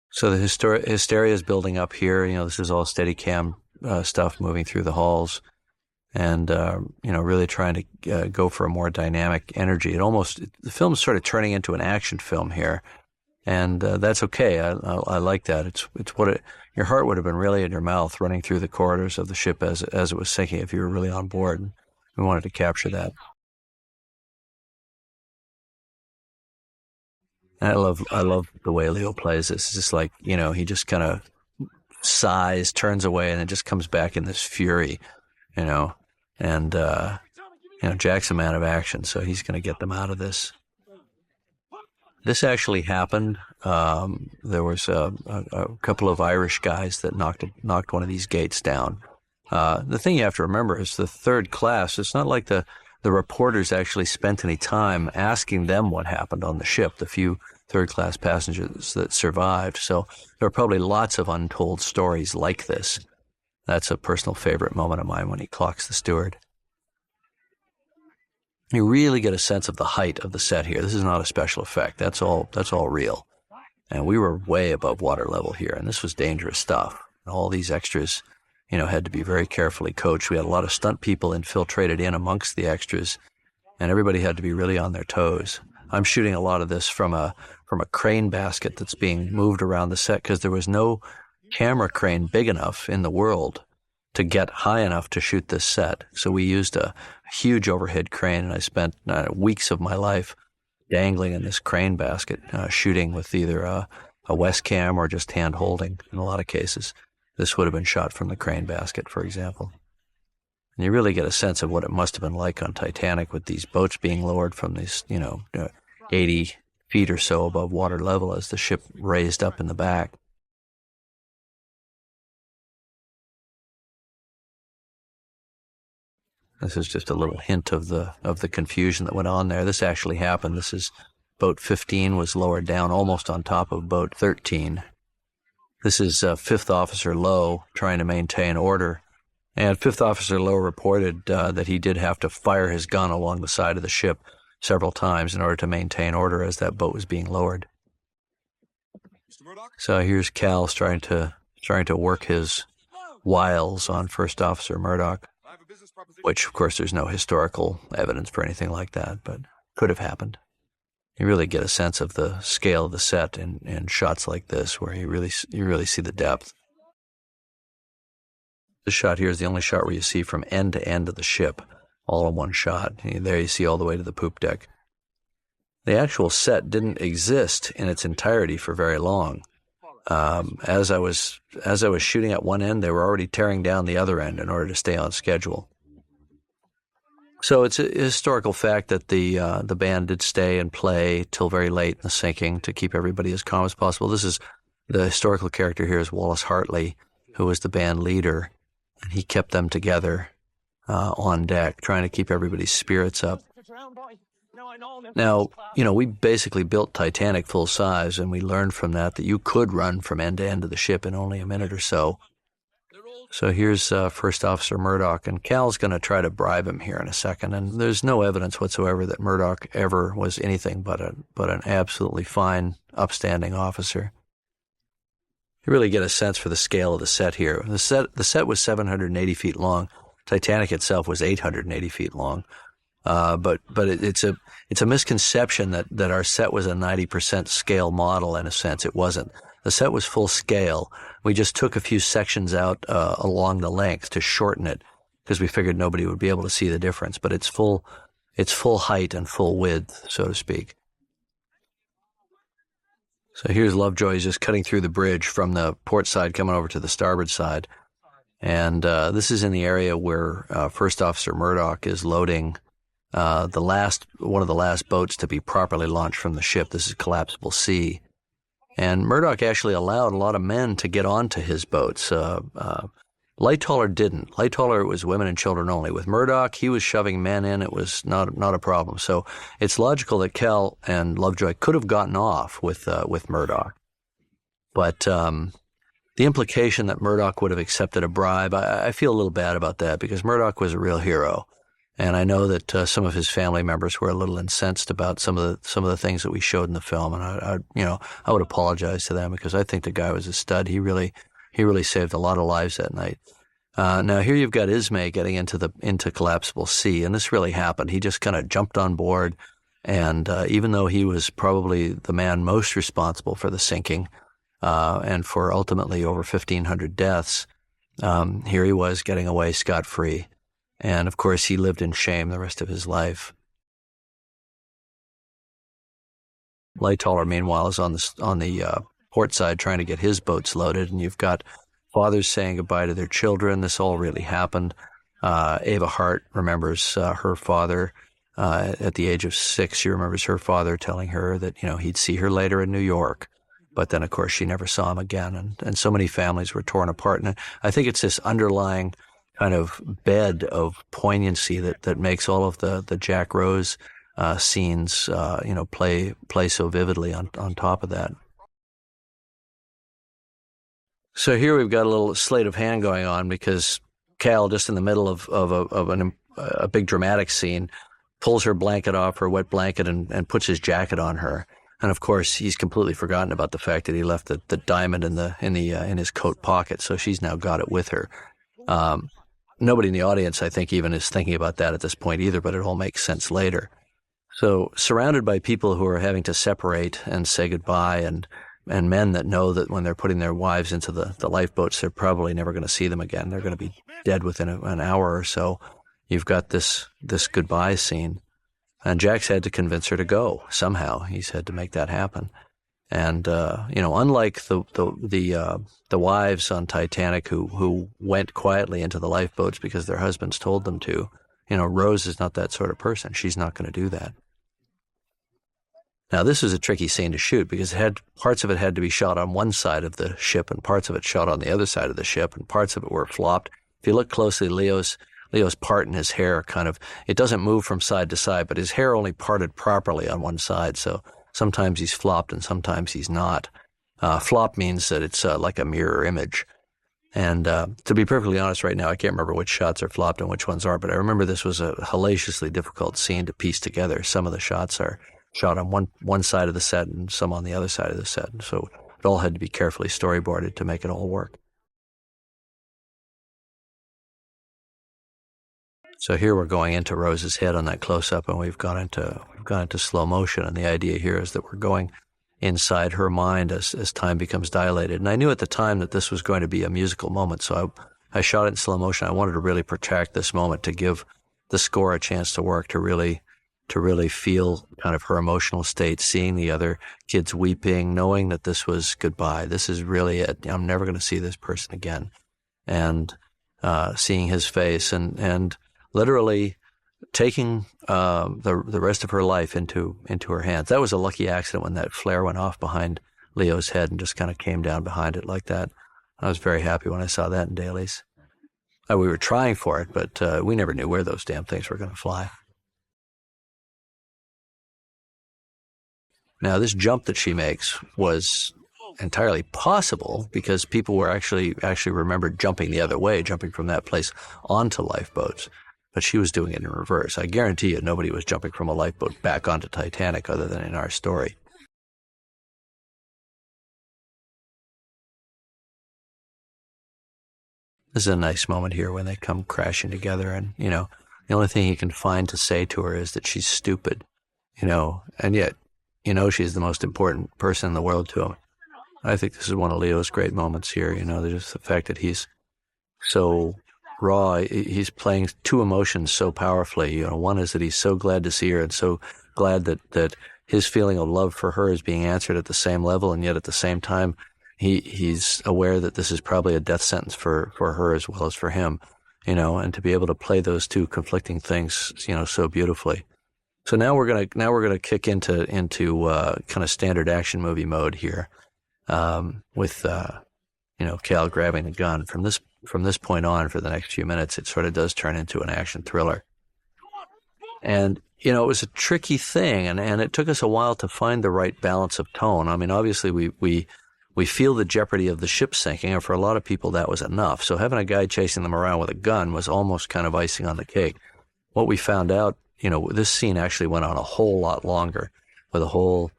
So the hysteria is building up here. This is all Steadicam stuff moving through the halls, and really trying to go for a more dynamic energy. The film's sort of turning into an action film here, and that's okay. I like that. It's what your heart would have been really in your mouth running through the corridors of the ship as it was sinking if you were really on board. We wanted to capture that. And I love the way Leo plays this. It's just like, he just kind of sighs, turns away, and then just comes back in this fury, and Jack's a man of action, so he's going to get them out of this. This actually happened. There was a couple of Irish guys that knocked one of these gates down. The thing you have to remember is the third class. It's not like the reporters actually spent any time asking them what happened on the ship, the few third-class passengers that survived. So there are probably lots of untold stories like this. That's a personal favorite moment of mine when he clocks the steward. You really get a sense of the height of the set here. This is not a special effect. That's all real. And we were way above water level here, and this was dangerous stuff. All these extras, had to be very carefully coached. We had a lot of stunt people infiltrated in amongst the extras, and everybody had to be really on their toes. I'm shooting a lot of this from a crane basket that's being moved around the set because there was no camera crane big enough in the world to get high enough to shoot this set. So we used a huge overhead crane, and I spent weeks of my life dangling in this crane basket, shooting with either a Westcam or just hand holding in a lot of cases. This would have been shot from the crane basket, for example. And you really get a sense of what it must have been like on Titanic with these boats being lowered from these, 80 feet or so above water level as the ship raised up in the back. This is just a little hint of the confusion that went on there. This actually happened. This is boat 15 was lowered down almost on top of boat 13. This is Fifth Officer Lowe trying to maintain order. And Fifth Officer Lowe reported that he did have to fire his gun along the side of the ship several times in order to maintain order as that boat was being lowered. So here's Cal trying to work his wiles on First Officer Murdoch, which, of course, there's no historical evidence for anything like that, but could have happened. You really get a sense of the scale of the set in shots like this, where you really see the depth. This shot here is the only shot where you see from end to end of the ship, all in one shot. There you see all the way to the poop deck. The actual set didn't exist in its entirety for very long. As I was shooting at one end, they were already tearing down the other end in order to stay on schedule. So it's a historical fact that the band did stay and play till very late in the sinking to keep everybody as calm as possible. This is the historical character here is Wallace Hartley, who was the band leader, and he kept them together on deck, trying to keep everybody's spirits up. Now, we basically built Titanic full size, and we learned from that you could run from end to end of the ship in only a minute or so. So here's First Officer Murdoch, and Cal's going to try to bribe him here in a second. And there's no evidence whatsoever that Murdoch ever was anything but an absolutely fine, upstanding officer. You really get a sense for the scale of the set here. The set was 780 feet long. Titanic itself was 880 feet long. But it's a misconception that our set was a 90% scale model. In a sense, it wasn't. The set was full scale. We just took a few sections out along the length to shorten it because we figured nobody would be able to see the difference. But it's full height and full width, so to speak. So here's Lovejoy just cutting through the bridge from the port side, coming over to the starboard side, and this is in the area where First Officer Murdoch is loading one of the last boats to be properly launched from the ship. This is Collapsible C. And Murdoch actually allowed a lot of men to get onto his boats. Lightoller didn't. Lightoller, it was women and children only. With Murdoch, he was shoving men in. It was not a problem. So it's logical that Cal and Lovejoy could have gotten off with Murdoch. But the implication that Murdoch would have accepted a bribe, I feel a little bad about that because Murdoch was a real hero. And I know that some of his family members were a little incensed about some of the things that we showed in the film, and I would apologize to them because I think the guy was a stud. He really saved a lot of lives that night. Now here you've got Ismay getting into collapsible sea, and this really happened. He just kind of jumped on board, and even though he was probably the man most responsible for the sinking and for ultimately over 1,500 deaths, here he was getting away scot-free. And of course, he lived in shame the rest of his life. Lightoller, meanwhile, is on the port side trying to get his boats loaded, and you've got fathers saying goodbye to their children. This all really happened. Ava Hart remembers her father at the age of 6. She remembers her father telling her that, he'd see her later in New York. But then, of course, she never saw him again. And so many families were torn apart. And I think it's this underlying kind of bed of poignancy that makes all of the Jack Rose scenes, play so vividly on top of that. So here we've got a little sleight of hand going on because Cal, just in the middle of a big dramatic scene, pulls her blanket off, her wet blanket, and puts his jacket on her. And of course, he's completely forgotten about the fact that he left the diamond in his coat pocket. So she's now got it with her. Nobody in the audience, I think, even is thinking about that at this point either, but it all makes sense later. So surrounded by people who are having to separate and say goodbye, and men that know that when they're putting their wives into the lifeboats, they're probably never going to see them again. They're going to be dead within an hour or so. You've got this goodbye scene. And Jack's had to convince her to go somehow. He's had to make that happen. And, unlike the wives on Titanic who went quietly into the lifeboats because their husbands told them to, Rose is not that sort of person. She's not going to do that. Now, this is a tricky scene to shoot because parts of it had to be shot on one side of the ship and parts of it shot on the other side of the ship, and parts of it were flopped. If you look closely, Leo's part in his hair it doesn't move from side to side, but his hair only parted properly on one side. So sometimes he's flopped and sometimes he's not. Flop means that it's like a mirror image. And to be perfectly honest right now, I can't remember which shots are flopped and which ones are, but I remember this was a hellaciously difficult scene to piece together. Some of the shots are shot on one side of the set and some on the other side of the set. So it all had to be carefully storyboarded to make it all work. So here we're going into Rose's head on that close-up, and we've gone into slow motion. And the idea here is that we're going inside her mind as time becomes dilated. And I knew at the time that this was going to be a musical moment, so I shot it in slow motion. I wanted to really protect this moment, to give the score a chance to work, to really feel kind of her emotional state, seeing the other kids weeping, knowing that this was goodbye. This is really it. I'm never going to see this person again. And seeing his face and literally taking the rest of her life into her hands. That was a lucky accident when that flare went off behind Leo's head and just kind of came down behind it like that. I was very happy when I saw that in dailies. We were trying for it, but we never knew where those damn things were going to fly. Now, this jump that she makes was entirely possible because people were actually remembered jumping the other way, jumping from that place onto lifeboats. But she was doing it in reverse. I guarantee you nobody was jumping from a lifeboat back onto Titanic other than in our story. This is a nice moment here when they come crashing together, and, the only thing he can find to say to her is that she's stupid, and yet, she's the most important person in the world to him. I think this is one of Leo's great moments here, just the fact that he's so raw. He's playing two emotions so powerfully. One is that he's so glad to see her and so glad that his feeling of love for her is being answered at the same level, and yet at the same time, he's aware that this is probably a death sentence for her as well as for him, and to be able to play those two conflicting things, so beautifully. So now we're gonna kick into kind of standard action movie mode here, with Cal grabbing the gun. From this point on, for the next few minutes, it sort of does turn into an action thriller. And it was a tricky thing, and it took us a while to find the right balance of tone. I mean, obviously we feel the jeopardy of the ship sinking, and for a lot of people that was enough. So having a guy chasing them around with a gun was almost kind of icing on the cake. What we found out, this scene actually went on a whole lot longer, with a whole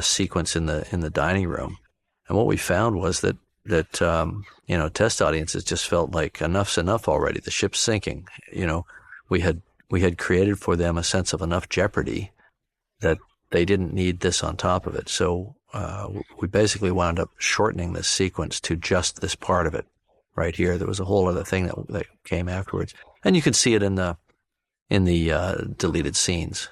sequence in the dining room. And what we found was that test audiences just felt like enough's enough already. The ship's sinking. We had created for them a sense of enough jeopardy that they didn't need this on top of it. So we basically wound up shortening this sequence to just this part of it right here. There was a whole other thing that came afterwards, and you can see it in the deleted scenes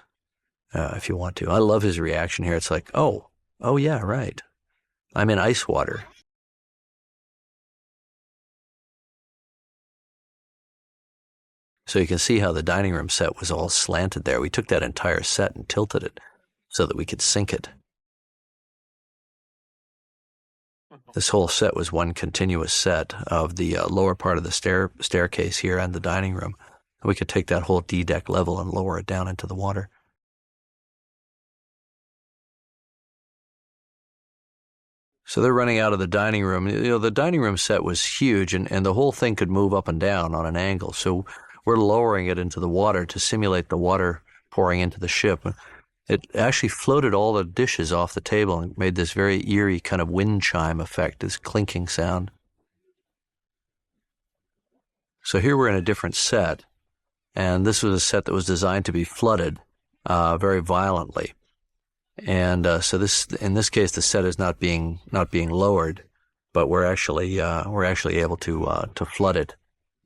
if you want to. I love his reaction here. It's like, oh yeah, right. I'm in ice water. So you can see how the dining room set was all slanted there. We took that entire set and tilted it so that we could sink it. This whole set was one continuous set of the lower part of the staircase here and the dining room. We could take that whole D-deck level and lower it down into the water. So they're running out of the dining room. The dining room set was huge, and the whole thing could move up and down on an angle. So we're lowering it into the water to simulate the water pouring into the ship. It actually floated all the dishes off the table and made this very eerie kind of wind chime effect, this clinking sound. So here we're in a different set, and this was a set that was designed to be flooded very violently. And so in this case, the set is not being lowered, but we're actually able to flood it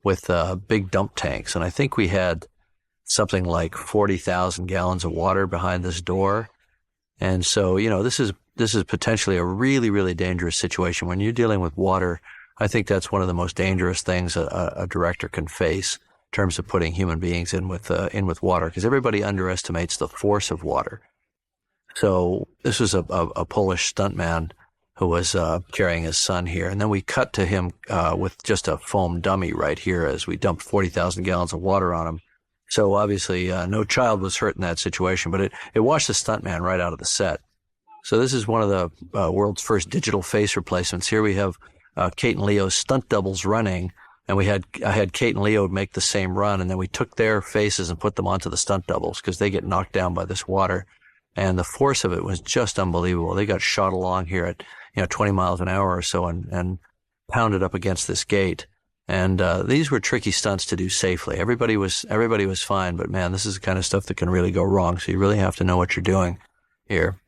with big dump tanks. And I think we had something like 40,000 gallons of water behind this door. And so, this is potentially a really, really dangerous situation. When you're dealing with water, I think that's one of the most dangerous things a director can face in terms of putting human beings in with water, because everybody underestimates the force of water. So this was a Polish stuntman who was carrying his son here. And then we cut to him with just a foam dummy right here as we dumped 40,000 gallons of water on him. So obviously no child was hurt in that situation, but it washed the stuntman right out of the set. So this is one of the world's first digital face replacements. Here we have Kate and Leo's stunt doubles running, and I had Kate and Leo make the same run, and then we took their faces and put them onto the stunt doubles because they get knocked down by this water. And the force of it was just unbelievable. They got shot along here at 20 miles an hour or so and pounded up against this gate. And these were tricky stunts to do safely. Everybody was fine, but man, this is the kind of stuff that can really go wrong. So you really have to know what you're doing here.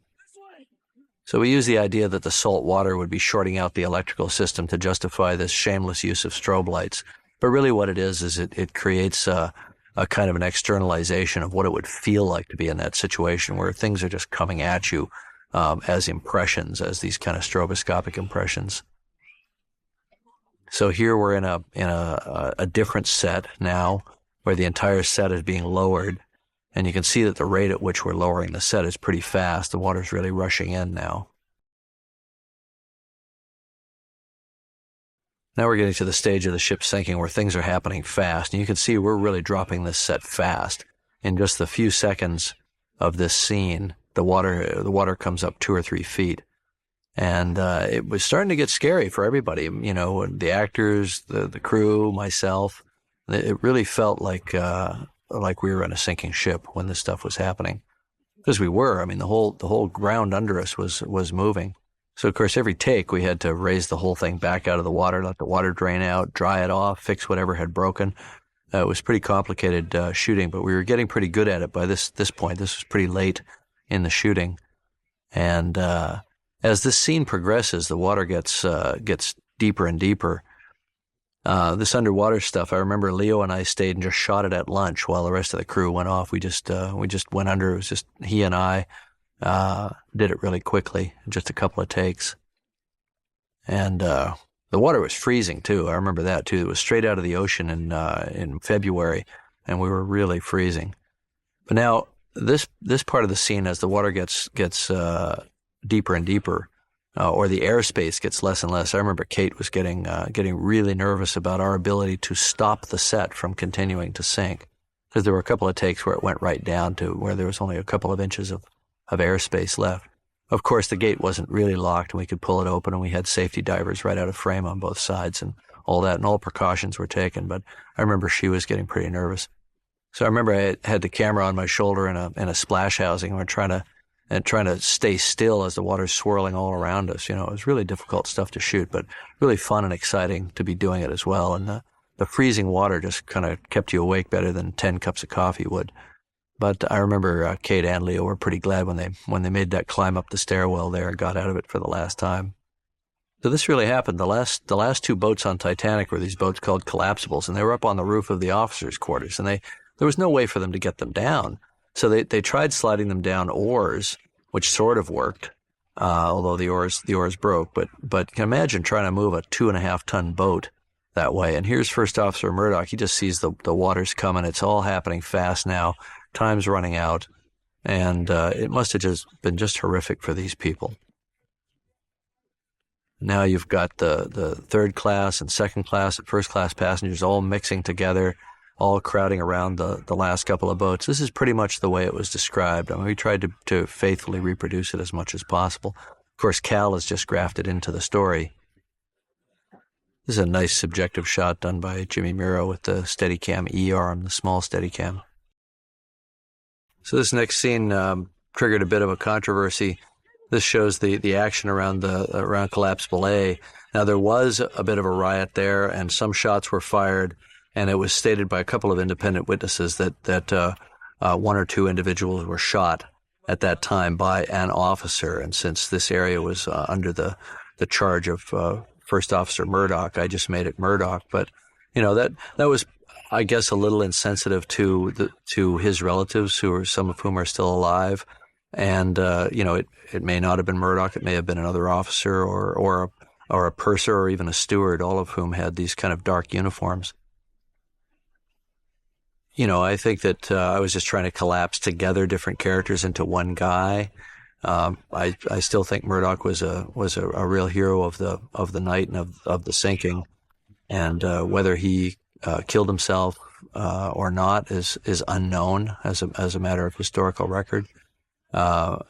So we use the idea that the salt water would be shorting out the electrical system to justify this shameless use of strobe lights. But really what it is it creates a kind of an externalization of what it would feel like to be in that situation where things are just coming at you as impressions, as these kind of stroboscopic impressions. So here we're in a different set now where the entire set is being lowered. And you can see that the rate at which we're lowering the set is pretty fast. The water's really rushing in now. Now we're getting to the stage of the ship sinking where things are happening fast. And you can see we're really dropping this set fast. In just the few seconds of this scene, the water comes up 2 or 3 feet. And it was starting to get scary for everybody, the actors, the crew, myself. It really felt like we were in a sinking ship when this stuff was happening. Because we were. I mean, the whole ground under us was moving. So, of course, every take we had to raise the whole thing back out of the water, let the water drain out, dry it off, fix whatever had broken. It was pretty complicated shooting, but we were getting pretty good at it by this point. This was pretty late in the shooting. And as this scene progresses, the water gets deeper and deeper. This underwater stuff, I remember Leo and I stayed and just shot it at lunch while the rest of the crew went off. We just went under. It was just he and I did it really quickly, just a couple of takes. And the water was freezing too. I remember that too. It was straight out of the ocean in February, and we were really freezing. But now this part of the scene, as the water gets deeper and deeper, or the airspace gets less and less. I remember Kate was getting really nervous about our ability to stop the set from continuing to sink, because there were a couple of takes where it went right down to where there was only a couple of inches of airspace left. Of course, the gate wasn't really locked, and we could pull it open, and we had safety divers right out of frame on both sides, and all that, and all precautions were taken. But I remember she was getting pretty nervous. So I remember I had the camera on my shoulder in a splash housing, and we're trying to and trying to stay still as the water's swirling all around us. It was really difficult stuff to shoot, but really fun and exciting to be doing it as well. And the freezing water just kind of kept you awake better than 10 cups of coffee would. But I remember Kate and Leo were pretty glad when they made that climb up the stairwell there and got out of it for the last time. So this really happened. The last two boats on Titanic were these boats called collapsibles, and they were up on the roof of the officers' quarters, and there was no way for them to get them down. So they tried sliding them down oars, which sort of worked, although the oars broke. But you can imagine trying to move a 2.5-ton boat that way. And here's First Officer Murdoch. He just sees the water's coming. It's all happening fast now. Time's running out, and it must have just been horrific for these people. Now you've got the third class and second class and first class passengers all mixing together, all crowding around the last couple of boats. This is pretty much the way it was described. I mean, we tried to faithfully reproduce it as much as possible. Of course, Cal is just grafted into the story. This is a nice subjective shot done by Jimmy Miro with the Steadicam E-arm, the small Steadicam. So this next scene triggered a bit of a controversy. This shows the action around Collapsible A. Now, there was a bit of a riot there, and some shots were fired, and it was stated by a couple of independent witnesses that one or two individuals were shot at that time by an officer. And since this area was under the charge of First Officer Murdoch, I just made it Murdoch. But that was, I guess, a little insensitive to his relatives, some of whom are still alive. And it may not have been Murdoch. It may have been another officer or a purser or even a steward, all of whom had these kind of dark uniforms. I think that I was just trying to collapse together different characters into one guy. I still think Murdoch was a real hero of the night and of the sinking, and whether he killed himself or not is unknown as a matter of historical record.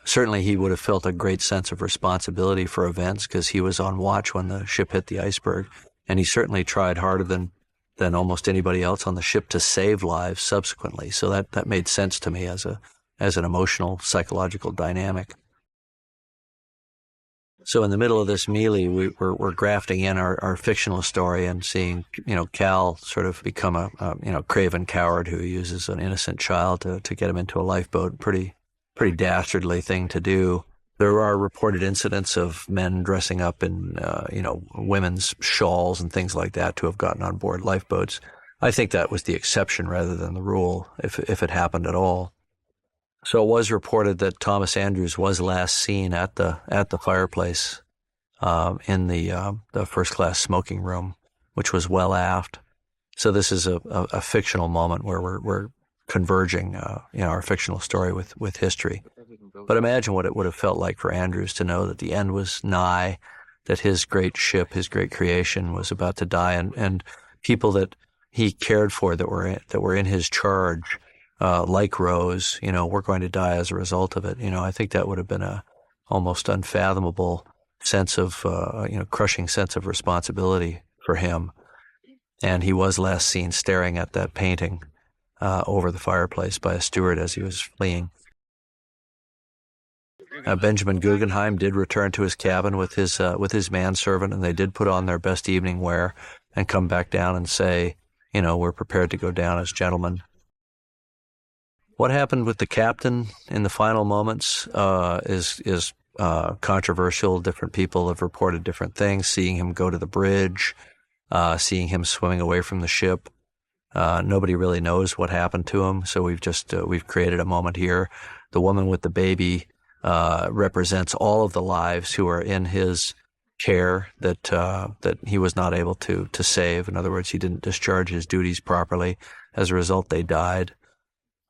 Certainly he would have felt a great sense of responsibility for events because he was on watch when the ship hit the iceberg, and he certainly tried harder than almost anybody else on the ship to save lives subsequently. So that made sense to me as an emotional, psychological dynamic. So in the middle of this melee, we're grafting in our fictional story and seeing, Cal sort of become a craven coward who uses an innocent child to get him into a lifeboat. Pretty dastardly thing to do. There are reported incidents of men dressing up in, women's shawls and things like that to have gotten on board lifeboats. I think that was the exception rather than the rule, if it happened at all. So it was reported that Thomas Andrews was last seen at the fireplace in the first class smoking room, which was well aft. So this is a fictional moment where we're converging, our fictional story with history. But imagine what it would have felt like for Andrews to know that the end was nigh, that his great ship, his great creation was about to die, and people that he cared for that were in his charge, like Rose, were going to die as a result of it. I think that would have been a almost unfathomable sense of, crushing sense of responsibility for him. And he was last seen staring at that painting over the fireplace by a steward as he was fleeing. Benjamin Guggenheim did return to his cabin with his manservant, and they did put on their best evening wear and come back down and say, we're prepared to go down as gentlemen. What happened with the captain in the final moments is controversial. Different people have reported different things, seeing him go to the bridge, seeing him swimming away from the ship. Nobody really knows what happened to him, so we've created a moment here. The woman with the baby represents all of the lives who are in his care that he was not able to save. In other words, he didn't discharge his duties properly. As a result, they died.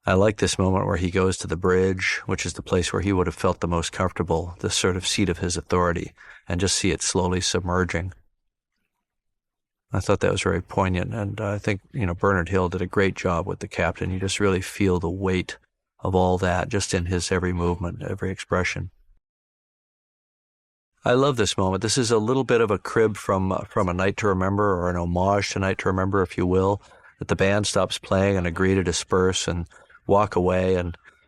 I like this moment where he goes to the bridge, which is the place where he would have felt the most comfortable, the sort of seat of his authority, and just see it slowly submerging. I thought that was very poignant, and I think, Bernard Hill did a great job with the captain. You just really feel the weight of all that just in his every movement, every expression. I love this moment. This is a little bit of a crib from A Night to Remember, or an homage to Night to Remember, if you will, that the band stops playing and agree to disperse and walk away,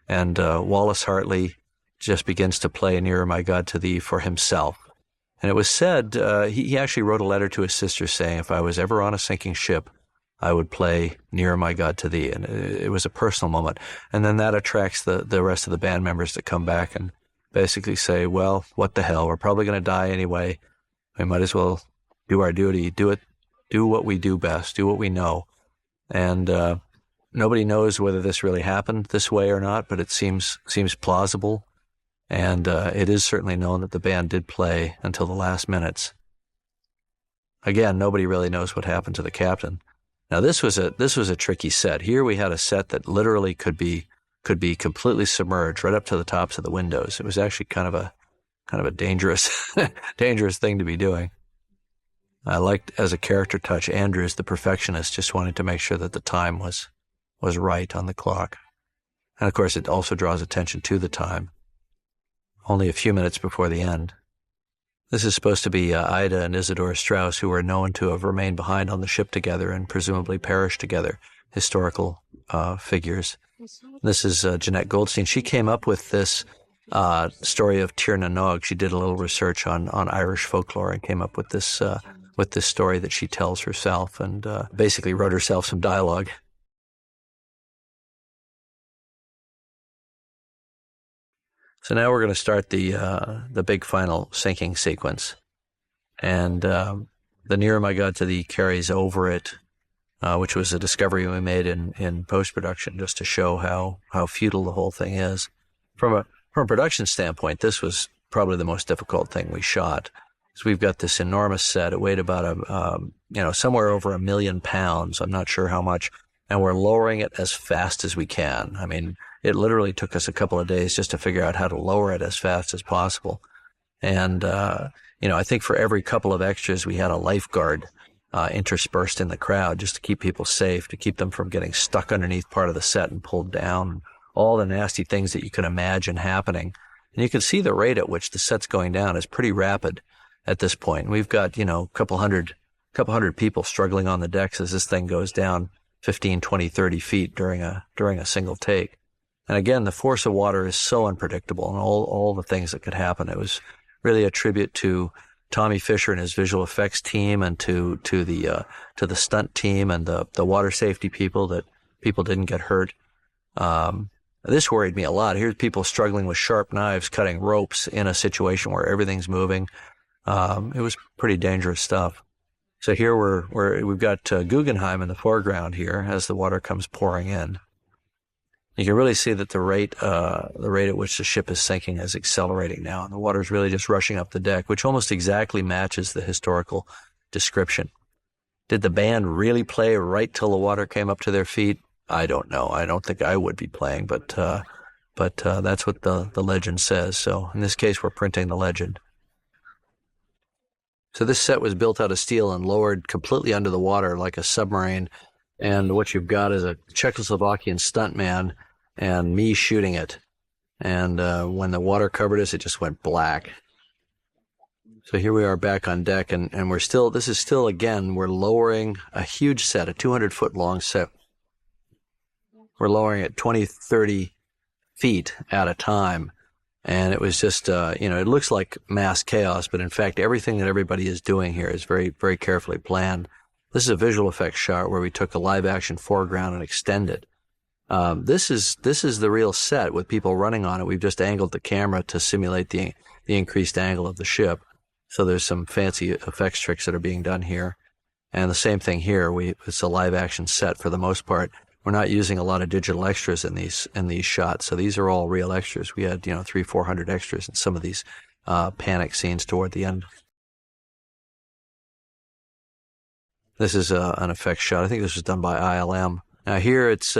and Wallace Hartley just begins to play Nearer My God to Thee for himself. And it was said, he actually wrote a letter to his sister saying, if I was ever on a sinking ship, I would play Nearer My God to Thee. And it was a personal moment. And then that attracts the rest of the band members to come back and basically say, well, what the hell? We're probably going to die anyway. We might as well do our duty, do what we do best, do what we know. And nobody knows whether this really happened this way or not, but it seems plausible. And it is certainly known that the band did play until the last minutes. Again, nobody really knows what happened to the captain. Now, this was a tricky set. Here we had a set that literally could be completely submerged right up to the tops of the windows. It was actually kind of a dangerous dangerous thing to be doing. I liked, as a character touch, Andrews, the perfectionist, just wanted to make sure that the time was right on the clock. And of course, it also draws attention to the time. Only a few minutes before the end. This is supposed to be Ida and Isidore Straus, who were known to have remained behind on the ship together and presumably perished together, historical figures. This is Jeanette Goldstein. She came up with this story of Tir na Nog. She did a little research on Irish folklore and came up with this story that she tells herself and basically wrote herself some dialogue. So now we're going to start the big final sinking sequence. And the Nearer My God to Thee carries over it, which was a discovery we made in post-production just to show how futile the whole thing is. From a production standpoint, this was probably the most difficult thing we shot. So we've got this enormous set. It weighed about somewhere over 1 million pounds. I'm not sure how much. And we're lowering it as fast as we can. I mean, it literally took us a couple of days just to figure out how to lower it as fast as possible. And, I think for every couple of extras, we had a lifeguard interspersed in the crowd just to keep people safe, to keep them from getting stuck underneath part of the set and pulled down. All the nasty things that you can imagine happening. And you can see the rate at which the set's going down is pretty rapid at this point. And we've got, a couple hundred people struggling on the decks as this thing goes down 15, 20, 30 feet during a single take. And again, the force of water is so unpredictable and all the things that could happen. It was really a tribute to Tommy Fisher and his visual effects team and to the stunt team and the water safety people that people didn't get hurt. This worried me a lot. Here's people struggling with sharp knives, cutting ropes in a situation where everything's moving. It was pretty dangerous stuff. So here we've got Guggenheim in the foreground here as the water comes pouring in. You can really see that the rate at which the ship is sinking is accelerating now, and the water is really just rushing up the deck, which almost exactly matches the historical description. Did the band really play right till the water came up to their feet? I don't know. I don't think I would be playing, but that's what the legend says. So in this case, we're printing the legend. So this set was built out of steel and lowered completely under the water like a submarine. And what you've got is a Czechoslovakian stuntman and me shooting it. And when the water covered us, it just went black. So here we are back on deck, and we're lowering a huge set, a 200-foot long set. We're lowering it 20, 30 feet at a time. And it was just, it looks like mass chaos, but in fact, everything that everybody is doing here is very, very carefully planned. This is a visual effects shot where we took a live action foreground and extended. This is the real set with people running on it. We've just angled the camera to simulate the increased angle of the ship. So there's some fancy effects tricks that are being done here. And the same thing here. It's a live action set for the most part. We're not using a lot of digital extras in these shots. So these are all real extras. We had, 300-400 extras in some of these panic scenes toward the end. This is an effects shot. I think this was done by ILM. Now here it's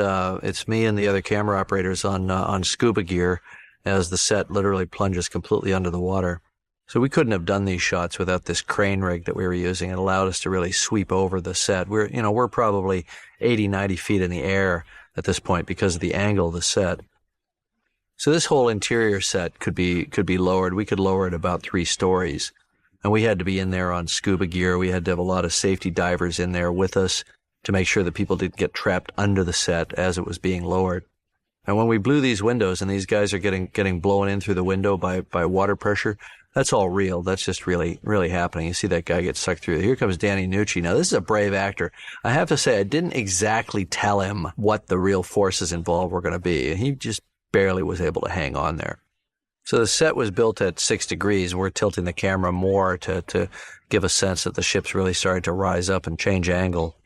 me and the other camera operators on scuba gear as the set literally plunges completely under the water. So we couldn't have done these shots without this crane rig that we were using. It allowed us to really sweep over the set. We're probably 80, 90 feet in the air at this point because of the angle of the set. So this whole interior set could be lowered. We could lower it about 3 stories. And we had to be in there on scuba gear. We had to have a lot of safety divers in there with us to make sure that people didn't get trapped under the set as it was being lowered. And when we blew these windows and these guys are getting blown in through the window by water pressure, that's all real. That's just really, really happening. You see that guy get sucked through. Here comes Danny Nucci. Now, this is a brave actor. I have to say, I didn't exactly tell him what the real forces involved were going to be. He just barely was able to hang on there. So the set was built at 6 degrees. We're tilting the camera more to give a sense that the ship's really starting to rise up and change angle.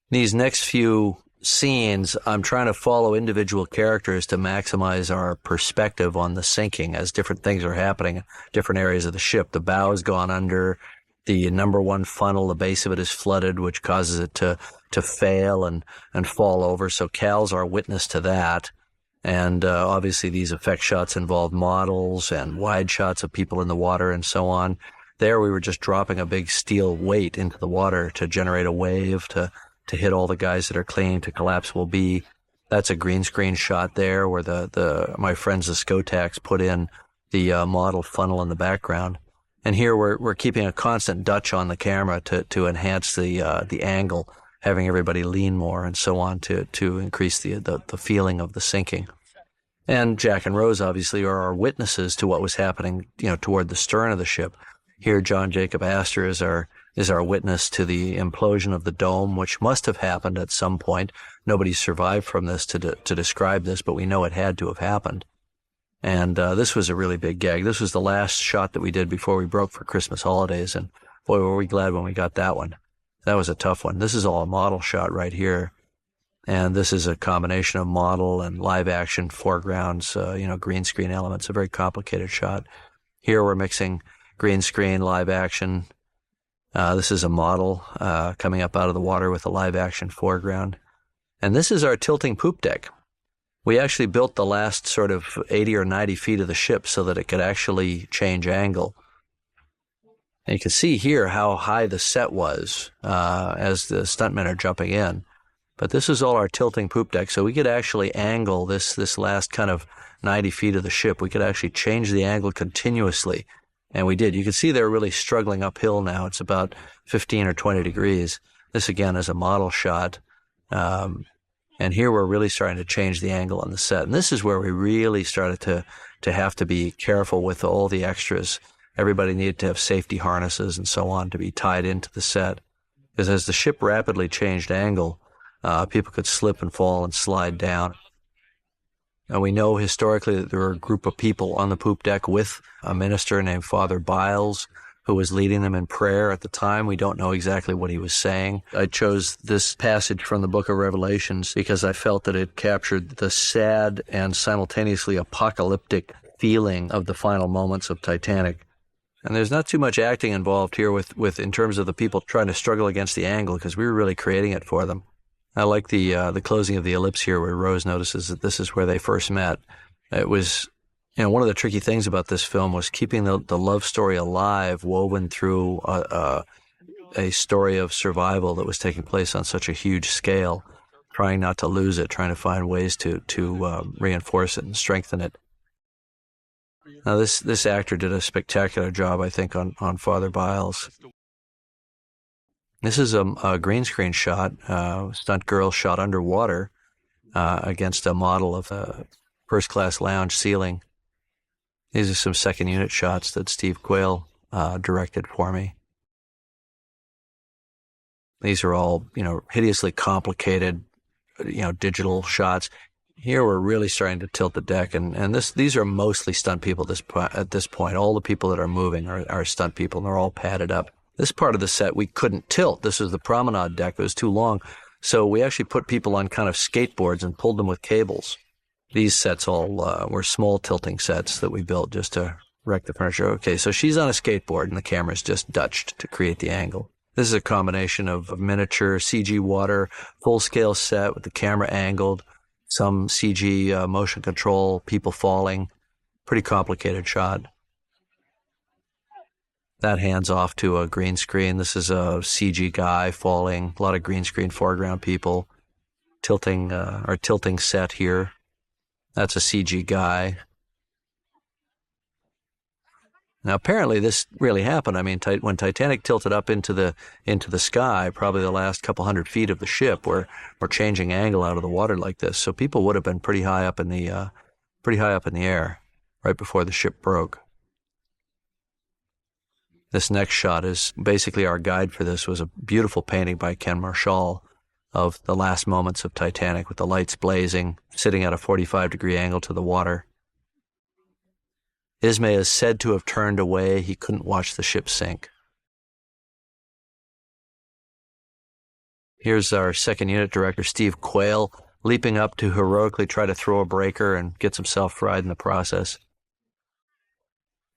These next few scenes, I'm trying to follow individual characters to maximize our perspective on the sinking as different things are happening in different areas of the ship. The bow has gone under. The number one funnel, the base of it is flooded, which causes it to fail and fall over. So Cal's our witness to that. And obviously these effect shots involve models and wide shots of people in the water and so on. There we were just dropping a big steel weight into the water to generate a wave to hit all the guys that are clinging to collapsible B. That's a green screen shot there where my friends the Skotax put in the model funnel in the background. And here we're keeping a constant Dutch on the camera to enhance the angle, having everybody lean more and so on to increase the feeling of the sinking. And Jack and Rose obviously are our witnesses to what was happening, toward the stern of the ship. Here, John Jacob Astor is our witness to the implosion of the dome, which must have happened at some point. Nobody survived from this to describe this, but we know it had to have happened. And this was a really big gag. This was the last shot that we did before we broke for Christmas holidays, and boy, were we glad when we got that one. That was a tough one. This is all a model shot right here, and this is a combination of model and live action foregrounds, green screen elements, a very complicated shot. Here we're mixing green screen, live action. This is a model coming up out of the water with a live action foreground. And this is our tilting poop deck. We actually built the last sort of 80 or 90 feet of the ship so that it could actually change angle. And you can see here how high the set was as the stuntmen are jumping in. But this is all our tilting poop deck, so we could actually angle this last kind of 90 feet of the ship. We could actually change the angle continuously. And we did. You can see they're really struggling uphill now. It's about 15 or 20 degrees. This, again, is a model shot. And here we're really starting to change the angle on the set. And this is where we really started to have to be careful with all the extras. Everybody needed to have safety harnesses and so on to be tied into the set. Because as the ship rapidly changed angle, people could slip and fall and slide down. And we know historically that there were a group of people on the poop deck with a minister named Father Biles, who was leading them in prayer at the time. We don't know exactly what he was saying. I chose this passage from the book of Revelations because I felt that it captured the sad and simultaneously apocalyptic feeling of the final moments of Titanic. And there's not too much acting involved here with in terms of the people trying to struggle against the angle, because we were really creating it for them. I like the closing of the ellipse here where Rose notices that this is where they first met. It was, one of the tricky things about this film was keeping the love story alive, woven through a story of survival that was taking place on such a huge scale, trying not to lose it, trying to find ways to reinforce it and strengthen it. Now, this actor did a spectacular job, I think, on Father Biles. This is a green screen shot, stunt girl shot underwater against a model of a first-class lounge ceiling. These are some second unit shots that Steve Quayle directed for me. These are all, hideously complicated, digital shots. Here we're really starting to tilt the deck, and these are mostly stunt people at this point. All the people that are moving are stunt people, and they're all padded up. This part of the set we couldn't tilt. This was the promenade deck. It was too long. So we actually put people on kind of skateboards and pulled them with cables. These sets all were small tilting sets that we built just to wreck the furniture. Okay, so she's on a skateboard, and the camera's just Dutched to create the angle. This is a combination of miniature, CG water, full-scale set with the camera angled, some CG motion control, people falling. Pretty complicated shot. That hands off to a green screen. This is a CG guy falling. A lot of green screen foreground people. Tilting set here. That's a CG guy. Now, apparently this really happened. I mean, when Titanic tilted up into the sky, probably the last couple hundred feet of the ship were changing angle out of the water like this. So people would have been pretty high up in the air right before the ship broke. This next shot is basically our guide for this. Was a beautiful painting by Ken Marshall of the last moments of Titanic with the lights blazing, sitting at a 45-degree angle to the water. Ismay is said to have turned away. He couldn't watch the ship sink. Here's our second unit director, Steve Quayle, leaping up to heroically try to throw a breaker and gets himself fried in the process,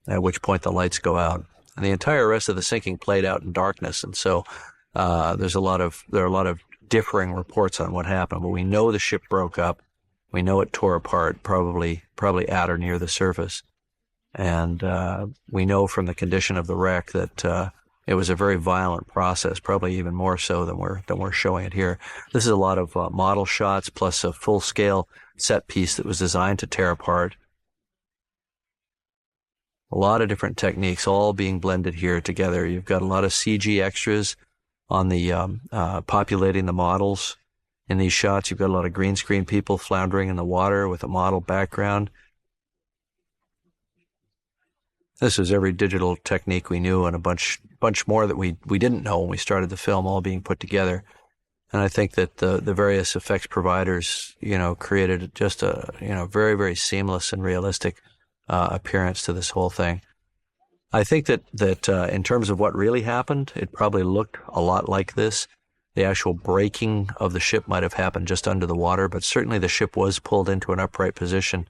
at which point the lights go out. And the entire rest of the sinking played out in darkness, and so there are a lot of differing reports on what happened. But we know the ship broke up. We know it tore apart, probably at or near the surface. And we know from the condition of the wreck that it was a very violent process, probably even more so than we're showing it here. This is a lot of model shots plus a full-scale set piece that was designed to tear apart. A lot of different techniques all being blended here together. You've got a lot of CG extras on the populating the models in these shots. You've got a lot of green screen people floundering in the water with a model background. This is every digital technique we knew and a bunch more that we didn't know when we started the film, all being put together. And I think that the various effects providers, created just a, very, very seamless and realistic appearance to this whole thing. I think that in terms of what really happened, it probably looked a lot like this. The actual breaking of the ship might have happened just under the water, but certainly the ship was pulled into an upright position.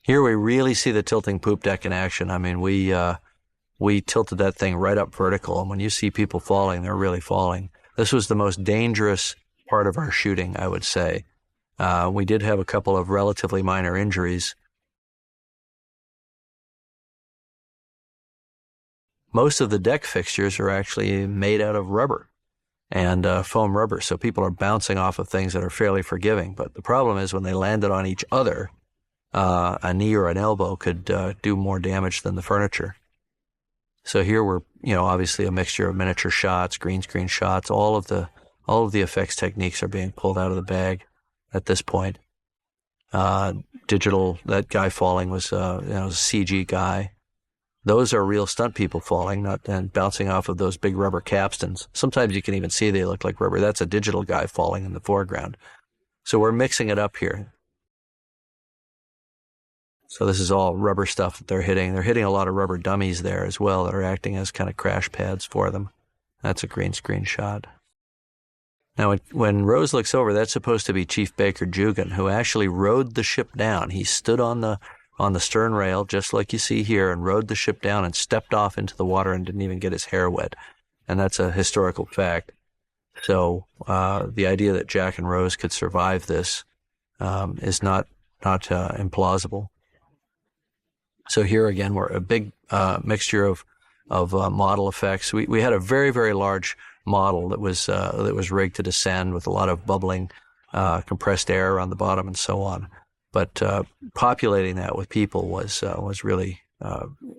Here we really see the tilting poop deck in action. I mean, we tilted that thing right up vertical, and when you see people falling, they're really falling. This was the most dangerous part of our shooting, I would say. We did have a couple of relatively minor injuries. Most of the deck fixtures are actually made out of rubber and foam rubber, so people are bouncing off of things that are fairly forgiving. But the problem is when they landed on each other, a knee or an elbow could do more damage than the furniture. So here we're, obviously a mixture of miniature shots, green screen shots. All of the effects techniques are being pulled out of the bag at this point. Digital, that guy falling was a CG guy. Those are real stunt people falling, and bouncing off of those big rubber capstans. Sometimes you can even see they look like rubber. That's a digital guy falling in the foreground. So we're mixing it up here. So this is all rubber stuff that they're hitting. They're hitting a lot of rubber dummies there as well that are acting as kind of crash pads for them. That's a green screen shot. Now, when Rose looks over, that's supposed to be Chief Baker Jugan, who actually rowed the ship down. He stood on the stern rail, just like you see here, and rowed the ship down and stepped off into the water and didn't even get his hair wet. And that's a historical fact. So the idea that Jack and Rose could survive this is not implausible. So here again, we're a big mixture of model effects. We had a very, very large model that was rigged to descend with a lot of bubbling compressed air on the bottom and so on. But populating that with people was really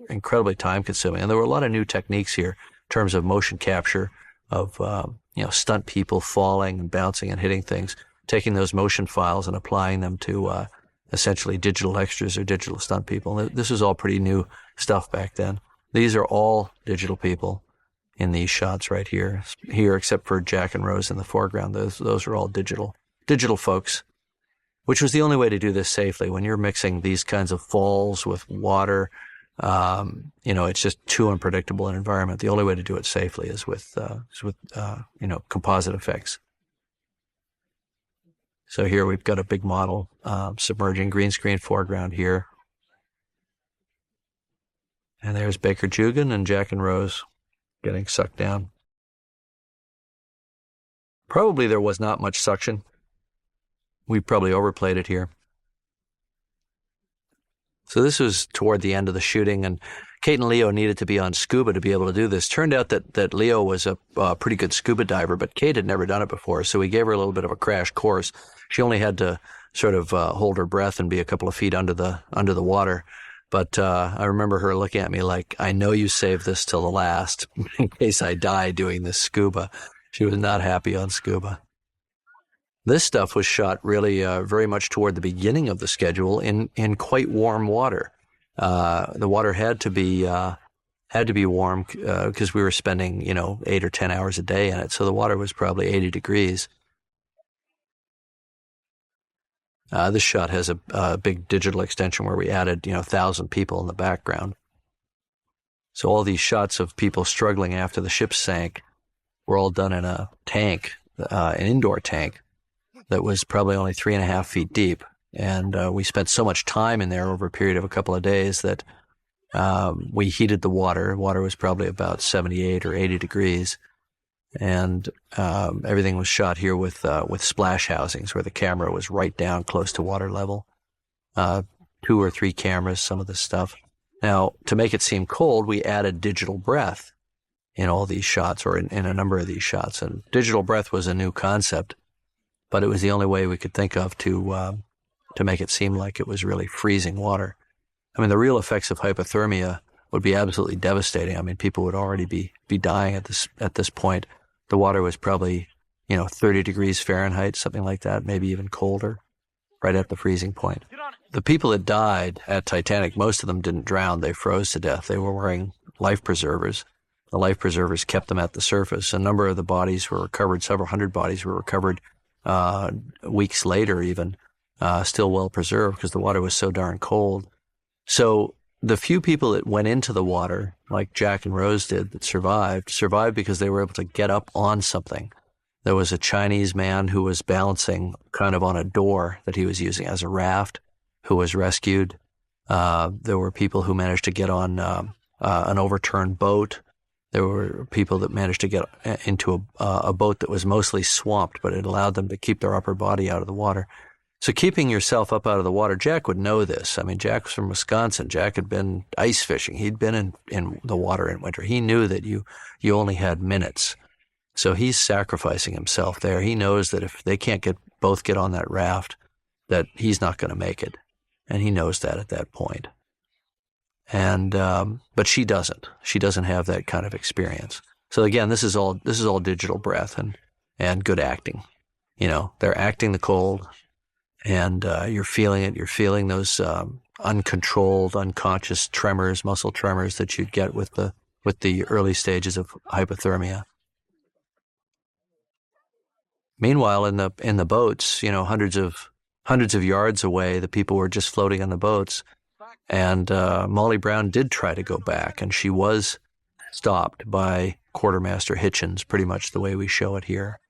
incredibly time consuming. And there were a lot of new techniques here in terms of motion capture of stunt people falling and bouncing and hitting things, taking those motion files and applying them to essentially digital extras or digital stunt people. This was all pretty new stuff back then. These are all digital people in these shots right here, except for Jack and Rose in the foreground. Those are all digital folks, which was the only way to do this safely. When you're mixing these kinds of falls with water, it's just too unpredictable an environment. The only way to do it safely is with composite effects. So here we've got a big model submerging, green screen foreground here. And there's Baker Jugan and Jack and Rose getting sucked down. Probably there was not much suction. We probably overplayed it here. So this was toward the end of the shooting, and Kate and Leo needed to be on scuba to be able to do this. Turned out that Leo was a pretty good scuba diver, but Kate had never done it before, so we gave her a little bit of a crash course. She only had to sort of hold her breath and be a couple of feet under the water. But I remember her looking at me like, I know you saved this till the last in case I die doing this scuba. She was not happy on scuba. This stuff was shot really very much toward the beginning of the schedule in quite warm water. The water had to be warm because we were spending 8 or 10 hours a day in it. So the water was probably 80 degrees. This shot has a big digital extension where we added 1,000 people in the background. So all these shots of people struggling after the ship sank were all done in a tank, an indoor tank that was probably only 3.5 feet deep. And we spent so much time in there over a period of a couple of days that we heated the water. Water was probably about 78 or 80 degrees. And everything was shot here with splash housings where the camera was right down close to water level. 2 or 3 cameras, some of this stuff. Now, to make it seem cold, we added digital breath in all these shots, or in a number of these shots. And digital breath was a new concept, but it was the only way we could think of to make it seem like it was really freezing water. I mean, the real effects of hypothermia would be absolutely devastating. I mean, people would already be dying at this point. The water was probably, 30 degrees Fahrenheit, something like that, maybe even colder, right at the freezing point. The people that died at Titanic, most of them didn't drown. They froze to death. They were wearing life preservers. The life preservers kept them at the surface. A number of the bodies were recovered. Several hundred bodies were recovered weeks later even, still well preserved because the water was so darn cold. So the few people that went into the water, like Jack and Rose did, that survived because they were able to get up on something. There was a Chinese man who was balancing kind of on a door that he was using as a raft, who was rescued. There were people who managed to get on an overturned boat. There were people that managed to get into a boat that was mostly swamped, but it allowed them to keep their upper body out of the water. So keeping yourself up out of the water, Jack would know this. I mean, Jack was from Wisconsin. Jack had been ice fishing. He'd been in the water in winter. He knew that you only had minutes. So he's sacrificing himself there. He knows that if they can't both get on that raft, that he's not going to make it. And he knows that at that point. And but she doesn't. She doesn't have that kind of experience. So again, this is all digital breath and good acting. They're acting the cold. And you're feeling it. You're feeling those uncontrolled, unconscious tremors, muscle tremors that you'd get with the early stages of hypothermia. Meanwhile, in the boats, hundreds of yards away, the people were just floating on the boats. And Molly Brown did try to go back, and she was stopped by Quartermaster Hitchens, pretty much the way we show it here.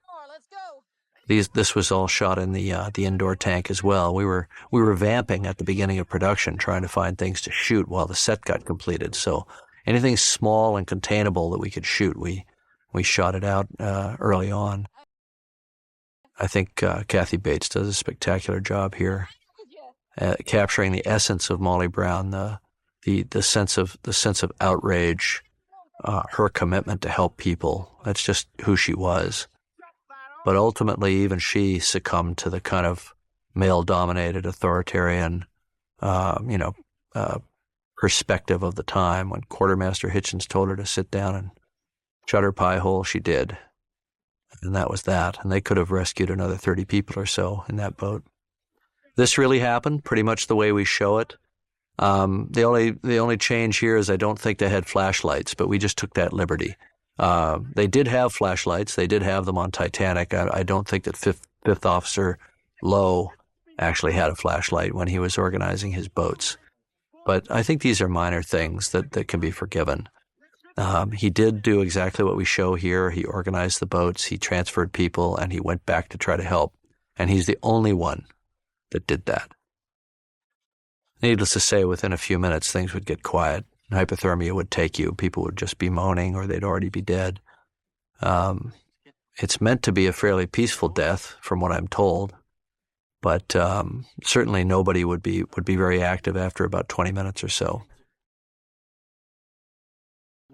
This was all shot in the indoor tank as well. We were vamping at the beginning of production, trying to find things to shoot while the set got completed. So anything small and containable that we could shoot, we shot it out early on. I think Kathy Bates does a spectacular job here, capturing the essence of Molly Brown, the sense of outrage, her commitment to help people. That's just who she was. But ultimately, even she succumbed to the kind of male-dominated, authoritarian, perspective of the time. When Quartermaster Hitchens told her to sit down and shut her pie hole, she did. And that was that. And they could have rescued another 30 people or so in that boat. This really happened pretty much the way we show it. The only change here is I don't think they had flashlights, but we just took that liberty. They did have flashlights. They did have them on Titanic. I don't think that Fifth Officer Lowe actually had a flashlight when he was organizing his boats. But I think these are minor things that can be forgiven. He did do exactly what we show here. He organized the boats, he transferred people, and he went back to try to help. And he's the only one that did that. Needless to say, within a few minutes, things would get quiet. Hypothermia would take you. People would just be moaning or they'd already be dead. It's meant to be a fairly peaceful death, from what I'm told. But certainly nobody would be very active after about 20 minutes or so.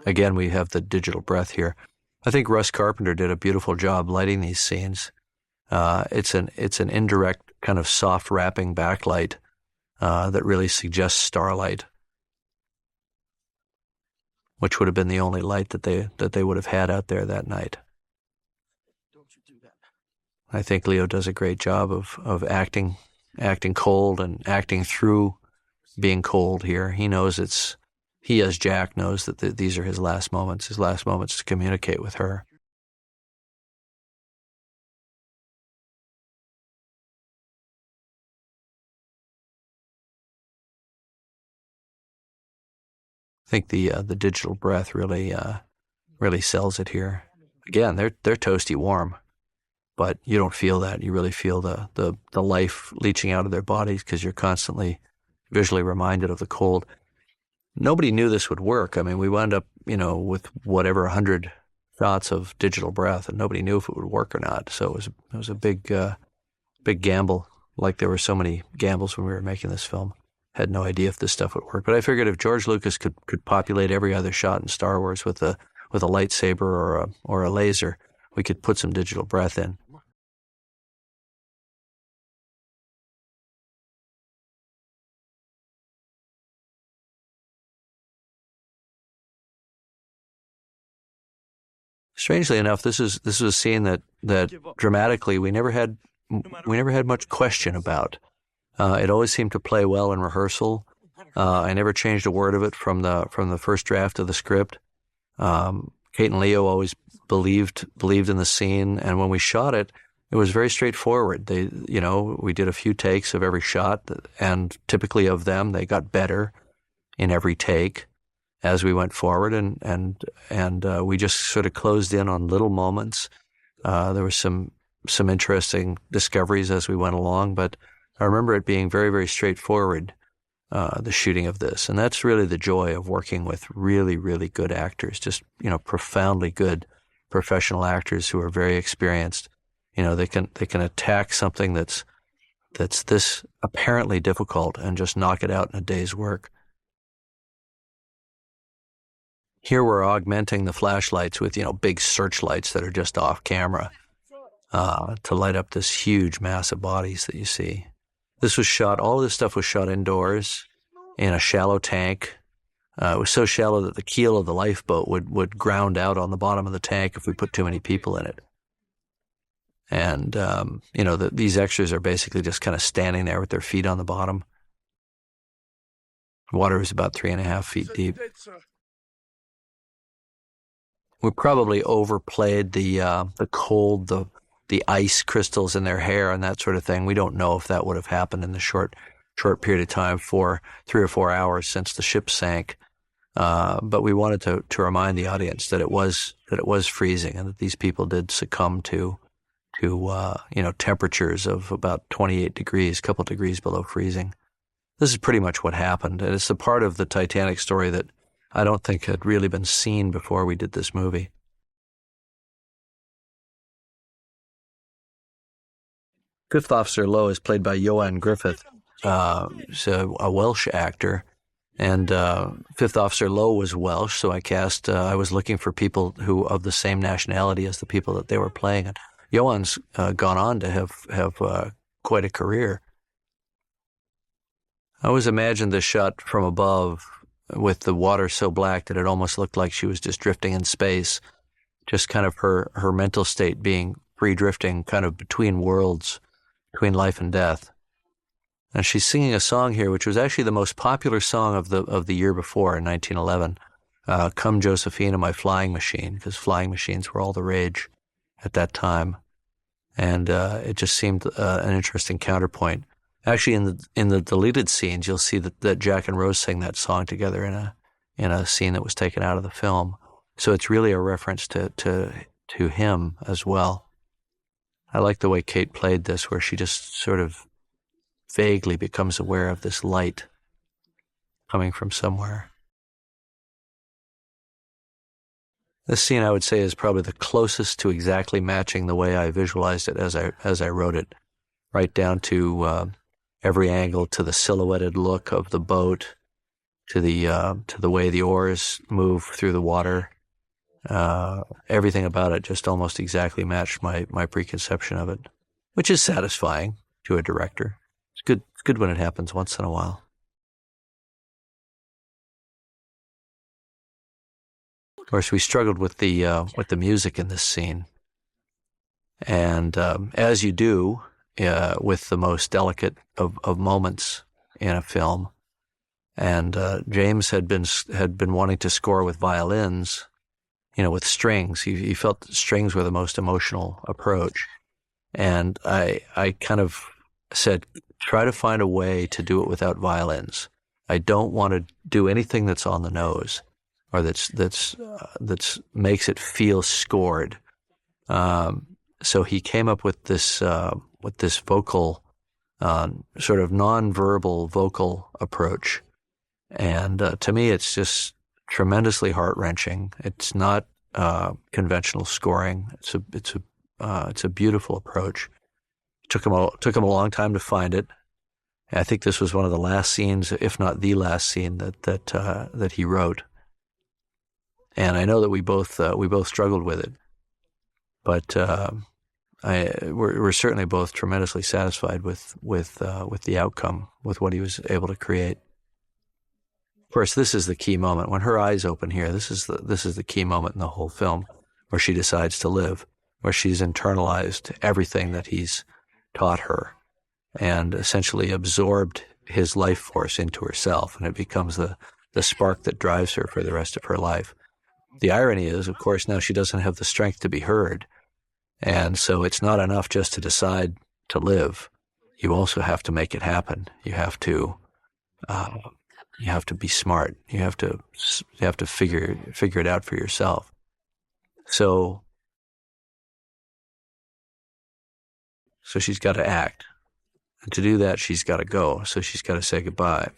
Again, we have the digital breath here. I think Russ Carpenter did a beautiful job lighting these scenes. It's an indirect kind of soft wrapping backlight that really suggests starlight. which would have been the only light that they would have had out there that night. I think Leo does a great job of acting cold and acting through being cold here. He knows he as Jack knows that these are his last moments to communicate with her. I think the digital breath really sells it here. Again, they're toasty warm, but you don't feel that. You really feel the life leaching out of their bodies because you're constantly visually reminded of the cold. Nobody knew this would work. I mean, we wound up, with whatever 100 shots of digital breath, and nobody knew if it would work or not. So it was a big gamble. Like there were so many gambles when we were making this film. Had no idea if this stuff would work, but I figured if George Lucas could populate every other shot in Star Wars with a lightsaber or a laser, we could put some digital breath in. Strangely enough, this is a scene that dramatically we never had much question about. It always seemed to play well in rehearsal. I never changed a word of it from the first draft of the script. Kate and Leo always believed in the scene, and when we shot it, it was very straightforward. We did a few takes of every shot, and typically of them, they got better in every take as we went forward, and we just sort of closed in on little moments. There was some interesting discoveries as we went along, but I remember it being very, very straightforward, the shooting of this. And that's really the joy of working with really, really good actors, just, profoundly good professional actors who are very experienced. They can attack something that's this apparently difficult and just knock it out in a day's work. Here we're augmenting the flashlights with, big searchlights that are just off camera to light up this huge mass of bodies that you see. All of this stuff was shot indoors in a shallow tank. It was so shallow that the keel of the lifeboat would ground out on the bottom of the tank if we put too many people in it. And, these extras are basically just kind of standing there with their feet on the bottom. Water was about 3.5 feet deep. We probably overplayed the cold, the ice crystals in their hair and that sort of thing. We don't know if that would have happened in the short period of time, for 3 or 4 hours since the ship sank. But we wanted to remind the audience that it was freezing and that these people did succumb to temperatures of about 28 degrees, a couple degrees below freezing. This is pretty much what happened, and it's the part of the Titanic story that I don't think had really been seen before we did this movie. Fifth Officer Lowe is played by Ioan Griffith. He's a Welsh actor, and Fifth Officer Lowe was Welsh, so I was looking for people who of the same nationality as the people that they were playing. And Ioan's gone on to have quite a career. I always imagined this shot from above with the water so black that it almost looked like she was just drifting in space, just kind of her mental state being free drifting kind of between worlds, between life and death. And she's singing a song here, which was actually the most popular song of the year before, in 1911, Come Josephina, My Flying Machine, because flying machines were all the rage at that time. And it just seemed an interesting counterpoint. Actually, in the deleted scenes, you'll see that Jack and Rose sing that song together in a scene that was taken out of the film. So it's really a reference to him as well. I like the way Kate played this, where she just sort of vaguely becomes aware of this light coming from somewhere. This scene, I would say, is probably the closest to exactly matching the way I visualized it as I wrote it, right down to every angle, to the silhouetted look of the boat, to the way the oars move through the water. Everything about it just almost exactly matched my preconception of it, which is satisfying to a director. It's good when it happens once in a while. Of course, we struggled with the music in this scene. And as you do with the most delicate of moments in a film, and James had been wanting to score with violins, with strings. He felt that strings were the most emotional approach. And I kind of said, try to find a way to do it without violins. I don't want to do anything that's on the nose or that's makes it feel scored. So he came up with this vocal, sort of non-verbal vocal approach. And to me, it's just tremendously heart-wrenching. It's not conventional scoring. It's a beautiful approach. Took him a long time to find it. I think this was one of the last scenes, if not the last scene that he wrote. And I know that we both struggled with it, but we're certainly both tremendously satisfied with the outcome, with what he was able to create. Of course, this is the key moment when her eyes open here. This is the key moment in the whole film, where she decides to live, where she's internalized everything that he's taught her, and essentially absorbed his life force into herself, and it becomes the spark that drives her for the rest of her life. The irony is, of course, now she doesn't have the strength to be heard, and so it's not enough just to decide to live. You also have to make it happen. You have to be smart. You have to figure it out for yourself. So she's got to act. And to do that, she's got to go. So she's got to say goodbye.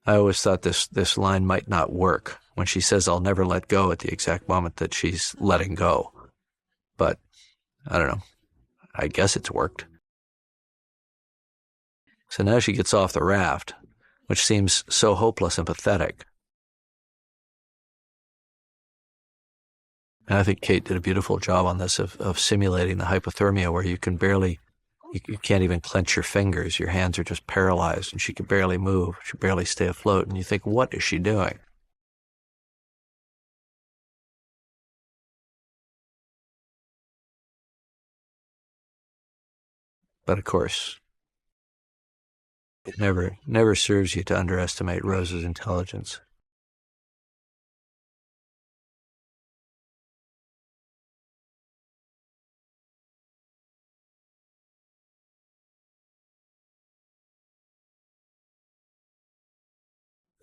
I always thought this line might not work when she says, "I'll never let go," at the exact moment that she's letting go. But I don't know. I guess it's worked. So now she gets off the raft, which seems so hopeless and pathetic. And I think Kate did a beautiful job on this of simulating the hypothermia, where you can't even clench your fingers. Your hands are just paralyzed, and she can barely move. She barely stay afloat. And you think, what is she doing? But of course, it never serves you to underestimate Rose's intelligence.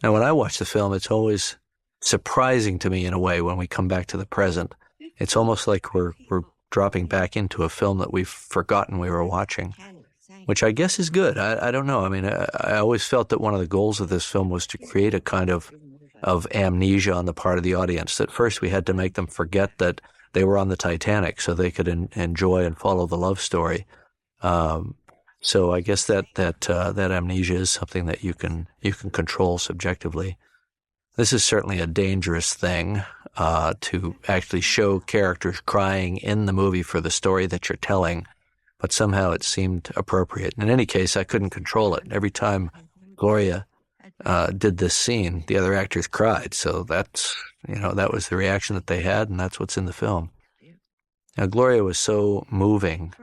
Now, when I watch the film, it's always surprising to me in a way when we come back to the present. It's almost like we're dropping back into a film that we've forgotten we were watching, which I guess is good. I don't know. I mean, I always felt that one of the goals of this film was to create a kind of amnesia on the part of the audience. At first, we had to make them forget that they were on the Titanic so they could enjoy and follow the love story. So I guess that amnesia is something that you can control subjectively. This is certainly a dangerous thing to actually show characters crying in the movie for the story that you're telling, but somehow it seemed appropriate. In any case, I couldn't control it. Every time Gloria did this scene, the other actors cried. So that was the reaction that they had, and that's what's in the film. Now, Gloria was so moving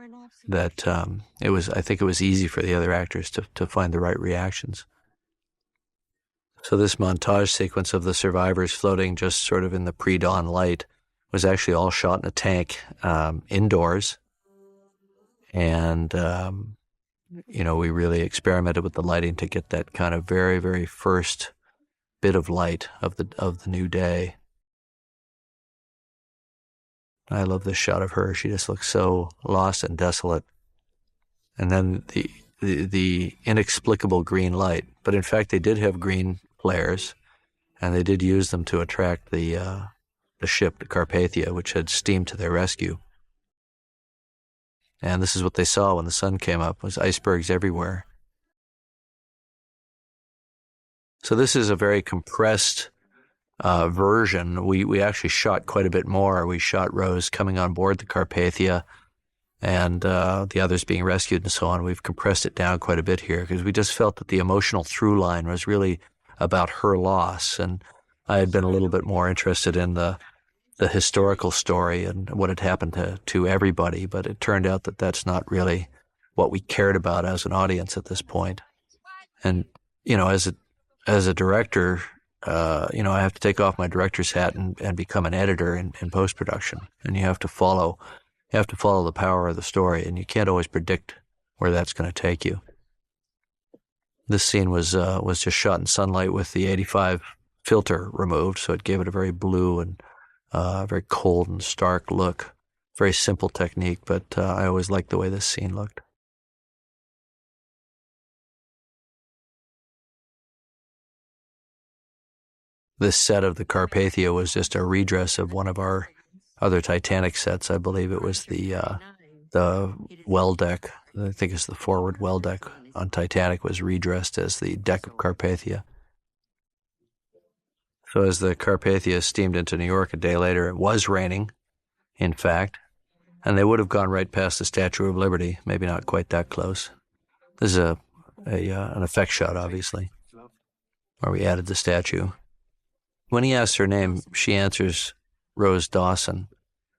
that I think it was easy for the other actors to find the right reactions. So this montage sequence of the survivors floating just sort of in the pre-dawn light was actually all shot in a tank indoors. And, we really experimented with the lighting to get that kind of very, very first bit of light of the new day. I love this shot of her. She just looks so lost and desolate. And then the inexplicable green light. But in fact, they did have green flares, and they did use them to attract the ship, the Carpathia, which had steamed to their rescue. And this is what they saw when the sun came up, was icebergs everywhere. So this is a very compressed version. We actually shot quite a bit more. We shot Rose coming on board the Carpathia and the others being rescued and so on. We've compressed it down quite a bit here because we just felt that the emotional through line was really about her loss. And I had been a little bit more interested in the historical story and what had happened to everybody, but it turned out that that's not really what we cared about as an audience at this point. And, as a director, I have to take off my director's hat and become an editor in post-production. And you have to follow the power of the story, and you can't always predict where that's going to take you. This scene was just shot in sunlight with the 85 filter removed, so it gave it a very blue and very cold and stark look. Very simple technique, but I always liked the way this scene looked. This set of the Carpathia was just a redress of one of our other Titanic sets. I believe it was the well deck. I think it's the forward well deck on Titanic was redressed as the deck of Carpathia. So as the Carpathia steamed into New York a day later, it was raining, in fact, and they would have gone right past the Statue of Liberty, maybe not quite that close. This is an effect shot, obviously, where we added the statue. When he asks her name, she answers Rose Dawson,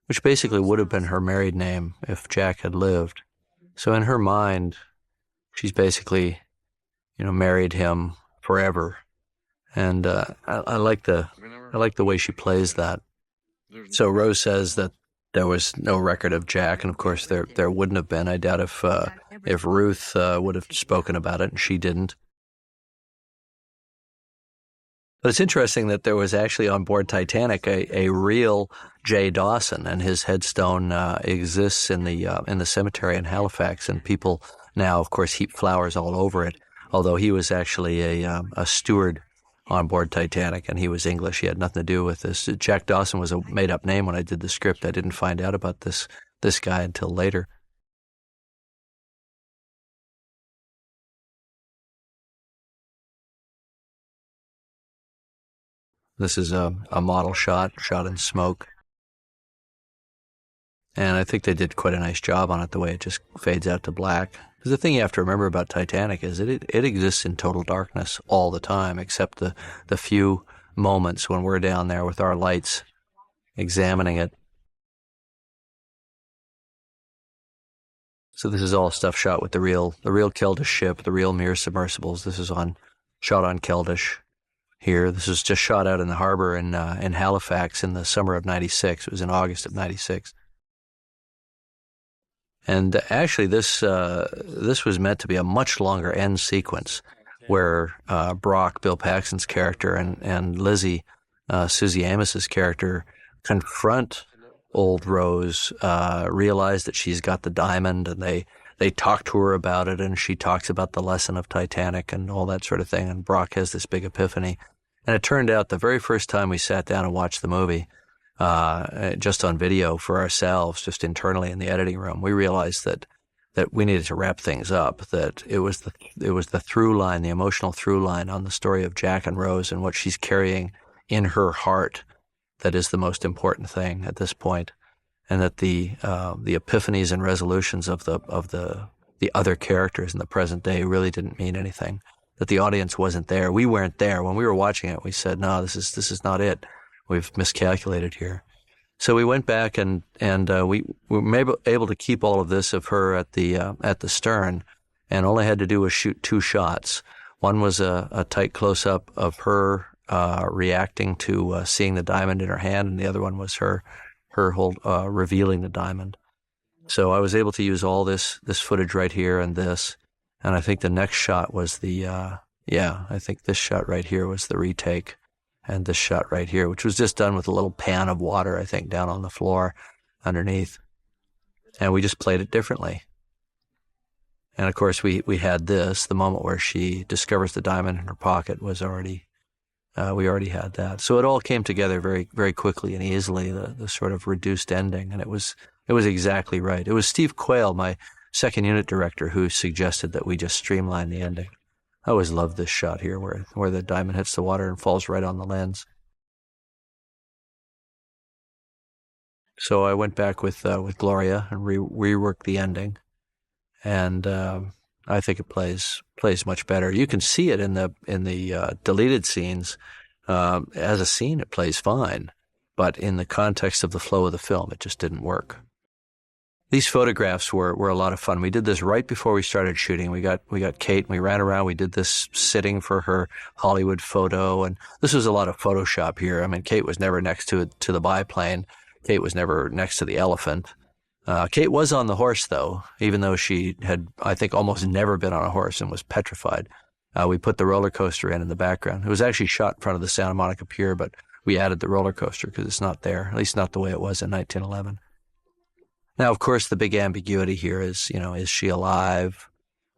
which basically would have been her married name if Jack had lived. So in her mind, she's basically, married him forever. And I like the way she plays that. So Rose says that there was no record of Jack, and of course there wouldn't have been. I doubt if Ruth would have spoken about it, and she didn't. But it's interesting that there was actually on board Titanic a real J. Dawson, and his headstone exists in the cemetery in Halifax, and people now, of course, heap flowers all over it. Although he was actually a steward on board Titanic, and he was English. He had nothing to do with this. Jack Dawson was a made-up name when I did the script. I didn't find out about this guy until later. This is a model shot in smoke. And I think they did quite a nice job on it, the way it just fades out to black. Because the thing you have to remember about Titanic is that it exists in total darkness all the time, except the few moments when we're down there with our lights examining it. So this is all stuff shot with the real Keldysh ship, the real Mir submersibles. This is shot on Keldysh. Here, this was just shot out in the harbor in Halifax in the summer of '96. It was in August of '96, and actually, this was meant to be a much longer end sequence, where Brock, Bill Paxton's character, and Lizzie, Susie Amos's character, confront old Rose, realize that she's got the diamond, and they talk to her about it, and she talks about the lesson of Titanic and all that sort of thing, and Brock has this big epiphany. And it turned out the very first time we sat down and watched the movie, just on video for ourselves, just internally in the editing room, we realized that we needed to wrap things up, that it was the through line, the emotional through line on the story of Jack and Rose and what she's carrying in her heart that is the most important thing at this point. And that the epiphanies and resolutions of the other characters in the present day really didn't mean anything. That the audience wasn't there. We weren't there when we were watching it. We said, "No, this is not it. We've miscalculated here." So we went back and we were able to keep all of this of her at the stern, and all I had to do was shoot 2 shots. One was a tight close up of her reacting to seeing the diamond in her hand, and the other one was her revealing the diamond. So I was able to use all this footage right here and this. And I think the next shot was I think this shot right here was the retake. And this shot right here, which was just done with a little pan of water, I think, down on the floor underneath. And we just played it differently. And of course, we had this, the moment where she discovers the diamond in her pocket was already, we already had that. So it all came together very, very quickly and easily, the sort of reduced ending. And it was exactly right. It was Steve Quayle, my second unit director, who suggested that we just streamline the ending. I always loved this shot here where the diamond hits the water and falls right on the lens. So I went back with Gloria and reworked the ending. And I think it plays much better. You can see it in the deleted scenes. As a scene, it plays fine, but in the context of the flow of the film, it just didn't work. These photographs were a lot of fun. We did this right before we started shooting. We got Kate, and we ran around. We did this sitting for her Hollywood photo, and this was a lot of Photoshop here. I mean, Kate was never next to the biplane. Kate was never next to the elephant. Kate was on the horse, though, even though she had, I think, almost never been on a horse and was petrified. We put the roller coaster in the background. It was actually shot in front of the Santa Monica Pier, but we added the roller coaster because it's not there, at least not the way it was in 1911. Now, of course, the big ambiguity here is, is she alive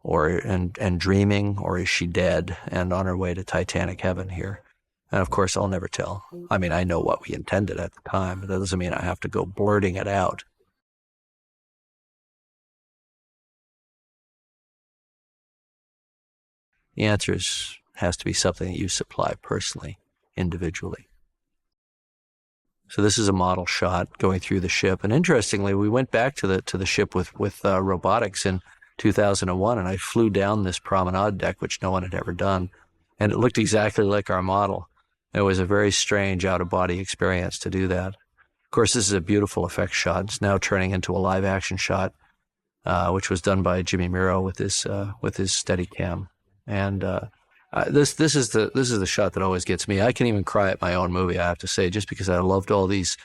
and dreaming, or is she dead and on her way to Titanic heaven here? And of course, I'll never tell. I mean, I know what we intended at the time, but that doesn't mean I have to go blurting it out. The answer has to be something that you supply personally, individually. So this is a model shot going through the ship. And interestingly, we went back to the ship with robotics in 2001, and I flew down this promenade deck, which no one had ever done. And it looked exactly like our model. It was a very strange out-of-body experience to do that. Of course, this is a beautiful effects shot. It's now turning into a live-action shot, which was done by Jimmy Miro with his Steadicam. And this is the shot that always gets me. I can even cry at my own movie, I have to say, just because I loved all these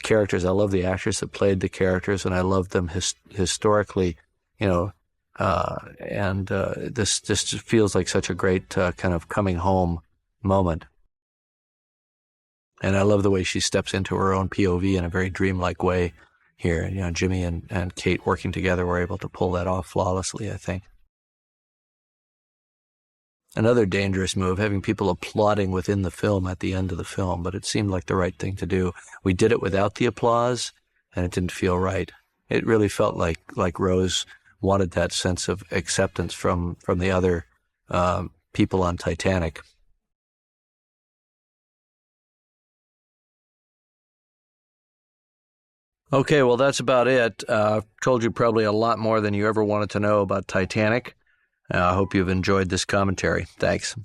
characters. I love the actors that played the characters, and I loved them historically, and this just feels like such a great kind of coming home moment. And I love the way she steps into her own POV in a very dreamlike way here. Jimmy and Kate working together were able to pull that off flawlessly, I think. Another dangerous move, having people applauding within the film at the end of the film, but it seemed like the right thing to do. We did it without the applause, and it didn't feel right. It really felt like Rose wanted that sense of acceptance from the other people on Titanic. Okay, well, that's about it. Told you probably a lot more than you ever wanted to know about Titanic. I hope you've enjoyed this commentary. Thanks.